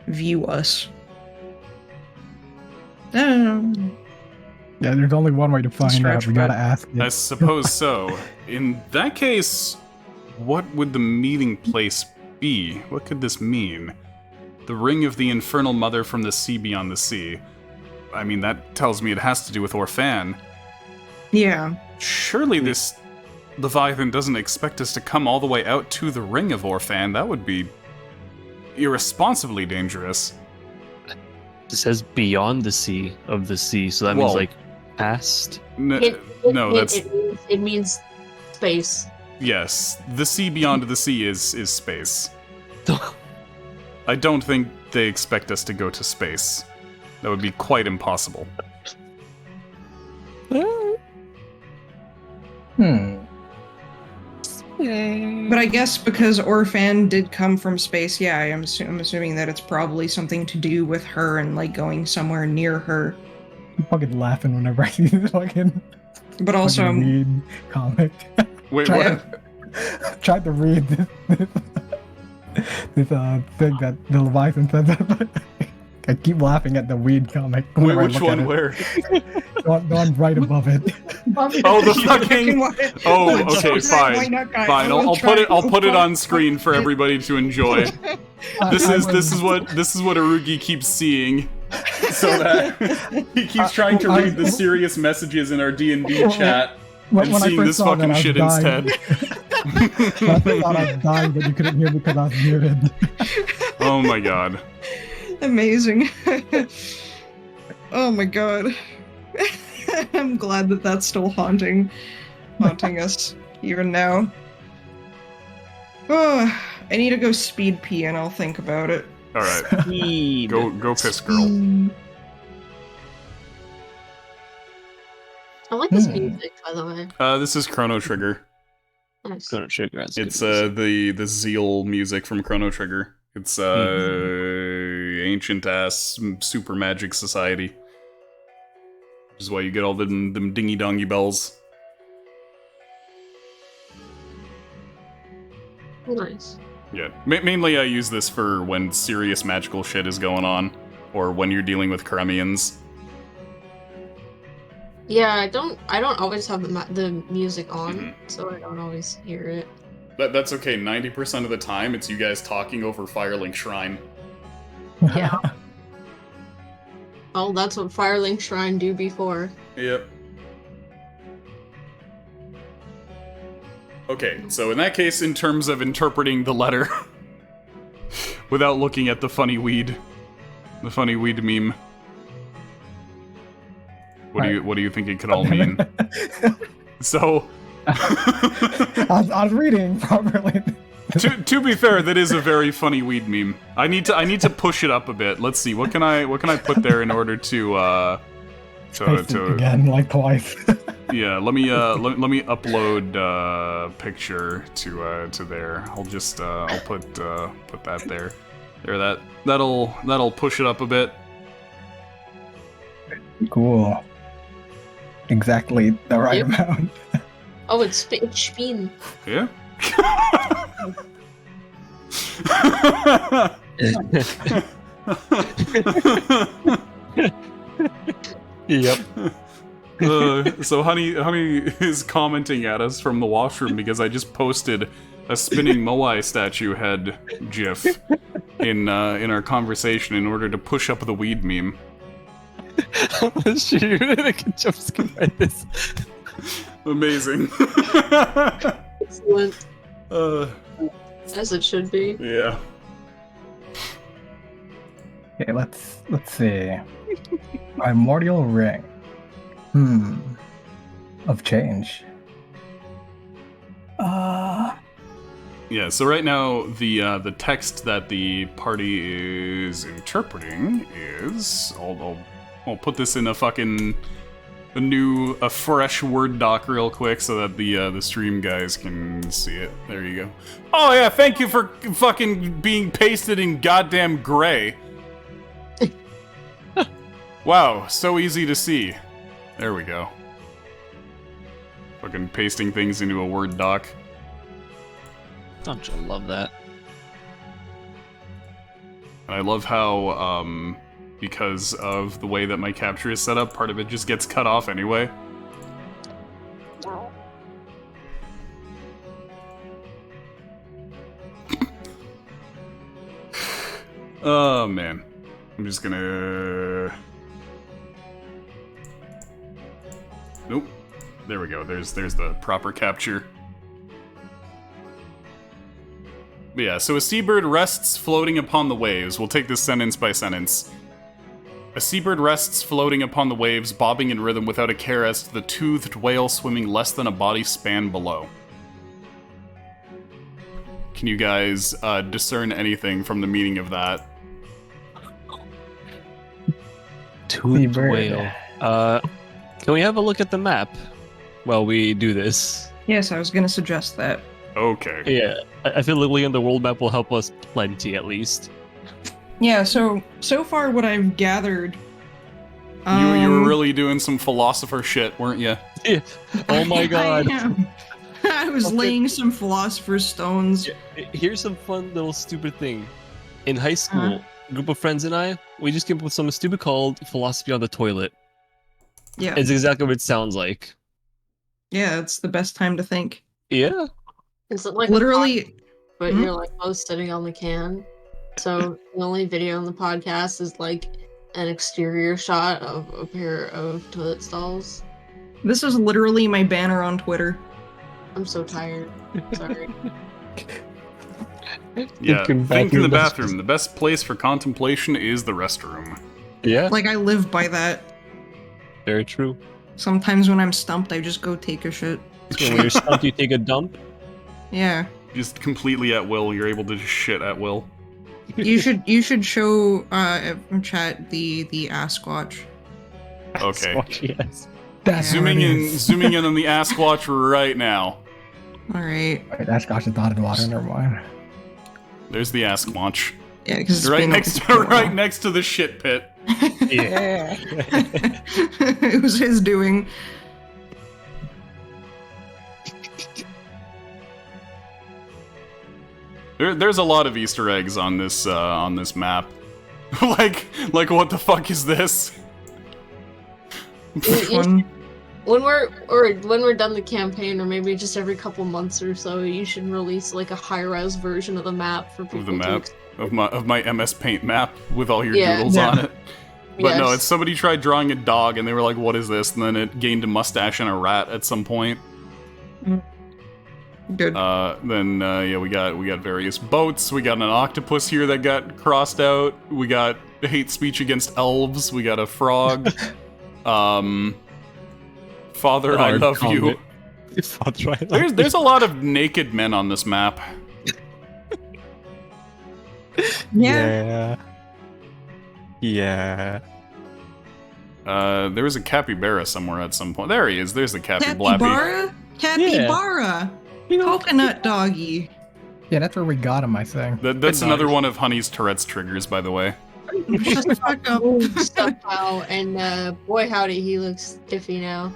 view us. I don't know. Yeah, there's only one way to find out. We gotta ask it. I suppose so. In that case, what would the meeting place be? What could this mean? The ring of the infernal mother from the sea beyond the sea. I mean, that tells me it has to do with Orphan. Yeah. Surely this Leviathan doesn't expect us to come all the way out to the ring of Orphan. That would be irresponsibly dangerous. It says beyond the sea of the sea, so that means like past. It means space. Yes, the sea beyond the sea is space. I don't think they expect us to go to space. That would be quite impossible. But I guess because Orphan did come from space, yeah, I'm assuming that it's probably something to do with her and like going somewhere near her. I'm fucking laughing whenever I see this fucking. But also, read comic. Wait, what? Tried to read this thing that the Leviathan says. I keep laughing at the weed comic. Wait, which one? Where? The one right above it. Oh, the fucking. Oh, okay, fine. Fine. I'll put it on screen for everybody to enjoy. This is what Arugi keeps seeing, so that he keeps trying to read the serious messages in our D&D chat and seeing this fucking shit instead. I thought I was dying, but you couldn't hear me because I was muted. Oh my god. Amazing. Oh my god. I'm glad that that's still haunting us even now. Oh, I need to go speed pee and I'll think about it. All right. Go piss, girl. I like this music, by the way. This is Chrono Trigger. Nice. Chrono Trigger. It's the Zeal music from Chrono Trigger. It's ancient ass super magic society, which is why you get all them dingy dongy bells. Nice. Yeah, mainly I use this for when serious magical shit is going on, or when you're dealing with Karemians. Yeah, I don't always have the music on, so I don't always hear it. That's okay. 90% of the time, it's you guys talking over Firelink Shrine. Yeah. Oh, that's what Firelink Shrine do before. Yep. Okay, so in that case, in terms of interpreting the letter, without looking at the funny weed meme. What do you think it could all mean? So, I was reading properly. to be fair, that is a very funny weed meme. I need to push it up a bit. Let's see, what can I put there in order to again like twice. yeah, let me upload picture to there. I'll just I'll put that there. There, that'll push it up a bit. Cool. Exactly the right Yep. amount. Oh, it's Spin. Yeah. Yep. So honey is commenting at us from the washroom because I just posted a spinning Moai statue head gif in our conversation in order to push up the weed meme. Shit, you're gonna get jump scare by this. Amazing. Excellent. As it should be. Yeah. Okay, let's see. Primordial ring. Of change. Yeah, so right now the text that the party is interpreting is I'll put this in a fresh Word doc real quick so that the stream guys can see it. There you go. Oh yeah, thank you for fucking being pasted in goddamn gray. Wow, so easy to see. There we go. Fucking pasting things into a Word doc. Don't you love that? And I love how, because of the way that my capture is set up, part of it just gets cut off anyway. Oh, man. I'm just gonna... Nope. There we go. There's the proper capture. But yeah, so a seabird rests floating upon the waves. We'll take this sentence by sentence. A seabird rests floating upon the waves, bobbing in rhythm without a care as to the toothed whale swimming less than a body span below. Can you guys discern anything from the meaning of that? Toothed whale. Can we have a look at the map while we do this? Yes, I was gonna suggest that. Okay. Yeah, I feel like looking at the world map will help us plenty, at least. Yeah, so far what I've gathered. You were really doing some philosopher shit, weren't you? Yeah. Oh my god. I am. I was laying some philosopher's stones. Here's some fun little stupid thing. In high school, a group of friends and I, we just came up with something stupid called philosophy on the toilet. Yeah. It's exactly what it sounds like. Yeah, it's the best time to think. Yeah. Is it like Literally, but you're like both sitting on the can? So the only video on the podcast is like an exterior shot of a pair of toilet stalls. this is literally my banner on Twitter. I'm so tired. Sorry. Yeah, Thinking back think in the in the- bathroom. The best place for contemplation is the restroom. Yeah, Like, I live by that. very true. Sometimes when I'm stumped, I just go take a shit. So when you're stumped, you take a dump. Yeah. Just completely at will. You're able to just shit at will. You should show chat the Asquatch. Okay. Yes. That's Zooming what it in is. zooming in on the Asquatch right now. Alright. Wait, that Scotch is not in water. Never mind. There's the Asquatch. Yeah, because Right next to the shit pit. Yeah. It was his doing. There's a lot of Easter eggs on this map. like what the fuck is this? Fun. When we're done the campaign, or maybe just every couple months or so, you should release like a high-res version of the map for people Of the to map of my MS Paint map with all your Yeah. doodles Yeah. on it. But no, Yes. it's somebody tried drawing a dog and they were like, "What is this?" And then it gained a mustache and a rat at some point. Good. Then we got various boats. We got an octopus here that got crossed out. We got hate speech against elves. We got a frog. Father, I love you. Father, I love There's a lot of naked men on this map. Yeah. Yeah. There was a capybara somewhere at some point. There he is. There's the Cappy-Blappy. Capybara? Capybara! Coconut doggy. Yeah, that's where we got him, I think. That's another one of Honey's Tourette's triggers, by the way. Shut the fuck up. Stuff out, and boy howdy, he looks iffy now.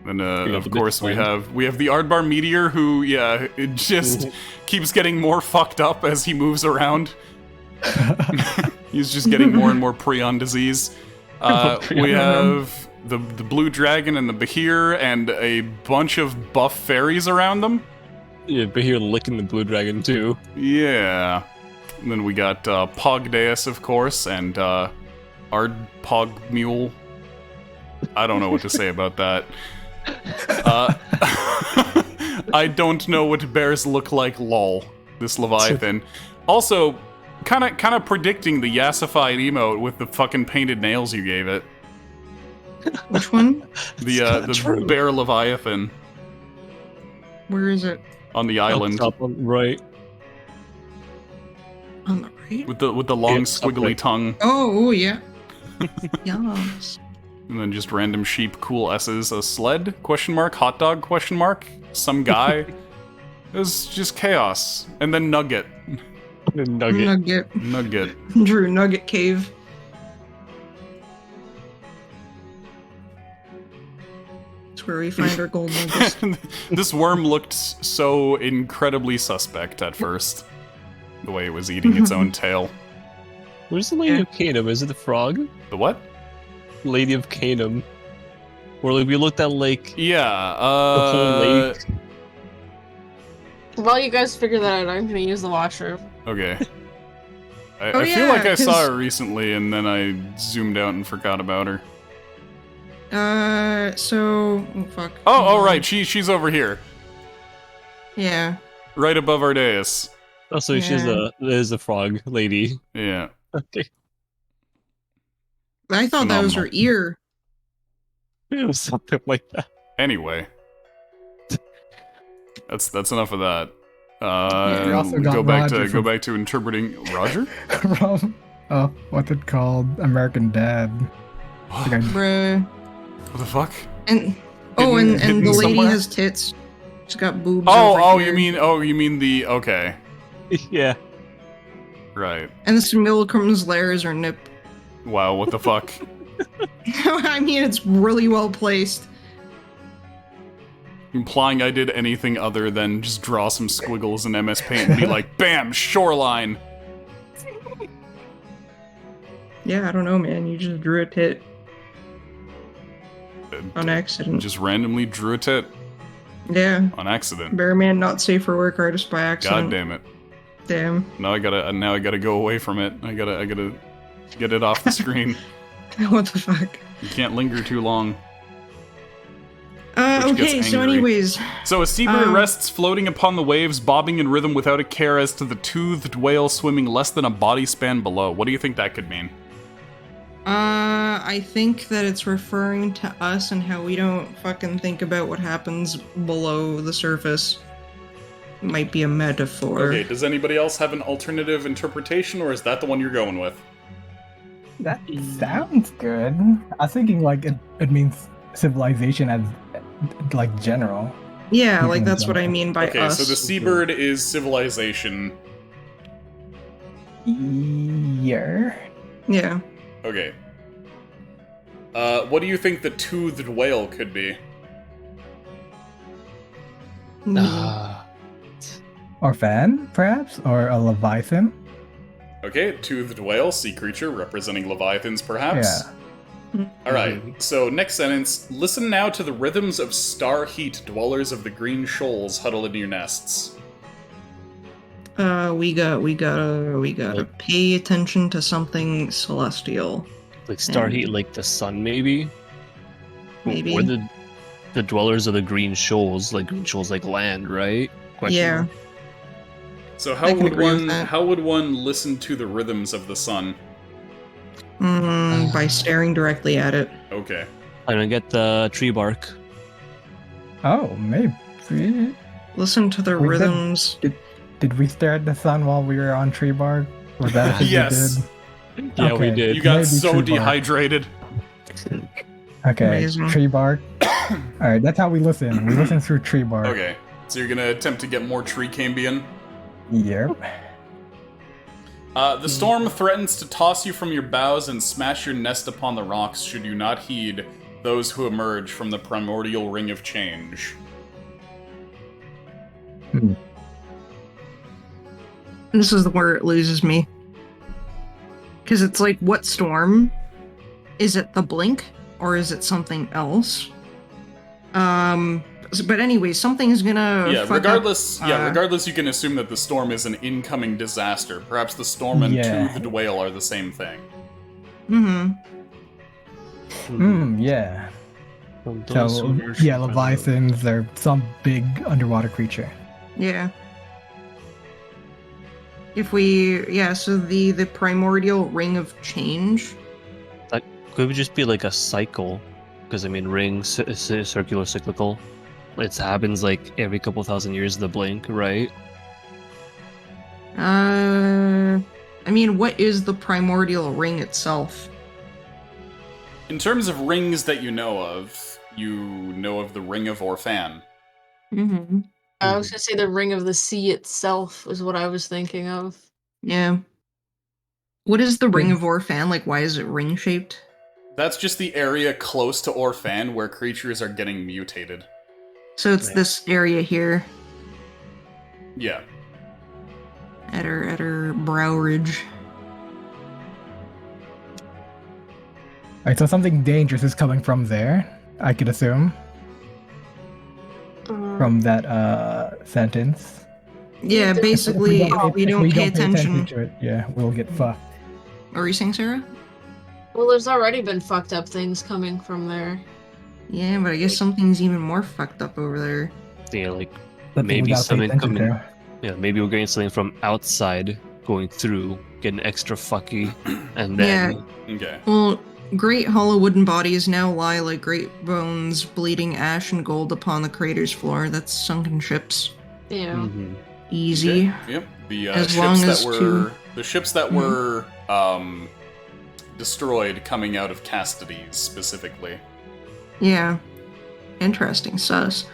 And have of a course we different have the Ardbar Meteor, who it just keeps getting more fucked up as he moves around. He's just getting more and more prion disease. We have the blue dragon and the Bahir and a bunch of buff fairies around them. Yeah, but here licking the blue dragon too. Yeah. And then we got Pogdeus, of course, and Ardpog I don't know what to say about that. I don't know what bears look like, lol. This Leviathan. Also, kind of predicting the yassified emote with the fucking painted nails you gave it. Which one? The bear Leviathan Where is it? on the island Up top on right. On the right? with the long Yeah, squiggly upright. tongue, Oh, yeah. Yes. and then just random sheep, cool S's, a sled ? Hot dog ? Some guy. It was just chaos, and then Nugget. Nugget. Nugget. Drew Nugget Cave. It's where we find our gold nuggets. This worm looked so incredibly suspect at first. The way it was eating its own tail. Where's the Lady of Canaan? Is it the frog? The what? Lady of Canaan. Where like we looked at like Yeah, the whole lake. While you guys figure that out, I'm gonna use the washroom. Okay. I Oh, feel like yeah, I saw 'cause- her recently and then I zoomed out and forgot about her. So... Oh, fuck. Oh, right, she's over here. Yeah. Right above our dais. Oh, so she's Yeah. there's a frog lady. Yeah. Okay. I thought that was Phenomenal. her ear. It was something like that. Anyway. That's enough of that. We also got go back Roger to from- go back to interpreting Roger? Oh, what's it called? American Dad. I think I- Bruh. What the fuck? And... Hidden- and hidden the lady somewhere? has tits. She's got boobs over Oh, here. you mean the okay. Yeah. Right. And the simulacrum's lair is her nip. Wow, what the fuck? I mean, it's really well placed. Implying I did anything other than just draw some squiggles in MS Paint and be like, bam, shoreline. Yeah, I don't know, man. You just drew a tit on accident. Just randomly drew a tit Yeah. on accident. Bearman not safe for work artist by God accident. damn it. Damn. Now I gotta go away from it. I gotta get it off the screen. What the fuck? You can't linger too long. Which gets Okay, so angry. anyways. So a seabird Um, rests floating upon the waves, bobbing in rhythm without a care as to the toothed whale swimming less than a body span below. What do you think that could mean? I think that it's referring to us and how we don't fucking think about what happens below the surface. Might be a metaphor. Okay, does anybody else have an alternative interpretation, or is that the one you're going with? That sounds good. I was thinking like it means civilization as like general. Yeah, People like in that's what I general. mean by Okay, us. so the seabird is civilization. Yeah. Yeah. Okay. What do you think the toothed whale could be? Ah. Or fan, perhaps? Or a leviathan? Okay, toothed whale, sea creature, representing leviathans, perhaps? Yeah. Alright, so next sentence. Listen now to the rhythms of star heat, dwellers of the green shoals huddled in your nests. We gotta pay attention to something celestial. Like star heat, like the sun, maybe. Maybe. Or the the dwellers of the green shoals, like green shoals like land, right? Yeah. Mark. So I can agree with that. how would one listen to the rhythms of the sun? By staring directly at it. Okay. I'm gonna get the tree bark. Oh, maybe. Listen to the We did- rhythms. Did we stare at the sun while we were on tree bark? Was that a thing Yes. we did? Yeah, we Okay. did. You got Maybe so tree bark. dehydrated. Okay, Amazing. tree bark. Alright, that's how we listen. We listen through tree bark. Okay. So you're gonna attempt to get more tree cambion. Yep. The storm threatens to toss you from your boughs and smash your nest upon the rocks should you not heed those who emerge from the primordial ring of change. This is where it loses me. Because it's like, what storm? Is it the blink? Or is it something else? But anyway, something's gonna Yeah, fuck regardless, up, regardless, you can assume that the storm is an incoming disaster. Perhaps the storm and Yeah. Toothed Whale are the same thing. Yeah. From those So, who emerge yeah, from the- leviathans are some big underwater creature. Yeah. If we, so the primordial ring of change. That could just be like a cycle, because I mean, rings, circular, cyclical. It happens like every couple thousand years. The blink, right? I mean, what is the primordial ring itself? In terms of rings that you know of the Ring of Orphan. Mm-hmm. I was gonna say the ring of the sea itself was what I was thinking of. Yeah. What is the ring of Orphan? Like, why is it ring shaped? That's just the area close to Orphan where creatures are getting mutated. So it's this area here Yeah. at her brow ridge. Alright, so something dangerous is coming from there, I could assume, from that sentence. Yeah, basically, if we don't pay attention. to it, yeah, we'll get fucked. What were you saying, Sarah? Well, there's already been fucked up things coming from there. Yeah, but I guess something's even more fucked up over there. Yeah, like That's what we maybe gotta pay something attention coming. to. Yeah, maybe we're getting something from outside going through, getting extra fucky, and then Okay. Well, great hollow wooden bodies now lie like great bones, bleeding ash and gold upon the crater's floor. That's sunken ships. Yeah. Mhm. Easy. Okay, yep. The As ships long that as were two- the ships that were destroyed coming out of Castides specifically. Yeah. Interesting, sus.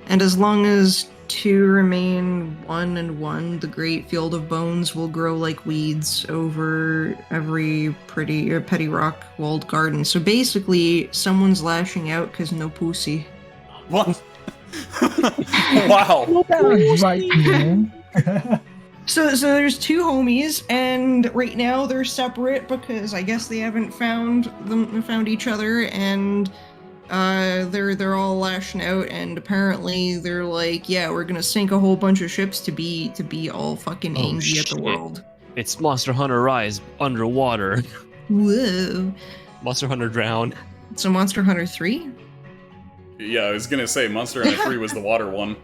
And as long as two remain 1 and 1, the great field of bones will grow like weeds over every pretty or petty rock walled garden. So basically, someone's lashing out because no pussy. What? Wow. Right, man. So there's two homies, and right now they're separate because I guess they haven't found each other, and they're all lashing out, and apparently they're like, yeah, we're gonna sink a whole bunch of ships to be all fucking Oh, angry at the shit. world. It's Monster Hunter Rise underwater. Whoa! Monster Hunter Drown. So Monster Hunter 3? Yeah, I was gonna say Monster Hunter 3 was the water one.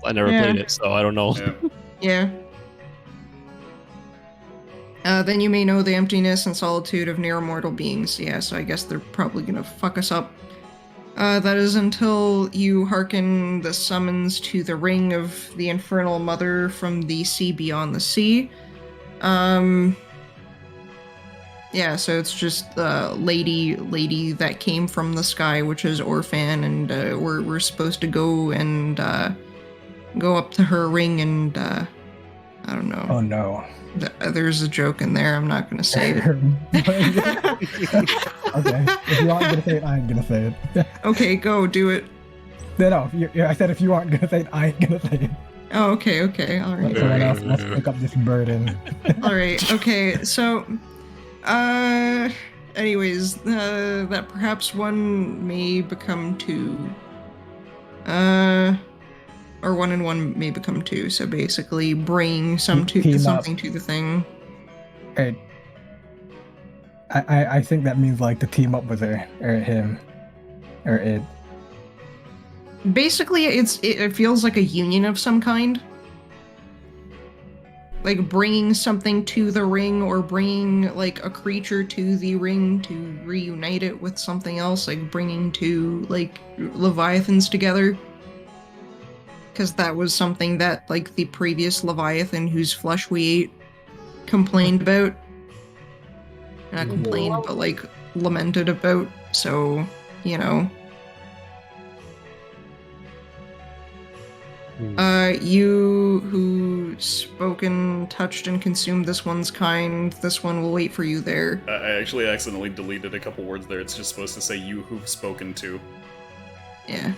I never Yeah. played it, so I don't know. Yeah. Yeah. Then you may know the emptiness and solitude of near immortal beings. Yeah, so I guess they're probably gonna fuck us up. That is until you hearken the summons to the ring of the infernal mother from the sea beyond the sea. Yeah, so it's just the lady that came from the sky, which is Orphan, and we're supposed to go and go up to her ring and I don't know. Oh no. There's a joke in there. I'm not gonna say it. Okay, if you aren't gonna say it, I ain't gonna say it. Okay, go do it. No, I said if you aren't gonna say it, I ain't gonna say it. Oh, okay, all Let right, someone else must pick up this burden. all right. Okay, so, anyways, that perhaps one may become two. Or 1 and 1 may become 2. So basically, bring something Team up. to the thing. Hey, I think that means like to team up with her or him or it. Basically, it feels like a union of some kind. Like bringing something to the ring, or bringing like a creature to the ring to reunite it with something else, like bringing two like leviathans together. Because that was something that like the previous leviathan whose flesh we ate complained about. Not complained, but like lamented about. So, you know. You who spoken, touched, and consumed this one's kind, this one will wait for you there. I actually accidentally deleted a couple words there. It's just supposed to say you who've spoken to. Yeah.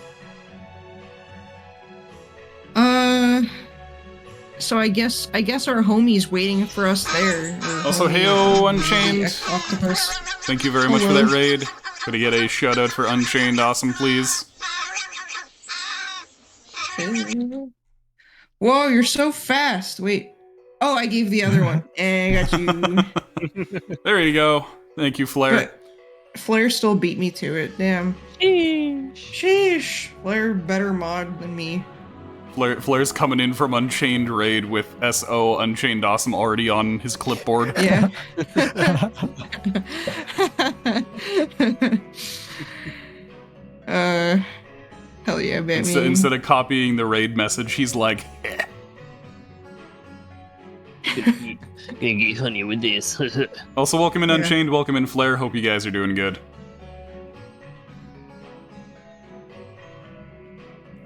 So I guess our homie's waiting for us there. Also, heyo, Unchained. Octopus. Thank you very much for that raid. Could I get a shout out for Unchained? Awesome, please. Whoa, you're so fast. Wait. Oh, I gave the other one. I got you. There you go. Thank you, Flair. But Flair still beat me to it. Damn. Sheesh. Flair better mod than me. Flair's coming in from Unchained raid with SO Unchained Awesome already on his clipboard. Yeah. Hell yeah, baby. Instead of copying the raid message, he's like, eh. Gonna get honey with this. Also, welcome in Unchained, welcome in Flair. Hope you guys are doing good.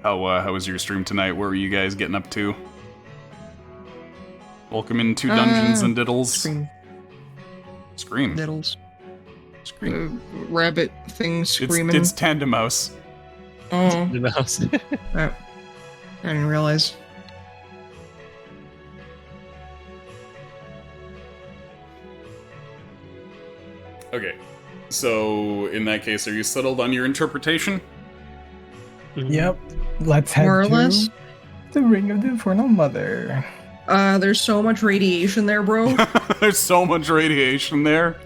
How was your stream tonight? What were you guys getting up to? Welcome into Dungeons and Diddles. Scream. Diddles. Scream. Rabbit thing screaming. It's Tandem Mouse. Oh. The mouse. I didn't realize. Okay. So, in that case, are you settled on your interpretation? Yep. Let's head More or to less. the Ring of the Infernal Mother. There's so much radiation there, bro. There's so much radiation there.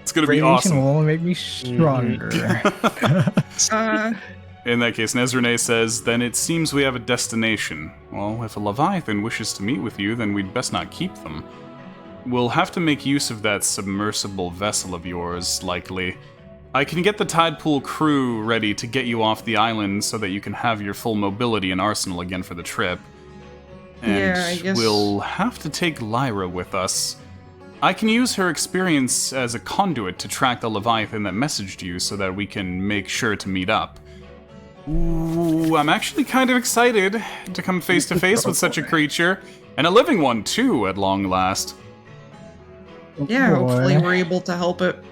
It's gonna be Radiation awesome. will only make me stronger. In that case, Nezrene says, then it seems we have a destination. Well, if a Leviathan wishes to meet with you, then we'd best not keep them. We'll have to make use of that submersible vessel of yours, likely. I can get the Tidepool crew ready to get you off the island so that you can have your full mobility and arsenal again for the trip. And Yeah, I guess- we'll have to take Lyra with us. I can use her experience as a conduit to track the Leviathan that messaged you so that we can make sure to meet up. Ooh, I'm actually kind of excited to come face to face with such a creature, and a living one too, at long last. Yeah, Boy. hopefully we're able to help it.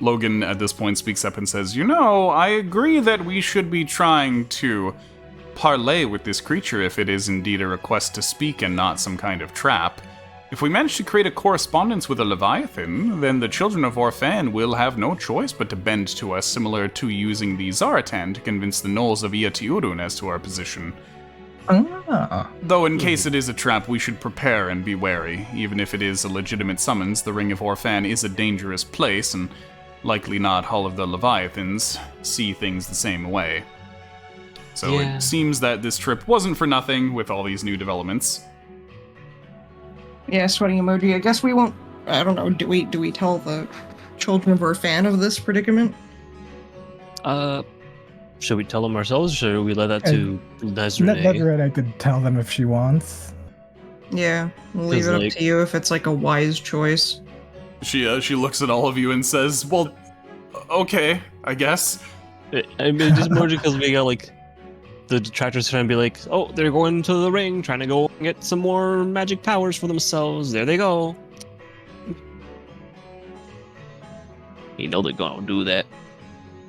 Logan at this point speaks up and says, I agree that we should be trying to parley with this creature if it is indeed a request to speak and not some kind of trap. If we manage to create a correspondence with a Leviathan, then the children of Orphan will have no choice but to bend to us, similar to using the Zaratan to convince the Gnolls of Iatiurun as to our position. Ah. Though in case it is a trap, we should prepare and be wary. Even if it is a legitimate summons, the Ring of Orphan is a dangerous place, and likely not all of the Leviathans see things the same way. So Yeah. it seems that this trip wasn't for nothing with all these new developments. Yeah, sweating emoji. I guess we won't. I don't know. Do we tell the children of Orphan of this predicament? Should we tell them ourselves, or should we let that to Nezrene? Nezrene, I could tell them if she wants. Yeah, we'll leave 'Cause, it up like- to you if it's like a wise choice. She looks at all of you and says, well, okay, I guess. I mean, just more because we got like the detractors trying to be like, oh, they're going to the ring, trying to go get some more magic powers for themselves. There they go. You know they're gonna do that.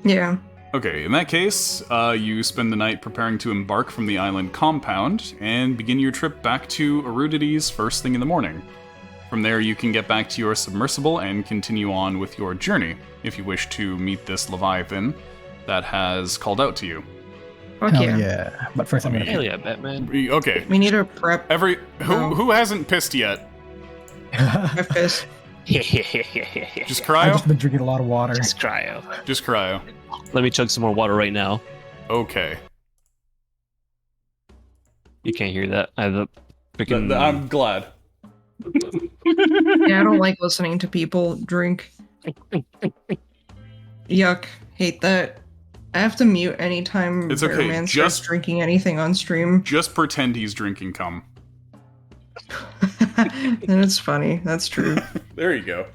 Yeah. Okay, in that case, you spend the night preparing to embark from the island compound and begin your trip back to Erudities first thing in the morning. From there, you can get back to your submersible and continue on with your journey, if you wish to meet this Leviathan that has called out to you. Fuck Hell yeah. yeah. But first I'm gonna Hell yeah, Batman. Okay, We need a prep. who hasn't pissed yet? I've pissed. Just I've cryo? just been drinking a lot of water. Just cryo. Just cryo. Let me chug some more water right now. Okay. You can't hear that. I have a freaking. I'm glad. Yeah, I don't like listening to people drink. Yuck. Hate that. I have to mute anytime It's okay, Bearman just- starts drinking anything on stream. Just pretend he's drinking cum. And it's funny. That's true. There you go.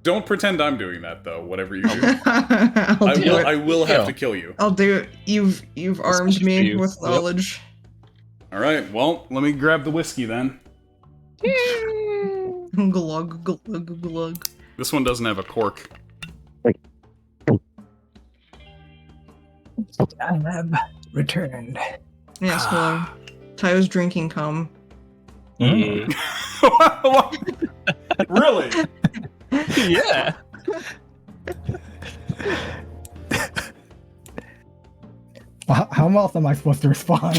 Don't pretend I'm doing that though. Whatever you do, I'll do it. I will have Yeah. to kill you. I'll do it. You've armed for me you. with Yep. knowledge. All right. Well, let me grab the whiskey then. Glug glug glug. This one doesn't have a cork. I have returned. Yes, hello. Tyler's drinking cum. Yeah. Really? Yeah. Well, how else am I supposed to respond?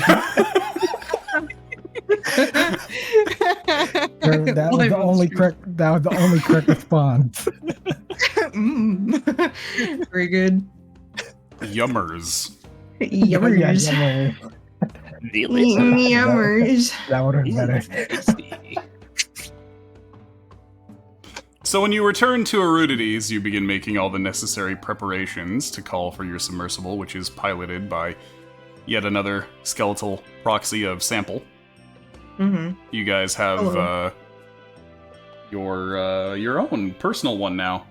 That was the only correct. That was the only correct response. Very good. Yummers. Yummers. Yeah, Yummers. that would have been better. So when you return to Erudities, you begin making all the necessary preparations to call for your submersible, which is piloted by yet another skeletal proxy of Sample. Mm-hmm. You guys have Hello. your own personal one now.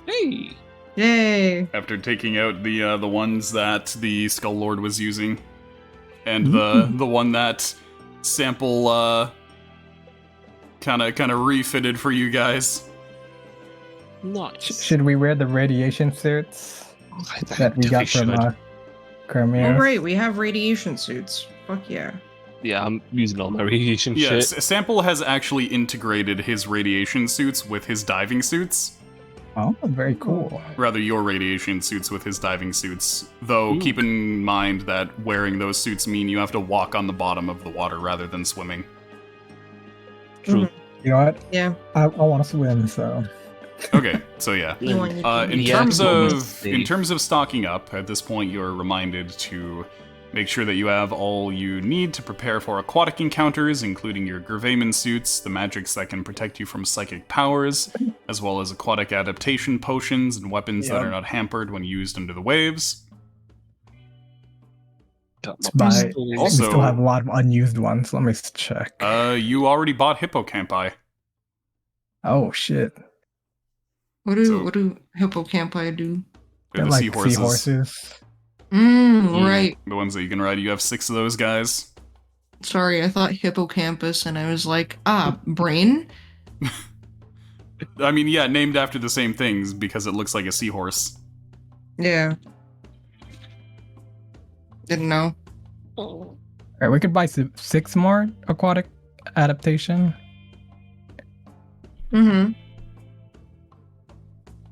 Hey. Yay. After taking out the ones that the Skull Lord was using, and the one that Sample kind of refitted for you guys. Nice. Should we wear the radiation suits I that we got from should. Crimea? Oh, great. We have radiation suits. Fuck yeah. Yeah, I'm using all my radiation Yes, shit. Sample has actually integrated his radiation suits with his diving suits. Oh, very cool. Rather, your radiation suits with his diving suits. Though, Ooh. keep in mind that wearing those suits mean you have to walk on the bottom of the water rather than swimming. True. You know what? Yeah. I want to swim, so Okay, so yeah. You want your In Yeah, terms it's almost of safe. stocking up, at this point you're reminded to make sure that you have all you need to prepare for aquatic encounters, including your Gervayman suits, the magics that can protect you from psychic powers, as well as aquatic adaptation potions and weapons that Yep. are not hampered when used under the waves. Got my, pistols. we Also- still have a lot of unused ones. Let me check. You already bought hippocampi. Oh shit! What do hippocampi do? They're They're the like seahorses. Right. The ones that you can ride. You have 6 of those guys. Sorry, I thought hippocampus, and I was like, brain? I mean, yeah, named after the same things because it looks like a seahorse. Yeah. Didn't know. All right, we could buy 6 more aquatic adaptation. Mm-hmm.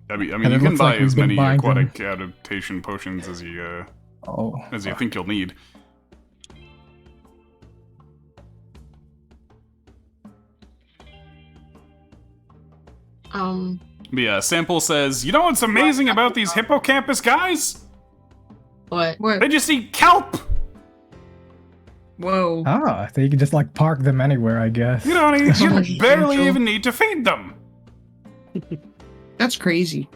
I mean, And it you can looks like buy we've as been many buying them. aquatic adaptation potions as you Oh, think you'll need. But yeah, Sample says, you know what's amazing about these hippocampus guys? What? What? They just eat kelp! Whoa. ah, so you can just like park them anywhere, I guess. You don't That's you almost barely essential. even need to feed them. That's crazy.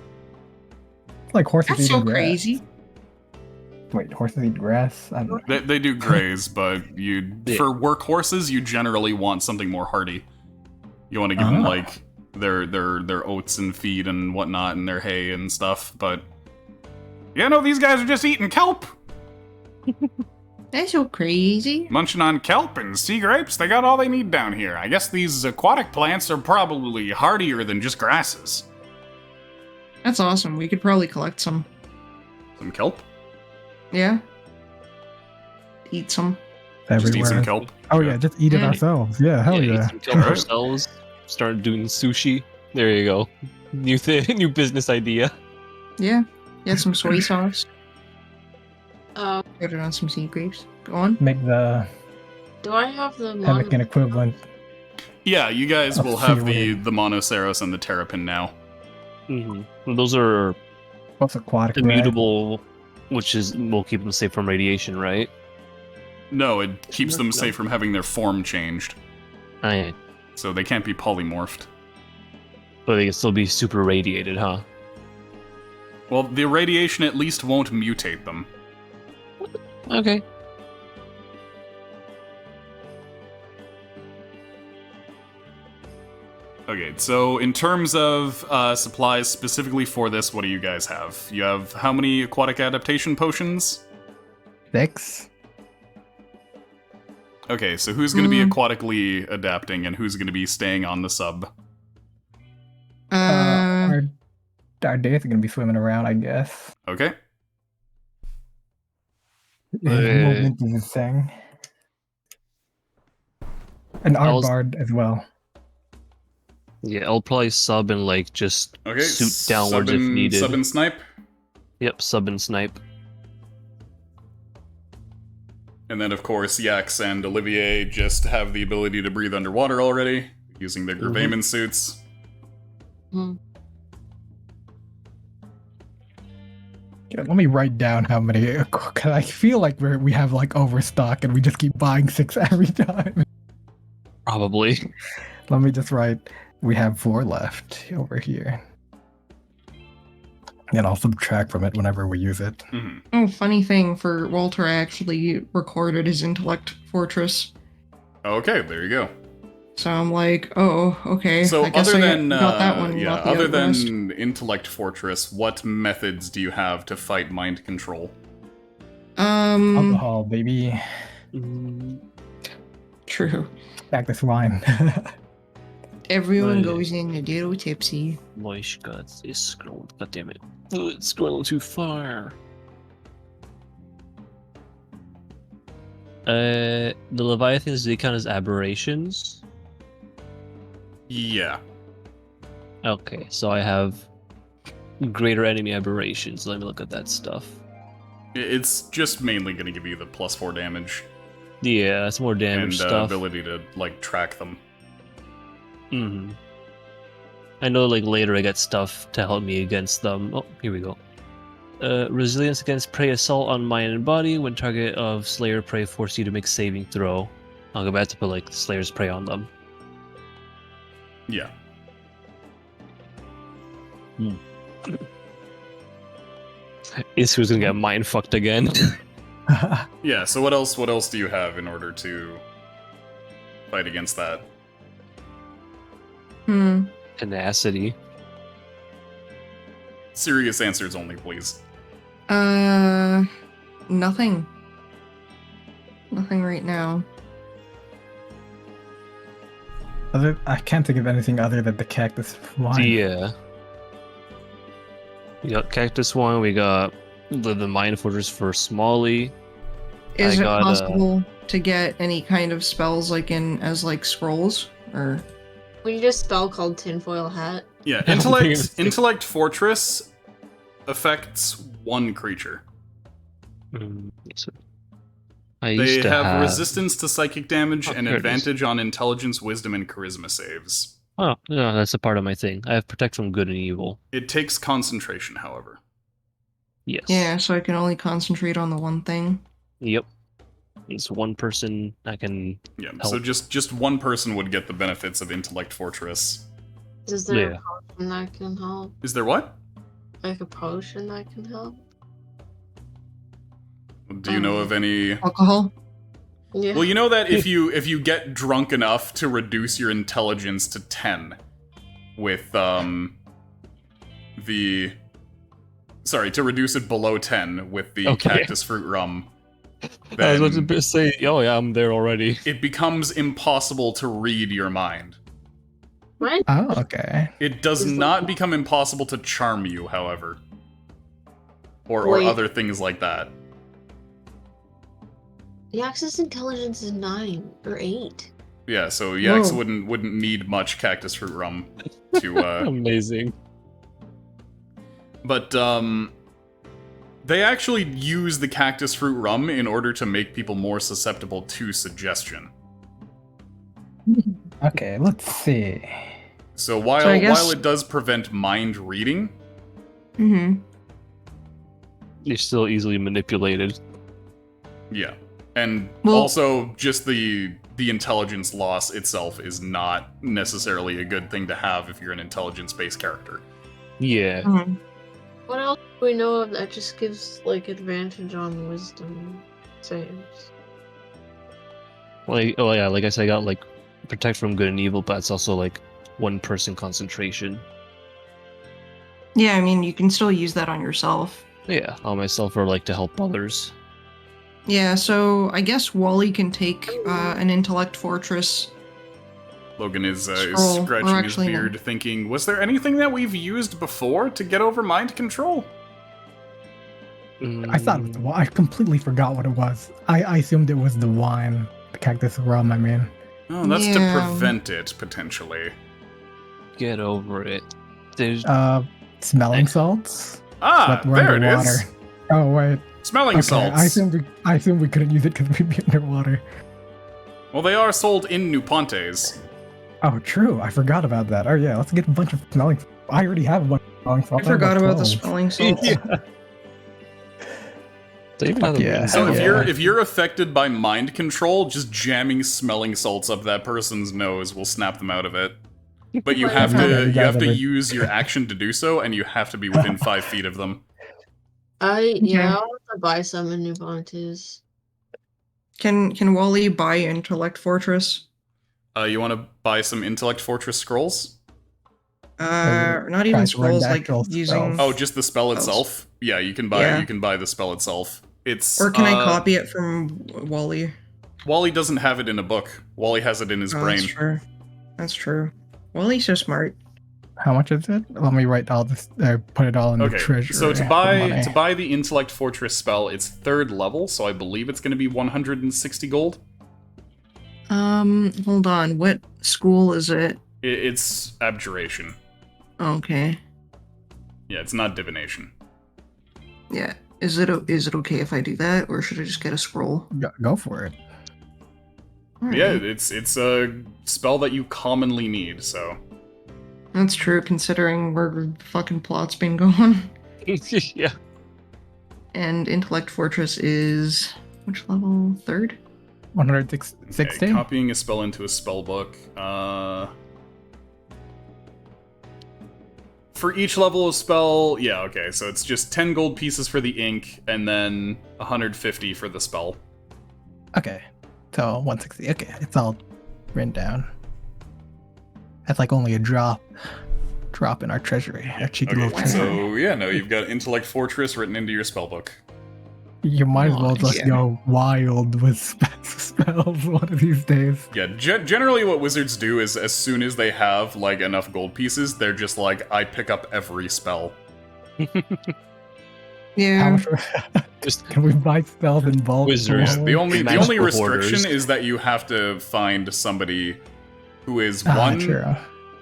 It's like horses That's eating so grass. crazy. Wait, horses eat grass? I don't know. They do graze, but for work horses, you generally want something more hardy. You want to give them Ah. like their oats and feed and whatnot and their hay and stuff, but yeah, no, these guys are just eating kelp. That's so crazy. Munching on kelp and sea grapes, they got all they need down here. I guess these aquatic plants are probably hardier than just grasses. That's awesome. We could probably collect some. Some kelp? Yeah. Eat some. Just eat some Everywhere. kelp. Oh yeah, just eat it Mm. ourselves. Yeah, hell eat yeah. some kelp ourselves. Start doing sushi. There you go. New business idea. Yeah. Get some soy sauce. Um, Put it on some sea grapes. Go on. Make the do I have the pelican equivalent. Yeah, you guys Of will have seaweed. the Monoceros and the Terrapin now. Mm-hmm. Those are What's aquatic? right? immutable, which is will keep them safe from radiation, right? No, it keeps them No. safe from having their form changed. Oh, yeah. So they can't be polymorphed. But they can still be super radiated, huh? Well, the radiation at least won't mutate them. Okay. Okay, so in terms of supplies specifically for this, what do you guys have? You have how many aquatic adaptation potions? 6. Okay, so who's going to be aquatically adapting and who's going to be staying on the sub? Our days are gonna be swimming around, I guess. Okay. Movement is his thing. And our I'll- bard as well. Yeah, I'll probably sub and like just Okay, suit downwards if needed. Sub and snipe. Yep, sub and snipe. And then, of course, Yax and Olivier just have the ability to breathe underwater already, using their Gravamen suits. Yeah, let me write down how many. Cause I feel like we have like overstock and we just keep buying 6 every time. Probably. Let me just write. We have 4 left over here. And I'll subtract from it whenever we use it. Mhm. Oh, funny thing for Walter, I actually recorded his Intellect Fortress. Okay, there you go. So I'm like, oh, okay. So I guess other I than got that one. yeah, not the other other than rest. Intellect Fortress, what methods do you have to fight mind control? Alcohol, baby. True. Cactus wine. Everyone Right. goes in a little tipsy. Moish guts is scrolled. God damn it. Oh, it's scrolling too far. The Leviathans, do they count as aberrations? Yeah. Okay, so I have greater enemy aberrations. Let me look at that stuff. It's just mainly going to give you the +4 damage Yeah, it's more and damage stuff. ability to, like, track them. Mm-hmm. I know, like, later I get stuff to help me against them. Oh, here we go. Resilience against prey assault on mind and body. When target of Slayer prey force you to make saving throw. I'll go back to put, like, Slayer's prey on them. Yeah. Is who's gonna get mind fucked again? Yeah, so what else do you have in order to fight against that? Tenacity. Serious answers only, please. Nothing. Nothing right now. I can't think of anything other than the cactus wine. Yeah. We got Cactus One, we got the Mind Fortress for Smalley. Is I it got, possible to get any kind of spells like as like scrolls or? We need a spell called Tinfoil Hat. Yeah, I don't think intellect it's- intellect fortress affects 1 creature. So I used They to have resistance to psychic damage Oh, and here it is. advantage on intelligence, wisdom, and charisma saves. Oh, no, that's a part of my thing. I have Protect from Good and Evil. It takes concentration, however. Yes. Yeah, so I can only concentrate on the one thing. Yep. It's one person I can. Yeah, so Help. just 1 person would get the benefits of intellect fortress. Is there Yeah. a potion that can help? Is there what? Like a potion that can help? Do you know of any? Alcohol. Yeah. Well, you know that if you get drunk enough to reduce your intelligence to 10 with to reduce it below 10 with the Okay. cactus fruit rum, I was then about to say, oh yeah, I'm there already. it becomes impossible to read your mind. What? Oh, okay. It does Is not that- become impossible to charm you, however. Or Wait. other things like that. The Axis intelligence is 9 or 8. Yeah, so Yax Whoa. wouldn't need much cactus fruit rum to Amazing. but they actually use the cactus fruit rum in order to make people more susceptible to suggestion. Okay, let's see. So while So I guess- while it does prevent mind reading, Mm-hmm. You're still easily manipulated. yeah. And Well- also, just the intelligence loss itself is not necessarily a good thing to have if you're an intelligence-based character. Yeah. Mhm. What else do we know of that just gives like advantage on wisdom saves? Like, oh yeah, like I said, I got like protect from good and evil, but it's also like one person concentration. Yeah, I mean, you can still use that on yourself. Yeah, on myself or like to help others. Yeah, so I guess Wally can take an intellect fortress. Logan is Scroll, or scratching his actually, no. beard, thinking, was there anything that we've used before to get over mind control? I thought it was the wine. I completely forgot what it was. I assumed it was the wine, the cactus rum. I mean, Oh, that's Yeah. to prevent it, potentially. Get over it. There's smelling salts. Ah, But we're there it underwater. is. Oh wait. Smelling Okay, salts. I assumed we couldn't use it because we'd be underwater. Well, they are sold in New Pontes. Oh, true. I forgot about that. Oh yeah, let's get a bunch of smelling. I already have a bunch of smelling I salts. forgot have about the 12. spelling salts. They even Fuck have the yeah. rings So on if it. you're affected by mind control, just jamming smelling salts up that person's nose will snap them out of it. But you have Yeah, to you you guys have to ever- use your action to do so, and you have to be within 5 feet of them. Yeah, I want to buy some in New Pontes. Can Wally buy intellect fortress? You want to buy some intellect fortress scrolls? Not even guys, like scrolls, the like actual using. spells. Oh, just the spell Spells. itself. Yeah, you can buy Yeah. the spell itself. It's Or can I copy it from Wally? Wally doesn't have it in a book. Wally has it in his Oh, brain. That's true. That's true. Wally's so smart. How much is it? Let me write all this. Put it all in the Okay, treasure. so to money. buy the intellect fortress spell, it's 3rd level, so I believe it's going to be 160 gold. Hold on. What school is it? It's abjuration. Okay. Yeah, it's not divination. Yeah. Is it okay if I do that, or should I just get a scroll? Go for it. Alright. Yeah, it's a spell that you commonly need. So That's true, considering where the fucking plot's been going. Yeah. And intellect fortress is which level? 3rd? 160. okay, copying a spell into a spell book. For each level of spell, yeah, okay, so it's just 10 gold pieces for the ink, and then 150 for the spell. Okay. So 160. Okay, it's all written down. That's like only a drop in our treasury. Our cheeky little Okay, treasury. so yeah, no, you've got Intellect Fortress written into your spellbook. You might as well just Yeah. go wild with spells one of these days. Yeah, generally what wizards do is as soon as they have, like, enough gold pieces, they're just like, I pick up every spell. How Yeah. much? Just Can we buy spells in bulk? Wizards. The only Magical restriction hoarders. is that you have to find somebody who is, Ah, one, true.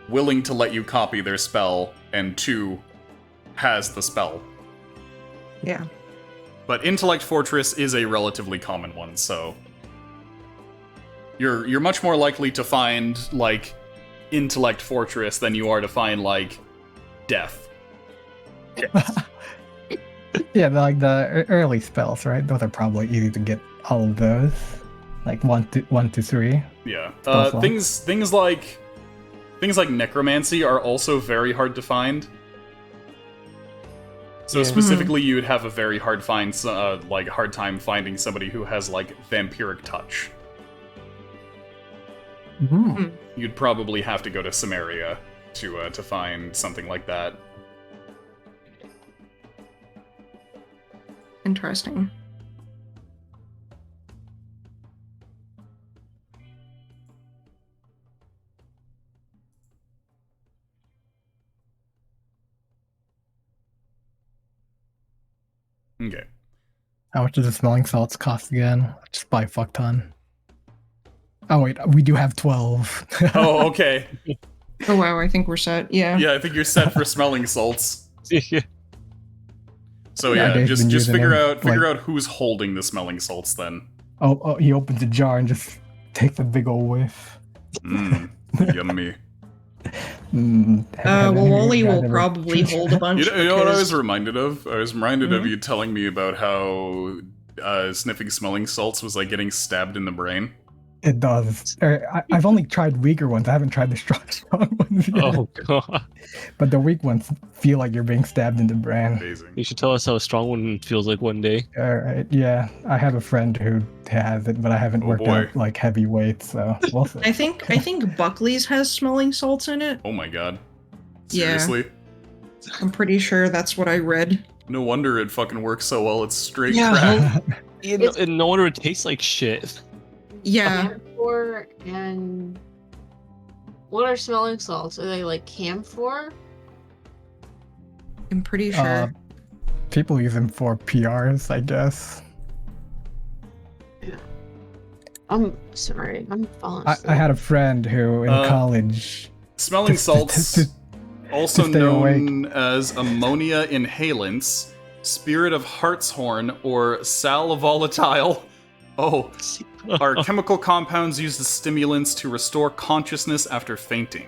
willing to let you copy their spell, and 2, has the spell. Yeah. But Intellect Fortress is a relatively common one, so you're much more likely to find, like, Intellect Fortress than you are to find, like, Death. Yeah, like the early spells, right? Those are probably easy to get all of those. Like 1 to 3. Yeah. Spell slots. Things like Necromancy are also very hard to find. So Yeah. specifically, you would have a very hard hard time finding somebody who has, like, Vampiric Touch. Mhm. You'd probably have to go to Samaria to find something like that. Interesting. Okay. How much does the smelling salts cost again? Just buy a fuck ton. Oh wait, we do have 12. Oh, okay. Oh wow, I think we're set. Yeah. Yeah, I think you're set for smelling salts. yeah. So Yeah, yeah, Dave's just been just using figure them, out who's holding the smelling salts then. Oh, he opens a jar and just takes a big ol' whiff. Mmm, yummy. Well, Wally will probably hold a bunch. You know what I because- was reminded of? I was reminded of Mhm. you telling me about how sniffing smelling salts was like getting stabbed in the brain? It does. I've only tried weaker ones. I haven't tried the strong ones yet. Oh god. But the weak ones feel like you're being stabbed in the brain. Amazing. You should tell us how a strong one feels like one day. All right. Yeah, I have a friend who has it, but I haven't worked boy. out like heavy weights, so we'll see. I think Buckley's has smelling salts in it. Oh my god. Yeah. Seriously? I'm pretty sure that's what I read. No wonder it fucking works so well. It's straight Yeah. crack. And no wonder it tastes like shit. Yeah. Camphor and what are smelling salts? Are they like camphor? I'm pretty sure. People use them for PRs, I guess. I'm sorry, I'm falling asleep. I had a friend who in college. Smelling to- salts, to also stay known as ammonia inhalants, spirit of hartshorn, or sal volatile, are chemical compounds used as stimulants to restore consciousness after fainting.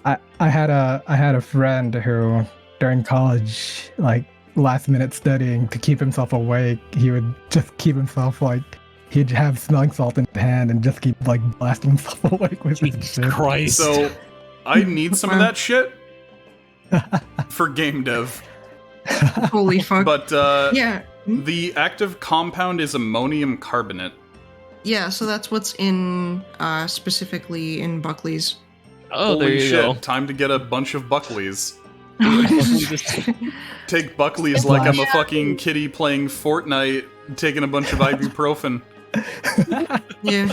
I had a friend who during college, like last minute studying to keep himself awake, he would just keep himself like he'd have smelling salt in his hand and just keep like blasting himself awake with it. Jesus Christ. So, I need some of that shit for game dev. Holy fuck. But yeah. the active compound is ammonium carbonate. Yeah, so that's what's in specifically in Buckley's. Oh, Holy there you shit, go. time to get a bunch of Buckleys. Just- Take Buckley's like I'm a fucking kitty playing Fortnite, taking a bunch of ibuprofen. Yeah.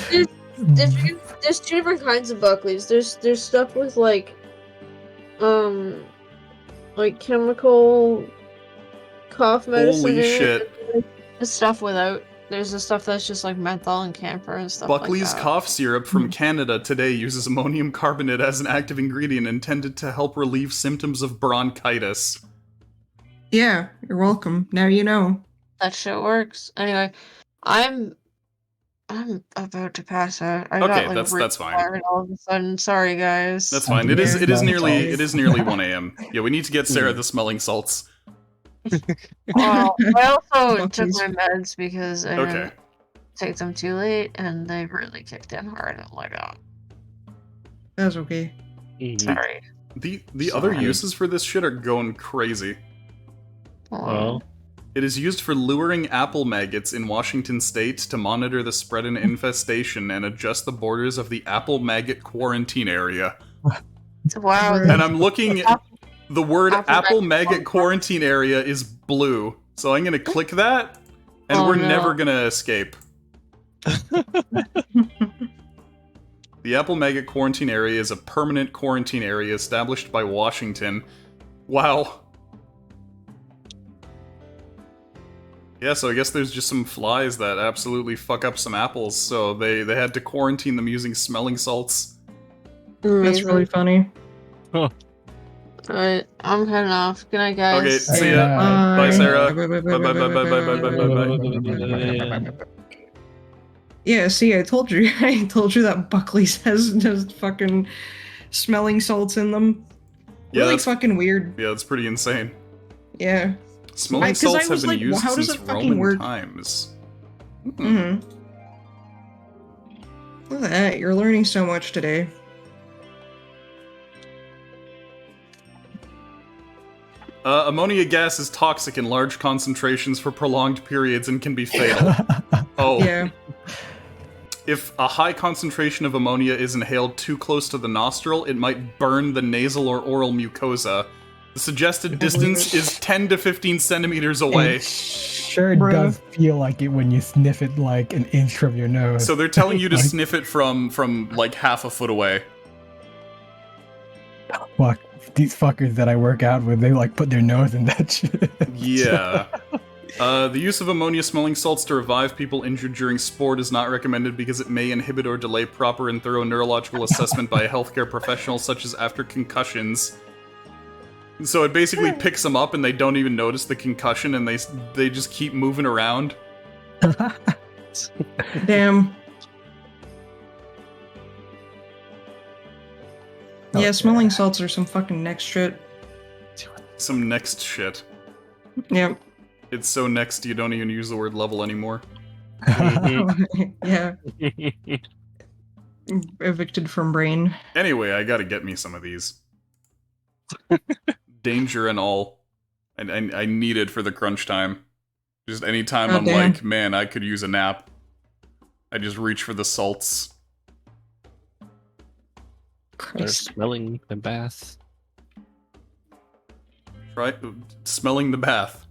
There's two different kinds of Buckleys. There's stuff with like chemical cough medicine. Holy in it, shit. and the stuff without. There's the stuff that's just like menthol and camphor and stuff Buckley's like that. cough syrup from Canada today uses ammonium carbonate as an active ingredient intended to help relieve symptoms of bronchitis. Yeah, you're welcome. Now you know. That shit works. Anyway, I'm about to pass out. I Okay, got, like, that's really fine. tired all of a sudden. Sorry, guys. That's fine. Yeah, It is not nearly always. 1 a.m. Yeah, we need to get Sarah the smelling salts. Well, I also took Buckley's. my meds because I Okay. didn't take them too late, and they really kicked in hard. I'm like, oh, That's okay. Mhm. sorry. The other Sorry. uses for this shit are going crazy. Well, It is used for luring apple maggots in Washington state to monitor the spread and infestation and adjust the borders of the apple maggot quarantine area. Wow. And I'm looking at the word Apple apple maggot maggot quarantine area is blue. So I'm gonna click that, and Oh, we're no. never gonna escape. The apple maggot quarantine area is a permanent quarantine area established by Washington. Wow. Yeah, so I guess there's just some flies that absolutely fuck up some apples, so they had to quarantine them using smelling salts. That's really funny. Alright, I'm heading off. Good night, guys. Okay, see ya. Bye, Sarah. Bye, bye, bye, bye, bye, bye, bye. Yeah, see, I told you. I told you that Buckley's has fucking smelling salts in them. Yeah, Really that's, fucking weird. yeah, that's pretty insane. Yeah. Smelling 'cause I salts have was been like, used how does since it fucking Roman work? times. Mm-hmm. Look at that. You're learning so much today. Ammonia gas is toxic in large concentrations for prolonged periods and can be fatal. Oh, Yeah. if a high concentration of ammonia is inhaled too close to the nostril, it might burn the nasal or oral mucosa. The suggested distance is 10 to 15 centimeters away. It sure Bruh. does feel like it when you sniff it like an inch from your nose. So they're telling you to Like- sniff it from like half a foot away. Fuck, these fuckers that I work out with, they like put their nose in that shit. Yeah. The use of ammonia smelling salts to revive people injured during sport is not recommended because it may inhibit or delay proper and thorough neurological assessment by a healthcare professional, such as after concussions. So it basically picks them up and they don't even notice the concussion and they just keep moving around. Damn. Yeah, Okay. smelling salts are some fucking next shit. Some next shit. Yep. It's so next you don't even use the word level anymore. Yeah, evicted from brain. Anyway, I gotta get me some of these. Danger and all. And I need it for the crunch time. Just anytime Oh, I'm damn. like, man, I could use a nap. I just reach for the salts. They're Christ. smelling the bath. Try smelling the bath.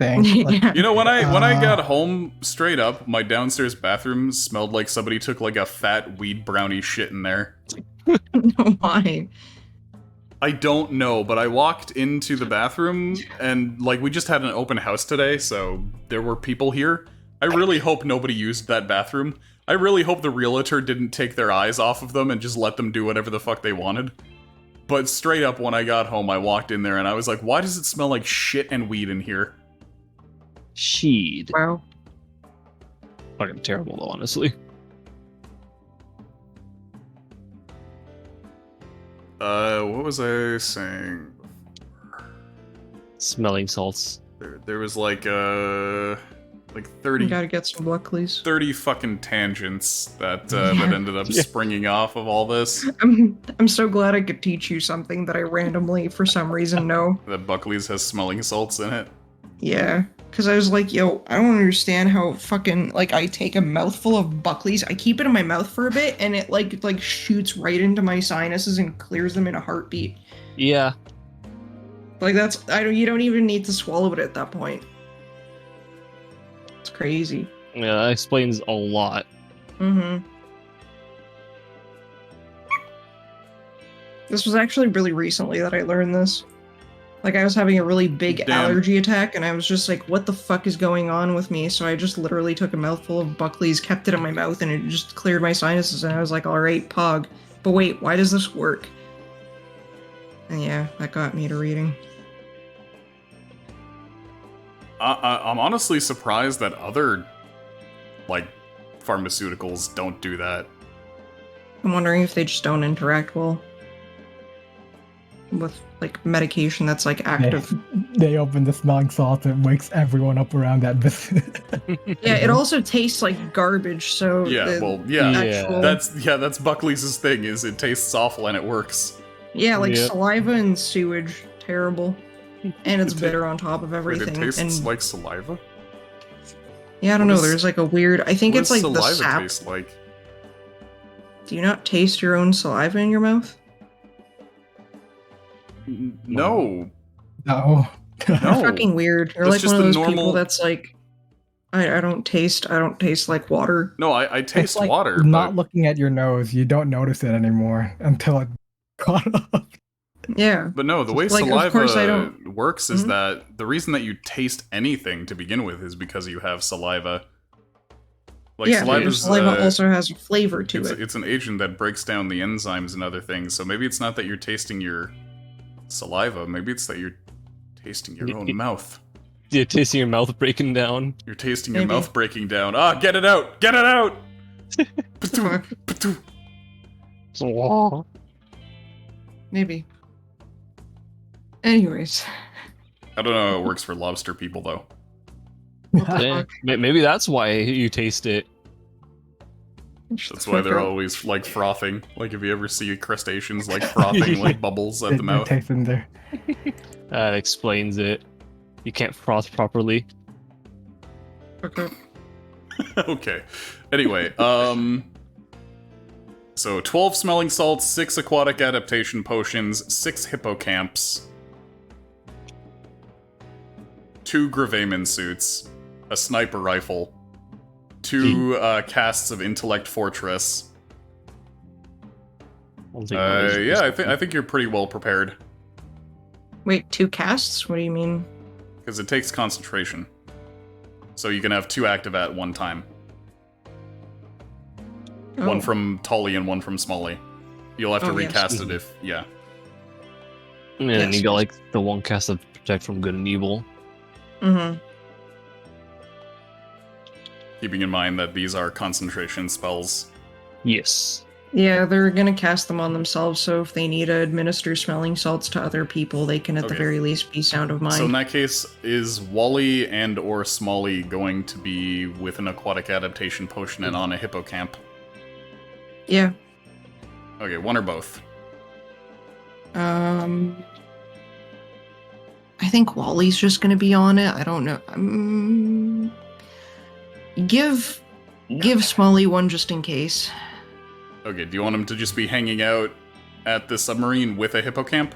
Thanks. Yeah. You know, when I got home, straight up, my downstairs bathroom smelled like somebody took like a fat weed brownie shit in there. Why? I don't know, but I walked into the bathroom and like we just had an open house today, so there were people here. I really hope nobody used that bathroom. I really hope the realtor didn't take their eyes off of them and just let them do whatever the fuck they wanted. But straight up, when I got home, I walked in there and I was like, why does it smell like shit and weed in here? Sheed. Wow. Fucking terrible though, honestly. What was I saying? Smelling salts. There was like 30 You gotta get some Buckleys. 30 fucking tangents that Yeah. that ended up Yeah. springing off of all this. I'm so glad I could teach you something that I randomly, for some reason, know. That Buckley's has smelling salts in it. Yeah, because I was like, yo, I don't understand how fucking, like, I take a mouthful of Buckley's, I keep it in my mouth for a bit, and it, like shoots right into my sinuses and clears them in a heartbeat. Yeah. Like, you don't even need to swallow it at that point. It's crazy. Yeah, that explains a lot. Mm-hmm. This was actually really recently that I learned this. Like, I was having a really big Damn. allergy attack, and I was just like, what the fuck is going on with me? So I just literally took a mouthful of Buckley's, kept it in my mouth, and it just cleared my sinuses, and I was like, alright, pog. But wait, why does this work? And yeah, that got me to reading. I'm honestly surprised that other, like, pharmaceuticals don't do that. I'm wondering if they just don't interact well with, like, medication that's, like, active. They open the smelling salt and wakes everyone up around that business. Yeah, it also tastes like garbage, so Yeah, the well, yeah. actual, That's Buckley's thing, is it tastes awful and it works. yeah, like Yep. saliva and sewage, terrible, and it's It ta- bitter on top of Wait, everything. it tastes and like saliva? yeah, I don't what know. does- There's like a weird. I think What it's does like the saliva sap. taste like? Do you not taste your own saliva in your mouth? No. No. You're No. fucking weird. You're That's like just one of the those normal- people that's like, I don't taste like water. No, I taste It's like water, not but looking at your nose, you don't notice it anymore until it caught up. Yeah. But no, the way Like, of course I saliva don't- works is Mhm. that the reason that you taste anything to begin with is because you have saliva. Like yeah, but your saliva's saliva also has a flavor to it's, it. it's an agent that breaks down the enzymes and other things. So maybe it's not that you're tasting your saliva. Maybe it's that you're tasting your own mouth. Yeah, tasting your mouth breaking down. You're tasting your Maybe. mouth breaking down. Ah, get it out! Get it out! Patu, Fuck. patu. Maybe. Anyways. I don't know how it works for lobster people though. What the Yeah, fuck? maybe that's why you taste it. Shut That's the why fuck they're up. always like frothing. Like if you ever see crustaceans like frothing like bubbles at the They're mouth. tasting there. That explains it. You can't froth properly. Fuck up. Okay. Anyway, so 12 smelling salts, 6 aquatic adaptation potions, 6 hippocamps, 2 Gravamen suits, a sniper rifle, 2 casts of intellect fortress. I'll take one of those. Yeah, I think you're pretty well prepared Wait, 2 casts? What do you mean? because it takes concentration. So you can have 2 active at one time. One Oh. from Tully and one from Smalley. You'll have to Oh, yes. recast it if yeah. And then Yes. you got like the one cast of protect from good and evil. Mm-hmm. Keeping in mind that these are concentration spells. Yes. Yeah, they're gonna cast them on themselves, so if they need to administer smelling salts to other people, they can at the Okay. very least be sound of mind. So in that case, is Wally and or Smalley going to be with an aquatic adaptation potion and on a hippocamp? Yeah. Okay, one or both. I think Wally's just gonna be on it. I don't know. Give Smalley one just in case. Okay, do you want him to just be hanging out at the submarine with a hippocamp?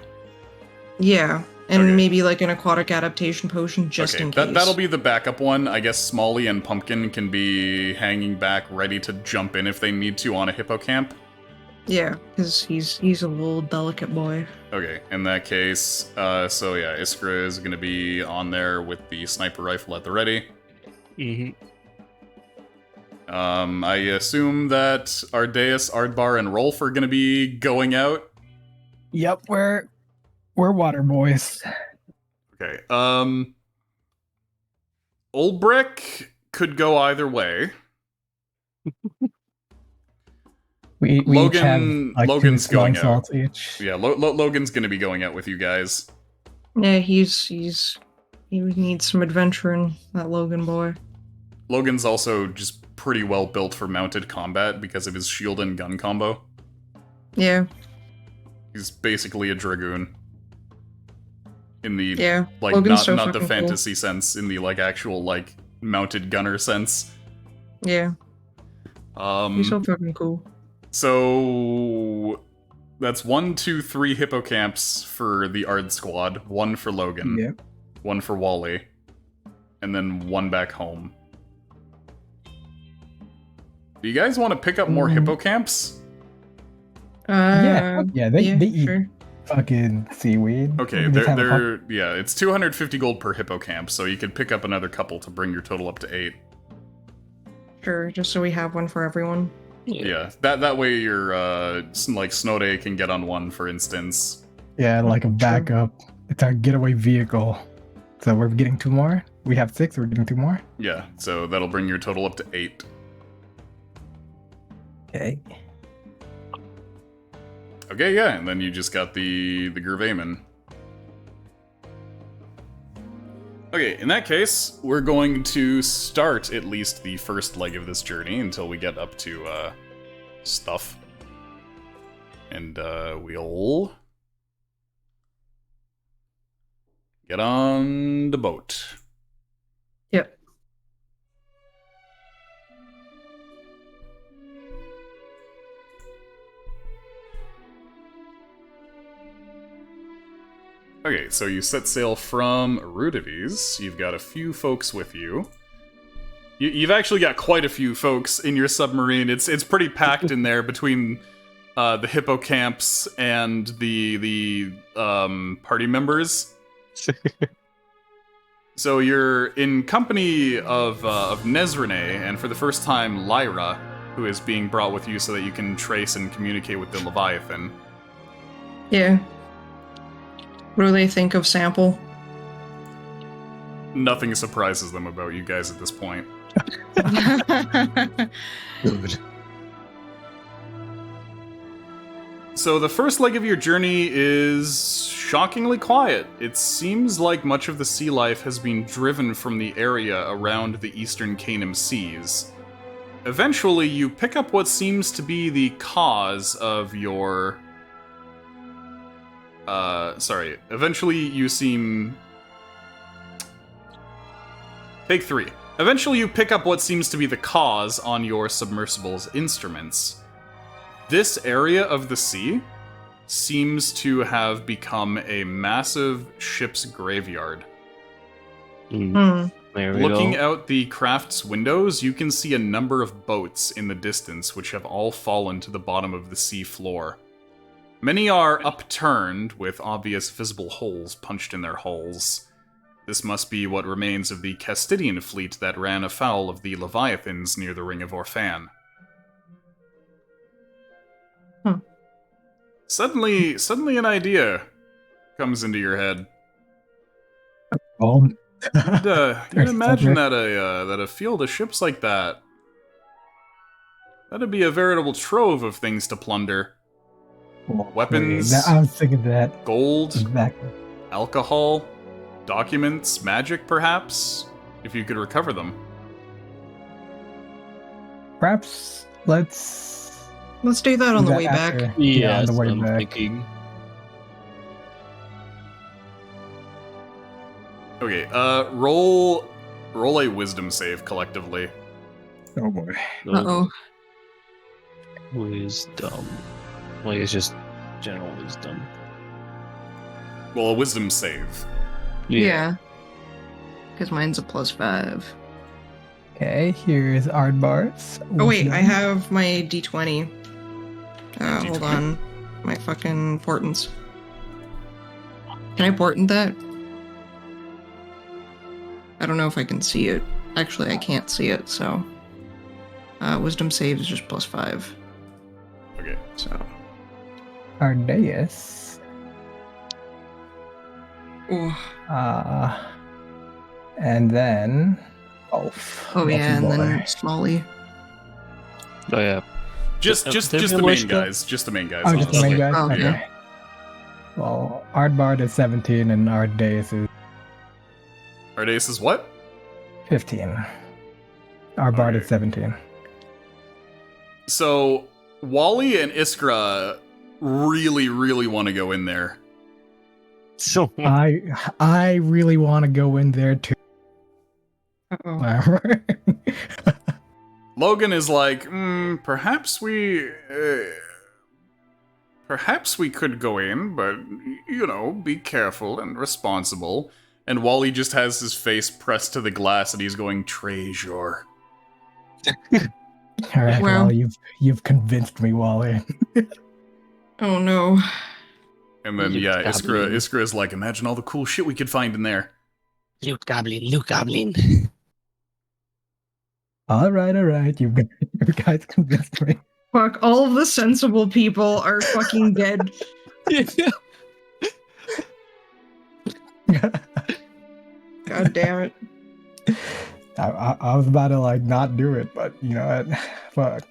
Yeah, and Okay. maybe like an aquatic adaptation potion just in case. That'll be the backup one. I guess Smalley and Pumpkin can be hanging back, ready to jump in if they need to on a hippocamp. Yeah, because he's a little delicate boy. Okay, in that case, so yeah, Iskra is gonna be on there with the sniper rifle at the ready. Mm-hmm. I assume that Ardeus, Ardbar, and Rolf are gonna be going out. Yep, we're water boys. Okay, Old Brick could go either way. We each have like Logan's two smelling going out. salts each. Yeah, Logan's gonna be going out with you guys. Yeah, he needs some adventuring, that Logan boy. Logan's also just pretty well built for mounted combat because of his shield and gun combo. Yeah, He's basically a dragoon. In the yeah. like Logan's so not the fucking cool. fantasy sense, in the like actual like mounted gunner sense. Yeah, he's so fucking cool. So that's 1, 2, 3 hippocamps for the Ard squad, 1 for Logan, Yep. 1 for Wally, and then 1 back home. Do you guys want to pick up more hippocamps? Yeah, they eat sure. fucking seaweed. Okay, We just have a they're yeah, it's 250 gold per hippocamp, so you could pick up another couple to bring your total up to 8. Sure, just so we have one for everyone. Yeah, that way your like Snow Day can get on one, for instance. Yeah, like a backup. It's our getaway vehicle. So we're getting 2 more. We have 6. We're getting 2 more. Yeah, so that'll bring your total up to 8. Okay. Okay, yeah, and then you just got the Gervayman. Okay, in that case, we're going to start at least the first leg of this journey until we get up to stuff. And we'll get on the boat. Yep. Okay, so you set sail from Rudives. You've got a few folks with you. You've actually got quite a few folks in your submarine. It's pretty packed in there between the hippocamps and the party members. So you're in company of Nezrene, and for the first time, Lyra, who is being brought with you so that you can trace and communicate with the Leviathan. Yeah. What do they think of Sample? Nothing surprises them about you guys at this point. Good. So the first leg of your journey is shockingly quiet. It seems like much of the sea life has been driven from the area around the eastern Canaan seas. Eventually, you pick up what seems to be the cause of your... Eventually, you seem... Take 3. Eventually, you pick up what seems to be the cause on your submersible's instruments. This area of the sea seems to have become a massive ship's graveyard. Hmm. There we Looking go. out the craft's windows, you can see a number of boats in the distance which have all fallen to the bottom of the sea floor. Many are upturned, with obvious visible holes punched in their hulls. This must be what remains of the Castidian fleet that ran afoul of the Leviathans near the Ring of Orphan. Suddenly an idea comes into your head. Oh, You'd imagine that a field of ships like that That'd be a veritable trove of things to plunder. Weapons. I was thinking that. Gold, Exactly. alcohol, documents, magic, perhaps, if you could recover them. Perhaps let's Let's do that on the way back. after. Yeah, on the that's way what I'm back. thinking. Okay, roll a wisdom save collectively. Oh boy. Uh-oh. Wisdom. Well, it's just general wisdom. Well, a wisdom save. Yeah. Because mine's a +5. Okay, here's Aardvar's. Oh wait, I wisdom. have my D20. Hold D20? on. My fucking portents. Can I portent that? I don't know if I can see it. Actually, I can't see it, so... wisdom save is just +5. Okay. So... Ardeus. Ooh. And then Ulf. Oh yeah, and Ulfy then boy. Smalley. Oh yeah. Just There's the a main list of- guys. Just the main guys. Oh, just the main honestly. guy? Oh, okay. Okay. Well, Ardbard is 17 and Ardeus is Ardeus is what? 15. Ardbard Okay. is 17. So, Wally and Iskra really, really want to go in there. So I really want to go in there too. Uh-oh. Logan is like, perhaps we could go in, but, you know, be careful and responsible. And Wally just has his face pressed to the glass and he's going, treasure. All right, Well- well, you've convinced me, Wally. Oh no. And then, Loot yeah, goblin. Iskra is like, imagine all the cool shit we could find in there. Loot goblin, loot goblin. All right, you guys convinced me. Fuck, all of the sensible people are fucking dead. God damn it. I was about to like not do it, but you know what? Fuck.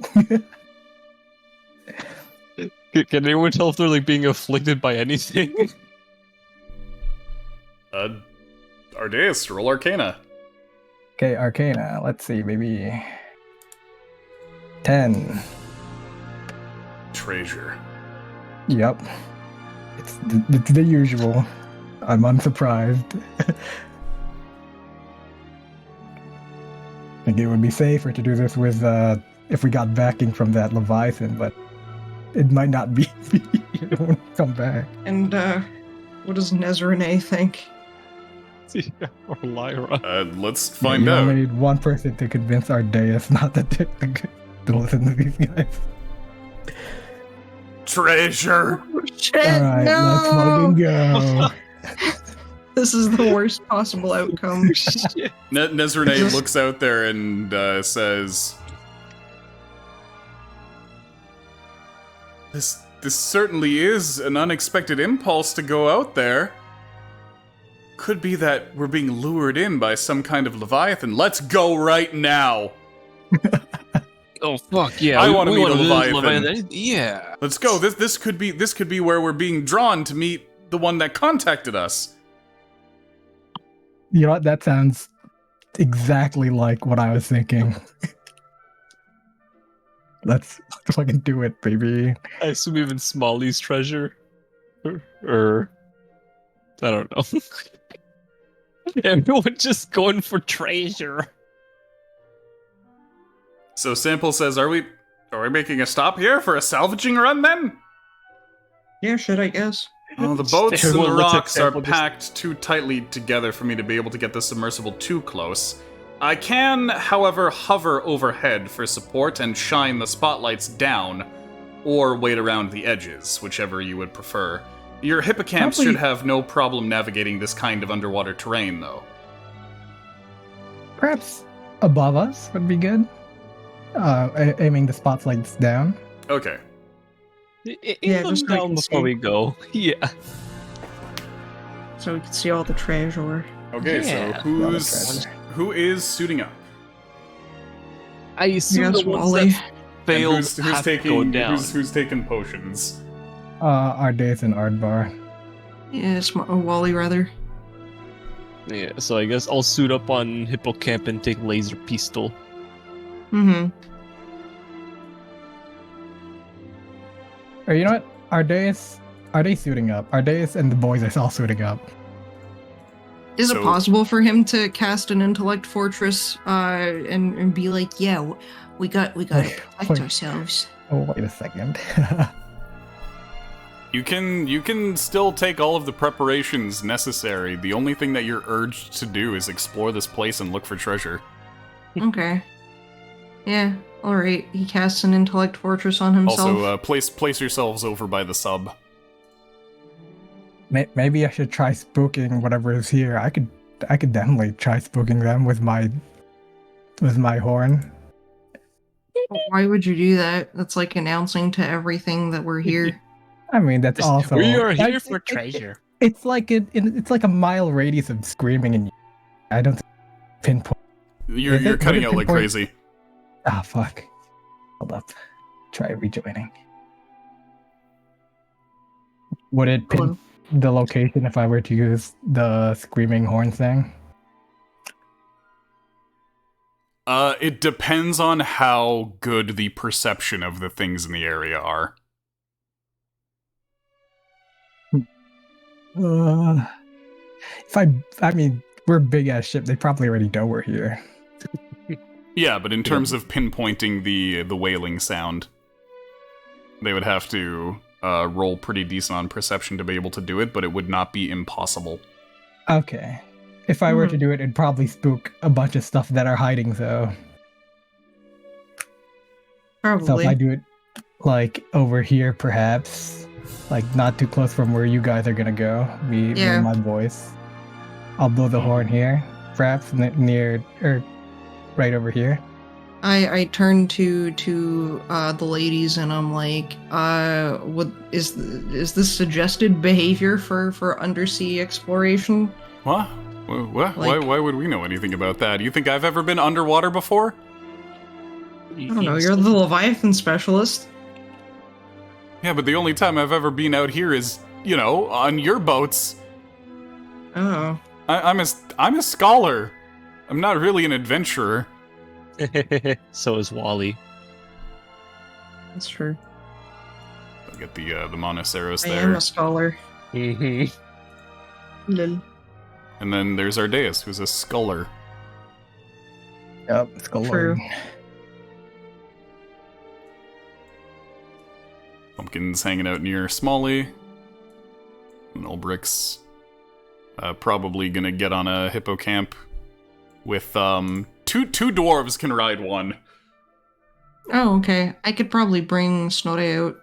Can anyone tell if they're like being afflicted by anything? Ardeus, roll Arcana. Okay, Arcana. Let's see, maybe 10. Treasure. Yep. It's the usual. I'm unsurprised. I think it would be safer to do this with if we got backing from that Leviathan, but it might not be. It won't come back. And what does Nezrane think? Or Lyra. Let's find You out. only need one person to convince Ardeus not to listen to these guys. Treasure! Shit, Alright, let's fucking go. This is the worst possible outcome. Shit. Nezrane Just- looks out there and says, This certainly is an unexpected impulse to go out there. Could be that we're being lured in by some kind of Leviathan. Let's go right now! Oh fuck yeah! I we- wanna we meet a wanna Leviathan. Yeah. Let's go. This could be where we're being drawn to meet the one that contacted us. You know what? That sounds exactly like what I was thinking. Let's fucking do it, baby. I assume even Smalley's treasure, or I don't know. Everyone just going for treasure. So Sample says, Are we making a stop here for a salvaging run then? Yeah, shit, I guess. Oh, the boats and the Everyone looks at rocks are Sample just- packed too tightly together for me to be able to get the submersible too close. I can, however, hover overhead for support and shine the spotlights down, or wait around the edges, whichever you would prefer. Your hippocamps Probably- should have no problem navigating this kind of underwater terrain, though. Perhaps above us would be good. Aiming the spotlights down. Okay. Yeah, just so I down can before see. we go. Yeah. So we can see all the treasure. Okay, Yeah. so who is suiting up? I assume Yes, the ones Wally. failed who's have to go taking down. who's taking potions? Ardaeus and Ardbar. Yeah, it's Wally rather. Yeah, so I guess I'll suit up on Hippocamp and take laser pistol. Mm-hmm. Or you know what? Are they suiting up? Ardaeus and the boys are all suiting up. Is it So- possible for him to cast an intellect fortress and be like, yeah, we gotta protect Wait. ourselves? Oh, wait a second. You can still take all of the preparations necessary. The only thing that you're urged to do is explore this place and look for treasure. Okay. Yeah, alright. He casts an intellect fortress on himself. Also, place yourselves over by the sub. Maybe I should try spooking whatever is here. I could definitely try spooking them with my horn. Why would you do that? That's like announcing to everything that we're here. I mean, that's also We are here like, for treasure. It's like it's like a mile radius of screaming, and I don't pinpoint. You're Is it- cutting would it out like pinpoint- crazy. Ah, fuck. Hold up. Try rejoining. Would it pin Hello. the location if I were to use the screaming horn thing? It depends on how good the perception of the things in the area are. I mean, we're a big ass ship. They probably already know we're here. Yeah, but in terms of pinpointing the wailing sound, they would have to roll pretty decent on perception to be able to do it, but it would not be impossible. Okay. If I were to do it, it'd probably spook a bunch of stuff that are hiding, though. Probably. So if I do it, like, over here, perhaps, like, not too close from where you guys are gonna go, me and my boys, I'll blow the horn here, perhaps, near, or right over here. I turn to the ladies and I'm like, what is this suggested behavior for undersea exploration? What? What? Like- Why would we know anything about that? You think I've ever been underwater before? I don't know. You're the Leviathan specialist. Yeah, but the only time I've ever been out here is, on your boats. Oh, I'm a scholar. I'm not really an adventurer. So is Wally. that's true. I'll get the Monoceros I there. am a scholar. Mm-hmm. Lol. And then there's Ardaeus, who's a sculler. Yep, it's go True. Pumpkin's hanging out near Smalley. And Ulbrich's probably gonna get on a hippocamp with two dwarves can ride one. Oh, okay. I could probably bring Snode out.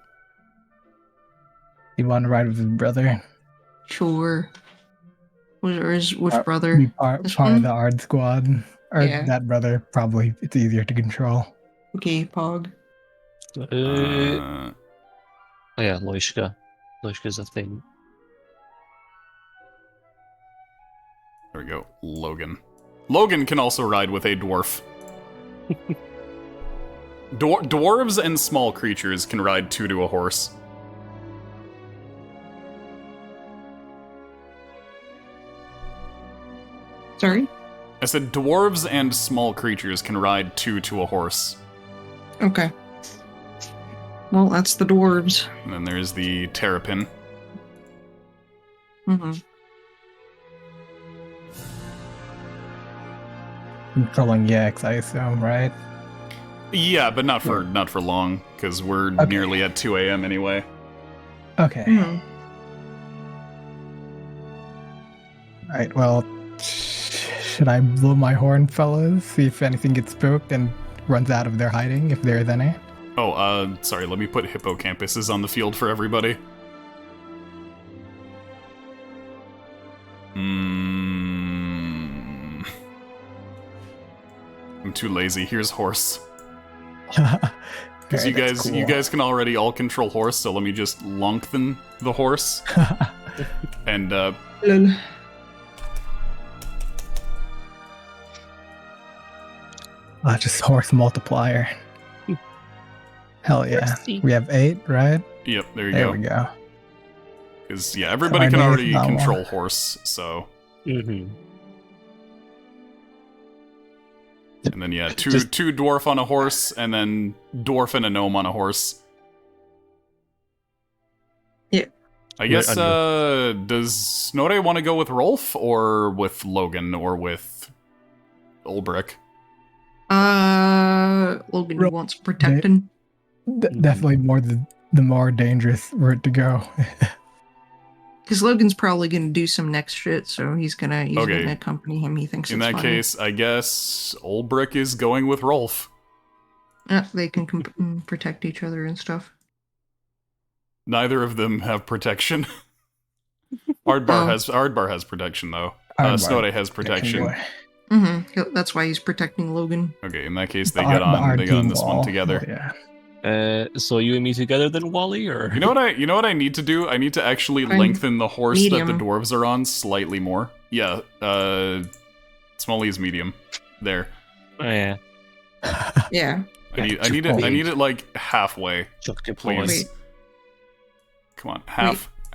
You want to ride with his brother? Sure. Which Be brother? part This of one? the Ard squad. Or Yeah. that brother, probably. It's easier to control. Okay, Pog. Uh, Oh yeah, Loishka. Loishka's a thing. there we go. Logan. Logan can also ride with a dwarf. Dwarves and small creatures can ride two to a horse. Sorry? I said dwarves and small creatures can ride two to a horse. Okay. Well, that's the dwarves. And then there's the terrapin. Mm-hmm. Controlling yaks, I assume, right? Yeah, but not for long, because we're Okay. nearly at 2 a.m. anyway. Okay. Mm-hmm. Alright, well, should I blow my horn, fellas? See if anything gets spooked and runs out of their hiding, if there is any? Oh, sorry, let me put hippocampuses on the field for everybody. I'm too lazy. Here's horse. Because Okay, you guys can already all control horse, so let me just lengthen the horse. And, Lol. just horse multiplier. Hell yeah. Mercy. We have 8, right? Yep, there you There go. we go. Because yeah, everybody our can name is already not one. control horse, so Mm-hmm. and then yeah, two Just- dwarf on a horse, and then dwarf and a gnome on a horse. Yeah. I guess Right, does Snorre want to go with Rolf or with Logan or with Ulbrich? Logan Ro- wants protecting. Definitely the more dangerous route to go. Because Logan's probably gonna do some next shit, so he's gonna Okay. accompany him. He thinks In it's that funny. case, I guess Ulbrich is going with Rolf. They can protect each other and stuff. Neither of them have protection. Ardbar has protection though. Snorre has protection. That's why he's protecting Logan. Okay, in that case, they get on this one together. Yeah. So you and me together then, Wally, or You know what I need to do? I need to actually Fine. lengthen the horse that the Medium. dwarves are on slightly more. Yeah, Smalley is medium. There. Oh, yeah, Yeah. I need it like halfway, chuck your please. points. Wait. Come on,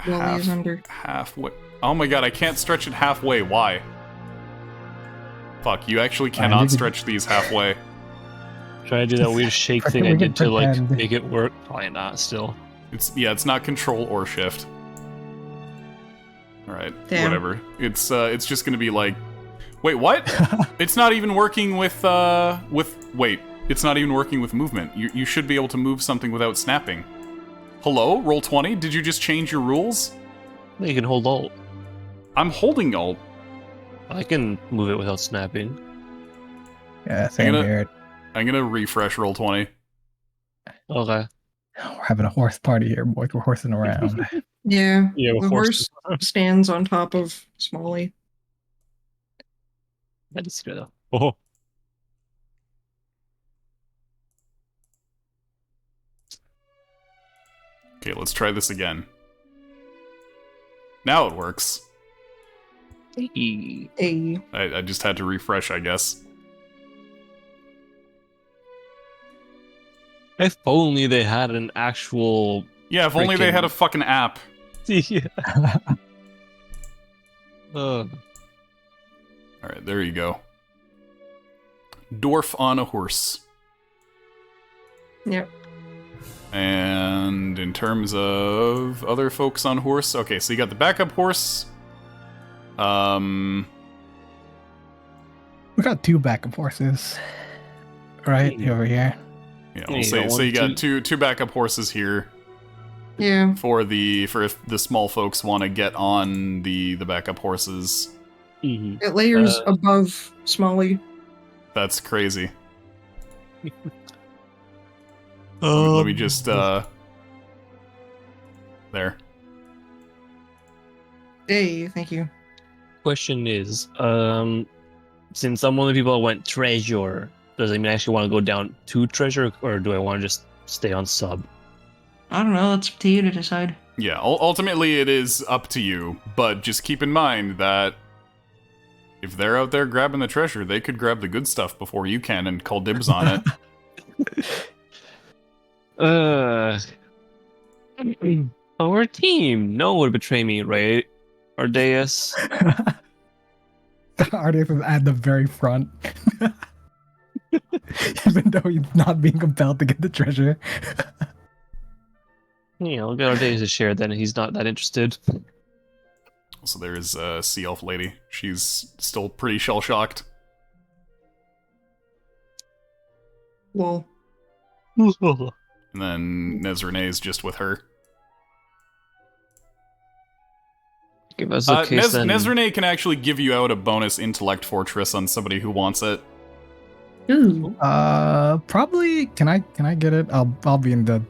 Wally is under. halfway. Oh my god, I can't stretch it halfway. Why? Fuck, you actually cannot stretch these halfway. Try to do that weird shake thing I did to like make it work. Probably not. Still. It's not control or shift. All right, Damn. whatever. It's just gonna be like, wait, what? It's not even working with wait. It's not even working with movement. You should be able to move something without snapping. Hello, roll 20. Did you just change your rules? You can hold Alt. I'm holding Alt. I can move it without snapping. Yeah, same here. I'm gonna refresh roll 20. Okay. We're having a horse party here, boys. We're horsing around. Yeah. Yeah, The horse stands on top of Smalley. That is good. Oh. Okay, let's try this again. Now it works. Hey. Hey. I just had to refresh, I guess. If only they had an actual. Yeah, if only they had a fucking app. Yeah. Uh, Alright, there you go. Dwarf on a horse. Yep. And in terms of other folks on horse, okay, so you got the backup horse. We got 2 backup horses. Right over here. Yeah, we'll say you got two backup horses here. Yeah. For if the small folks want to get on the backup horses. mhm. It layers above Smalley. That's crazy. Let me just there. Hey, thank you. Question is, since I'm one of the people that went treasure, does it mean I actually want to go down to treasure, or do I want to just stay on sub? I don't know. It's up to you to decide. Yeah, ultimately it is up to you, but just keep in mind that if they're out there grabbing the treasure, they could grab the good stuff before you can and call dibs on it. Our team. No one would betray me, right? Or Deus. Ardeus is at the very front. Even though he's not being compelled to get the treasure. Yeah, we'll get our Deus' share then. He's not that interested. So there's Sea Elf Lady. She's still pretty shell-shocked. Well, And then Nezrene's just with her. If that's the case, then... Nezrene can actually give you out a bonus intellect fortress on somebody who wants it. ooh. Probably. Can I get it? I'll be in the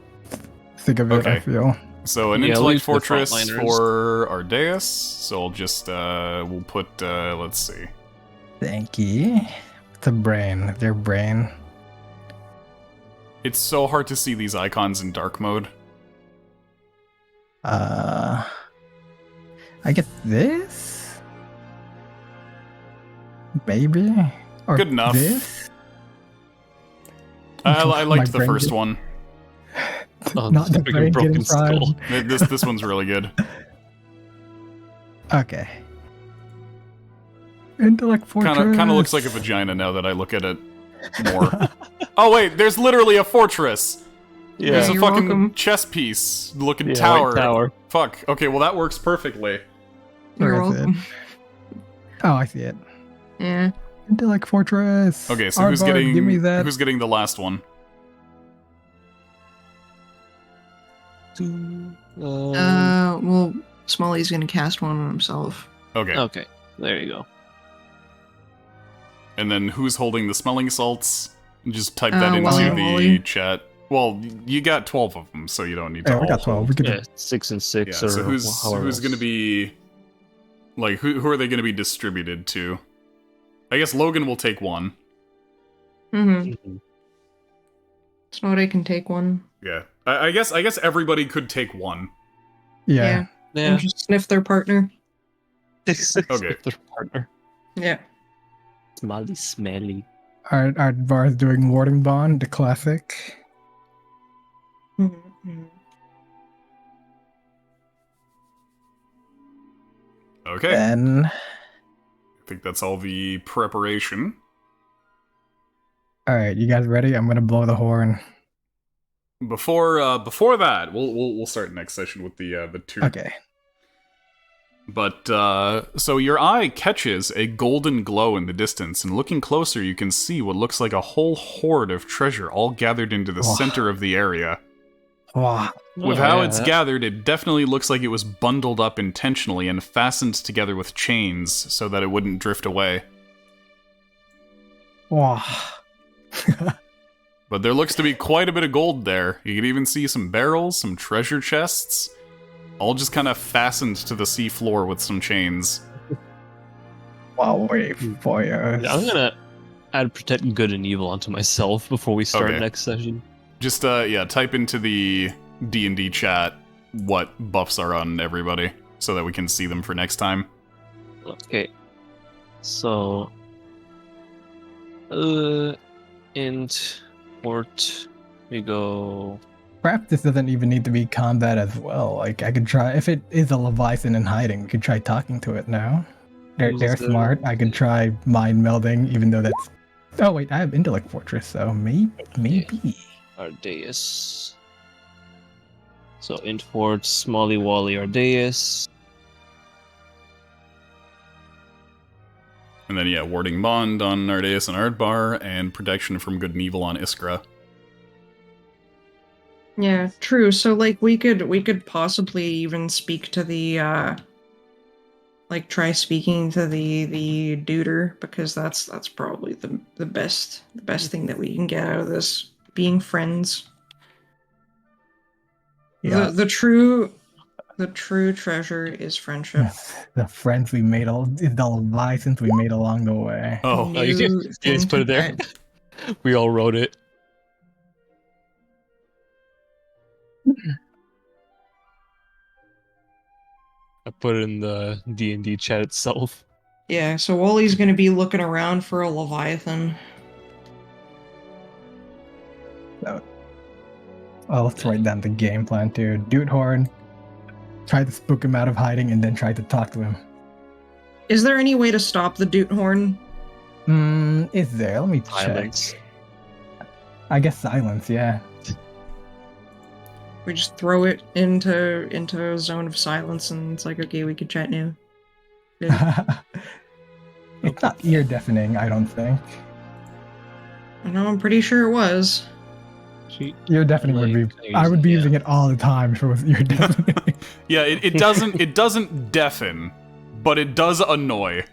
thick of it. I Okay. feel. So an Yeah, at intellect least the fortress frontliners. for Ardeus. So I'll just we'll put let's see. Thank you. It's a brain. Their brain. It's so hard to see these icons in dark mode. I get this. Maybe. Or Good enough. This. I My liked the brain first did- one. Oh, Not the freaking brain broken getting fried. skull. This one's really good. Okay. Intellect Fortress. Kind of looks like a vagina now that I look at it more. Oh wait, there's literally a fortress. There's a you're fucking welcome. chess piece looking Yeah, tower. White tower. Fuck. Okay, well that works perfectly. You're Where is it? welcome. Oh, I see it. Yeah. Intellect Fortress. Okay, so who's Aardvark, give me getting that. who's getting the last one? Well, Smalley's gonna cast one on himself. Okay. Okay, there you go. And then who's holding the smelling salts? Just type that into Wally. the Wally. chat. Well, you got 12 of them, so you don't need to Yeah, we got hold 12. We could Yeah, 6 and 6 Yeah, or so who's however going to else. be like who are they going to be distributed to? I guess Logan will take one. Mm-hmm. Mhm. Snowday can take one. Yeah. I guess everybody could take one. Yeah. Yeah. And just sniff their partner. Okay. Their partner. Yeah. Smelly. Aardvark is doing Warding Bond, the classic. Mm-hmm. Okay. Then, I think that's all the preparation. all right, you guys ready? I'm gonna blow the horn. Before that, we'll start next session with the two. Okay. But, so your eye catches a golden glow in the distance, and looking closer, you can see what looks like a whole horde of treasure all gathered into the Oh. center of the area. Wow. With Oh, how yeah, it's that- gathered, it definitely looks like it was bundled up intentionally and fastened together with chains so that it wouldn't drift away. Wow. But there looks to be quite a bit of gold there. You can even see some barrels, some treasure chests, all just kind of fastened to the sea floor with some chains. Wow, wait for you. Yeah, I'm gonna add protect good and evil onto myself before we start Okay. next session. Just, type into the D&D chat what buffs are on everybody so that we can see them for next time. Okay. So int port we go Perhaps this doesn't even need to be combat as well. Like, I could try, if it is a Leviathan in hiding, we could try talking to it now. They're Use the- smart. I could try mind melding, even though that's... Oh, wait, I have Intellect Fortress, so maybe. Ardeus. So int port Smalley Wally Ardeus. And then, yeah, warding bond on Nardeus and Ardbar, and protection from good and evil on Iskra. Yeah, true. So like we could possibly even speak to the like try speaking to the duder, because that's probably the best thing that we can get out of this, being friends. Yeah. The true treasure is friendship. The friends we made, the Leviathans we made along the way. Oh, Oh, you can- you just put it there? We all wrote it. I put it in the D&D chat itself. Yeah, so Wally's gonna be looking around for a Leviathan. Oh, let's write down the game plan too. Dude Horn, try to spook him out of hiding, and then try to talk to him. Is there any way to stop the Doot Horn? Is there? Let me check. Silence. I guess silence, yeah. We just throw it into a zone of silence, and it's like, okay, we could chat now. Yeah. It's not ear deafening, I don't think. No, I'm pretty sure it was. Ear deafening would be. I would be using it all the time if it was ear deafening. Yeah, it doesn't deafen, but it does annoy.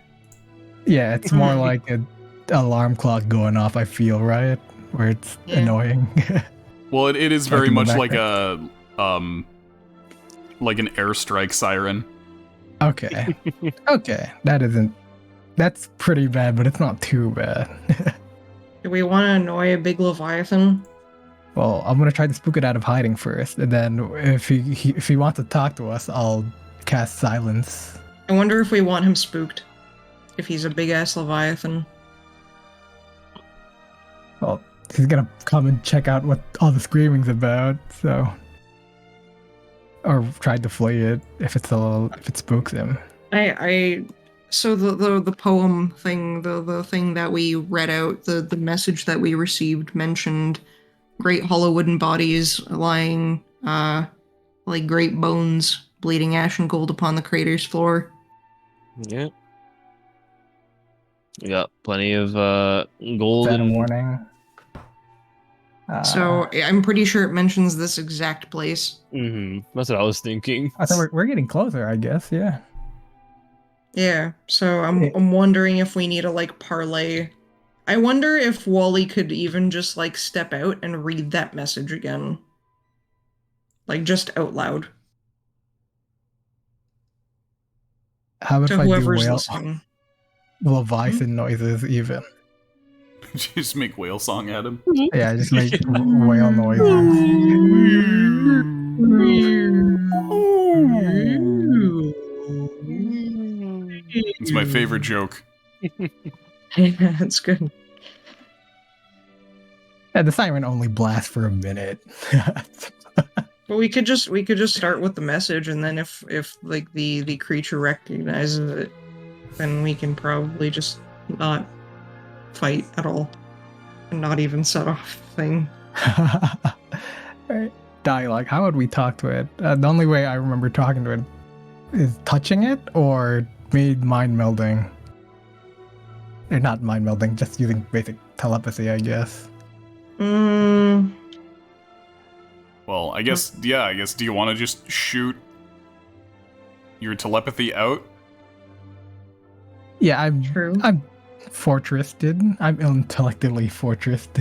Yeah, it's more like an alarm clock going off, I feel, right? Where it's Yeah. annoying. Well, it is Like very in the much like background. like an airstrike siren. Okay. Okay. That's pretty bad, but it's not too bad. Do we want to annoy a big Leviathan? Well, I'm gonna try to spook it out of hiding first, and then if he wants to talk to us, I'll cast silence. I wonder if we want him spooked. If he's a big ass Leviathan. Well, he's gonna come and check out what all the screaming's about. So, or try to flee it if it spooks him. So the poem thing, the thing that we read out, the message that we received mentioned great hollow wooden bodies lying, like great bones, bleeding ash and gold upon the crater's floor. Yeah. We got plenty of gold That and warning. So I'm pretty sure it mentions this exact place. That's what I was thinking. I thought we're getting closer. I guess. Yeah. Yeah, so I'm wondering if we need to like parlay. I wonder if Wally could even just like step out and read that message again. Like just out loud. How if To I do whoever's whale listening. Leviathan noises even? Just make whale song at him. Yeah, just make whale noises. It's my favorite joke. Yeah, that's good. Yeah, the siren only blasts for a minute. But we could just start with the message, and then if like the creature recognizes it, then we can probably just not fight at all, and not even set off the thing. Right. Dialogue. How would we talk to it? The only way I remember talking to it is touching it or mind melding. Or not mind melding, just using basic telepathy, I guess. Well, I guess, yeah, do you want to just shoot your telepathy out? Yeah, I'm fortressed. I'm intellectually fortressed.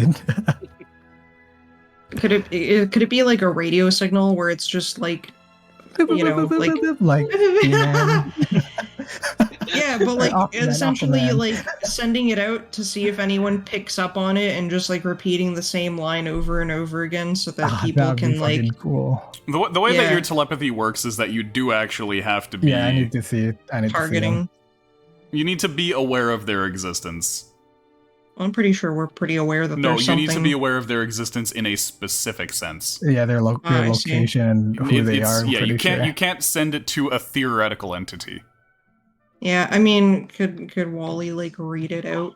Could it be like a radio signal where it's just like, you know, like yeah, but like essentially like sending it out to see if anyone picks up on it and just like repeating the same line over and over again so that people can like cool. The way that your telepathy works is that you do actually have to be I need to see it. targeting. You need to be aware of their existence. I'm pretty sure we're pretty aware that there's something. You need to be aware of their existence in a specific sense. Yeah, their location and who they are. Yeah, you can't send it to a theoretical entity. Yeah, I mean, could Wally like read it out?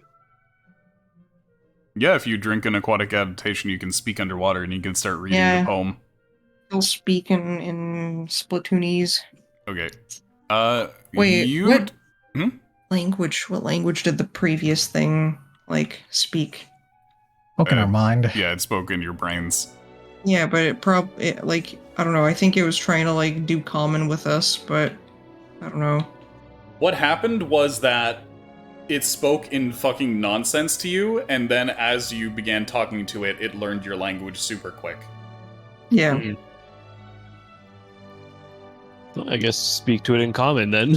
Yeah, if you drink an aquatic adaptation, you can speak underwater and you can start reading the poem. He'll speak in Splatoonese. Okay. Wait, what language? What language did the previous thing like speak? Spoke in our mind. Yeah, it spoke in your brains. Yeah, but it like I don't know. I think it was trying to like do common with us, but I don't know. What happened was that it spoke in fucking nonsense to you, and then as you began talking to it, it learned your language super quick. Yeah. Mm-hmm. Well, I guess speak to it in common then.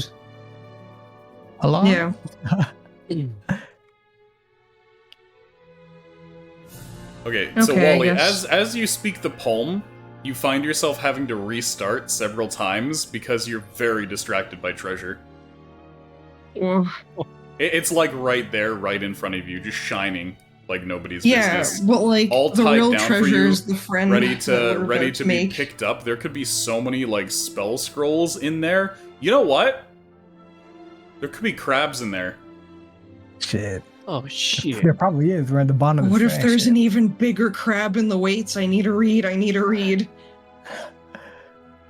Hello? Yeah. Okay, so Wally, as you speak the poem, you find yourself having to restart several times because you're very distracted by treasure. It's like right there, right in front of you, just shining like nobody's business. Yeah, but like all the tied real down treasure for you, is the friend ready to be make. picked up. There could be so many like spell scrolls in there. You know what? There could be crabs in there. Shit. Oh shit. There probably is. We're at the bottom of the What if there's an even bigger crab in the weights? I need to read.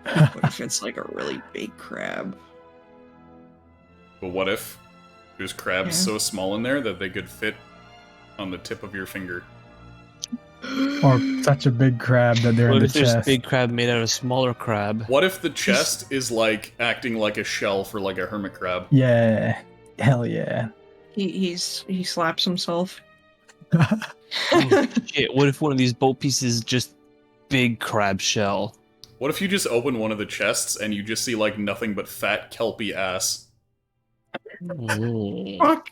What if it's like a really big crab? But what if there's crabs so small in there that they could fit on the tip of your finger? Or such a big crab that they're in the chest. What if there's a big crab made out of a smaller crab? What if the chest is like acting like a shell for like a hermit crab? Yeah. Hell yeah. He slaps himself. Oh, shit. What if one of these boat pieces is just big crab shell? What if you just open one of the chests and you just see like nothing but fat kelpie ass? Fuck.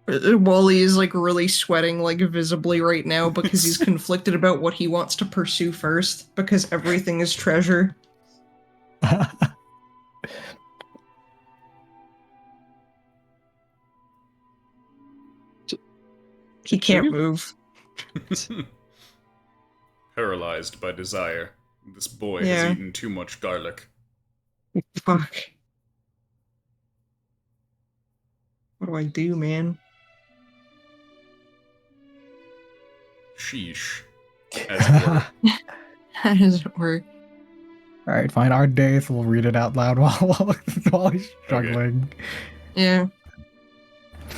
Wally is like really sweating like visibly right now because he's conflicted about what he wants to pursue first because everything is treasure. He can't move. Paralyzed by desire. This boy Yeah. has eaten too much garlic. Fuck. What do I do, man? Sheesh. As it were. How does it work? All right, fine. Our days. We'll read it out loud while he's struggling. Yeah.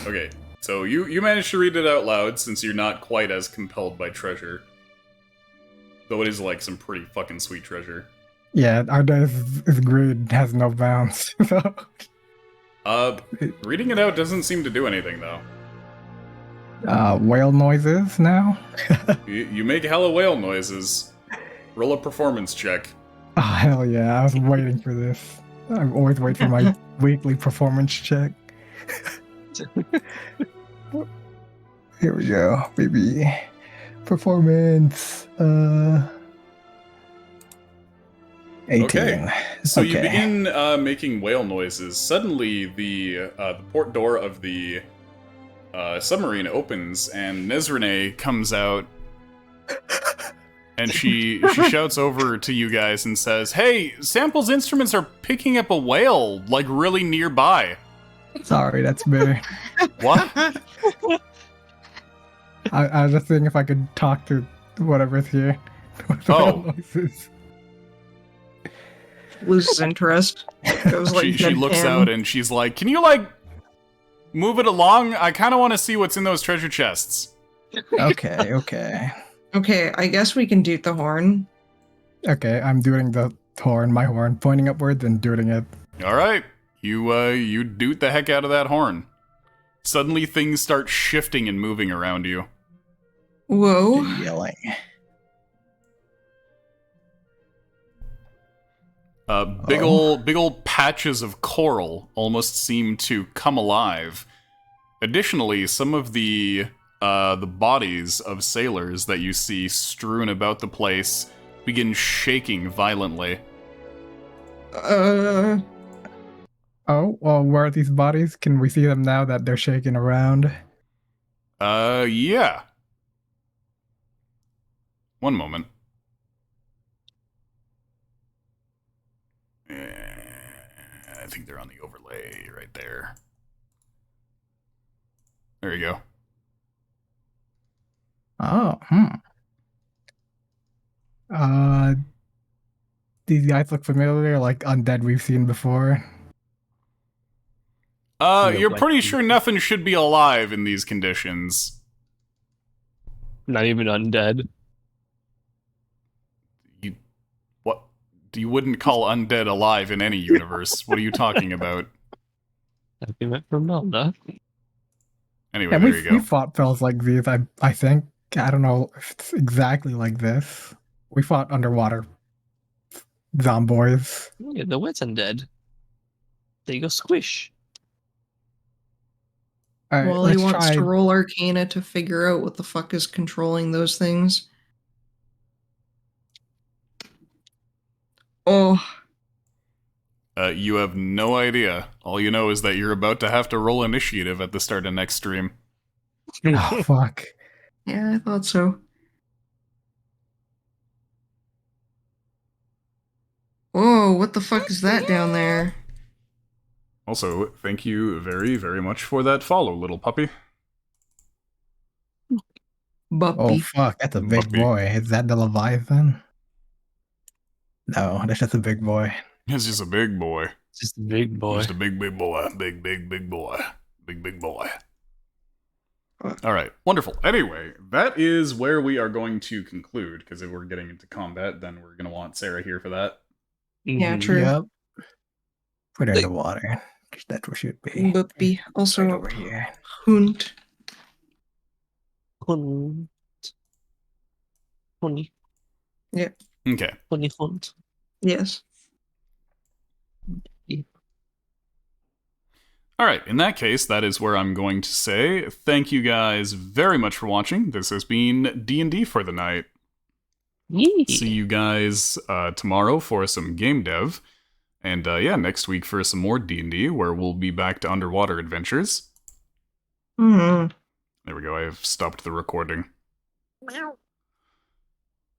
Okay, so you managed to read it out loud since you're not quite as compelled by treasure. Though it is like some pretty fucking sweet treasure. Yeah, our days is greed has no bounds. So, Reading it out doesn't seem to do anything though. whale noises now. You make hella whale noises. Roll a performance check. Oh hell yeah! I was waiting for this. I always wait for my weekly performance check. Here we go, baby. Performance. 18. Okay. So you Okay. begin making whale noises. Suddenly, the port door of the submarine opens, and Nezrene comes out, and she shouts over to you guys and says, "Hey, Sample's instruments are picking up a whale, like really nearby." Sorry, that's me. What? I was just seeing if I could talk to whatever's here. With the Oh. noises. Loses interest. Goes like She looks deadpan. out and she's like, "Can you like move it along? I kind of want to see what's in those treasure chests." Okay, okay. Okay, I guess we can doot the horn. Okay, I'm doing the horn, my horn, pointing upwards and doing it. All right, you doot the heck out of that horn. Suddenly, things start shifting and moving around you. Whoa. Yelling. Big old patches of coral almost seem to come alive. Additionally, some of the bodies of sailors that you see strewn about the place begin shaking violently. Oh, well, where are these bodies? Can we see them now that they're shaking around? Yeah. One moment. I think they're on the overlay right there. There you go. Oh, these guys look familiar, like undead we've seen before. You're like pretty the- sure nothing should be alive in these conditions. Not even undead. You wouldn't call undead alive in any universe. What are you talking about? That'd be meant for Melna. Anyway, Yeah, there you we go. fought fells like these. I think. I don't know if it's exactly like this. We fought underwater zomboys. Yeah, the wet's undead. There you go, squish. All right, Well, he let's wants try. to roll Arcana to figure out what the fuck is controlling those things. Oh, You have no idea. All you know is that you're about to have to roll initiative at the start of next stream. Oh, fuck. yeah, I thought so. Whoa, what the fuck is that down there? Also, thank you very, very much for that follow, little puppy. Oh, Buppy. fuck. That's a big Puppy. boy. Is that the Leviathan? No, that's just a big boy. He's just a big boy. Just a big boy. Just a big boy. Big boy. Big boy. Alright, wonderful. Anyway, that is where we are going to conclude, because if we're getting into combat, then we're going to want Sarah here for that. Yeah, Mhm. true. Yep. Put her in the water. 'Cause that's where she'd be. Buppy. Also, Right over here. Hunt. Hund. Honey. Okay. Honey hunt. Yes. Alright, in that case, that is where I'm going to say thank you guys very much for watching. This has been D&D for the night. Yee. See you guys tomorrow for some game dev. And yeah, next week for some more D&D, where we'll be back to underwater adventures. Hmm. There we go. I have stopped the recording.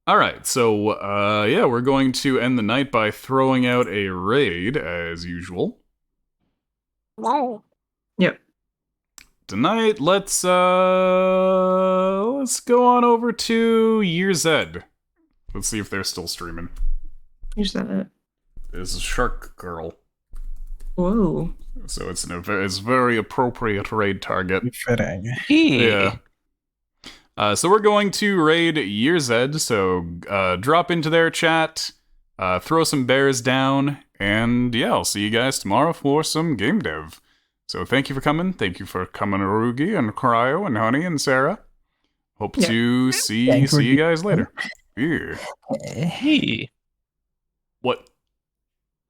Alright, so, yeah, we're going to end the night by throwing out a raid, as usual. Yep. Tonight, let's go on over to Year's Ed. Let's see if they're still streaming. Who's that? It's a Shark Girl. Whoa. So it's it's a very appropriate raid target. Fitting. Yeah. So we're going to raid Year's Ed, so drop into their chat, throw some bears down, and yeah, I'll see you guys tomorrow for some game dev. So thank you for coming. Thank you for coming, Arugi and Cryo and Honey and Sarah. Hope to see you guys later. Yeah. Hey. What?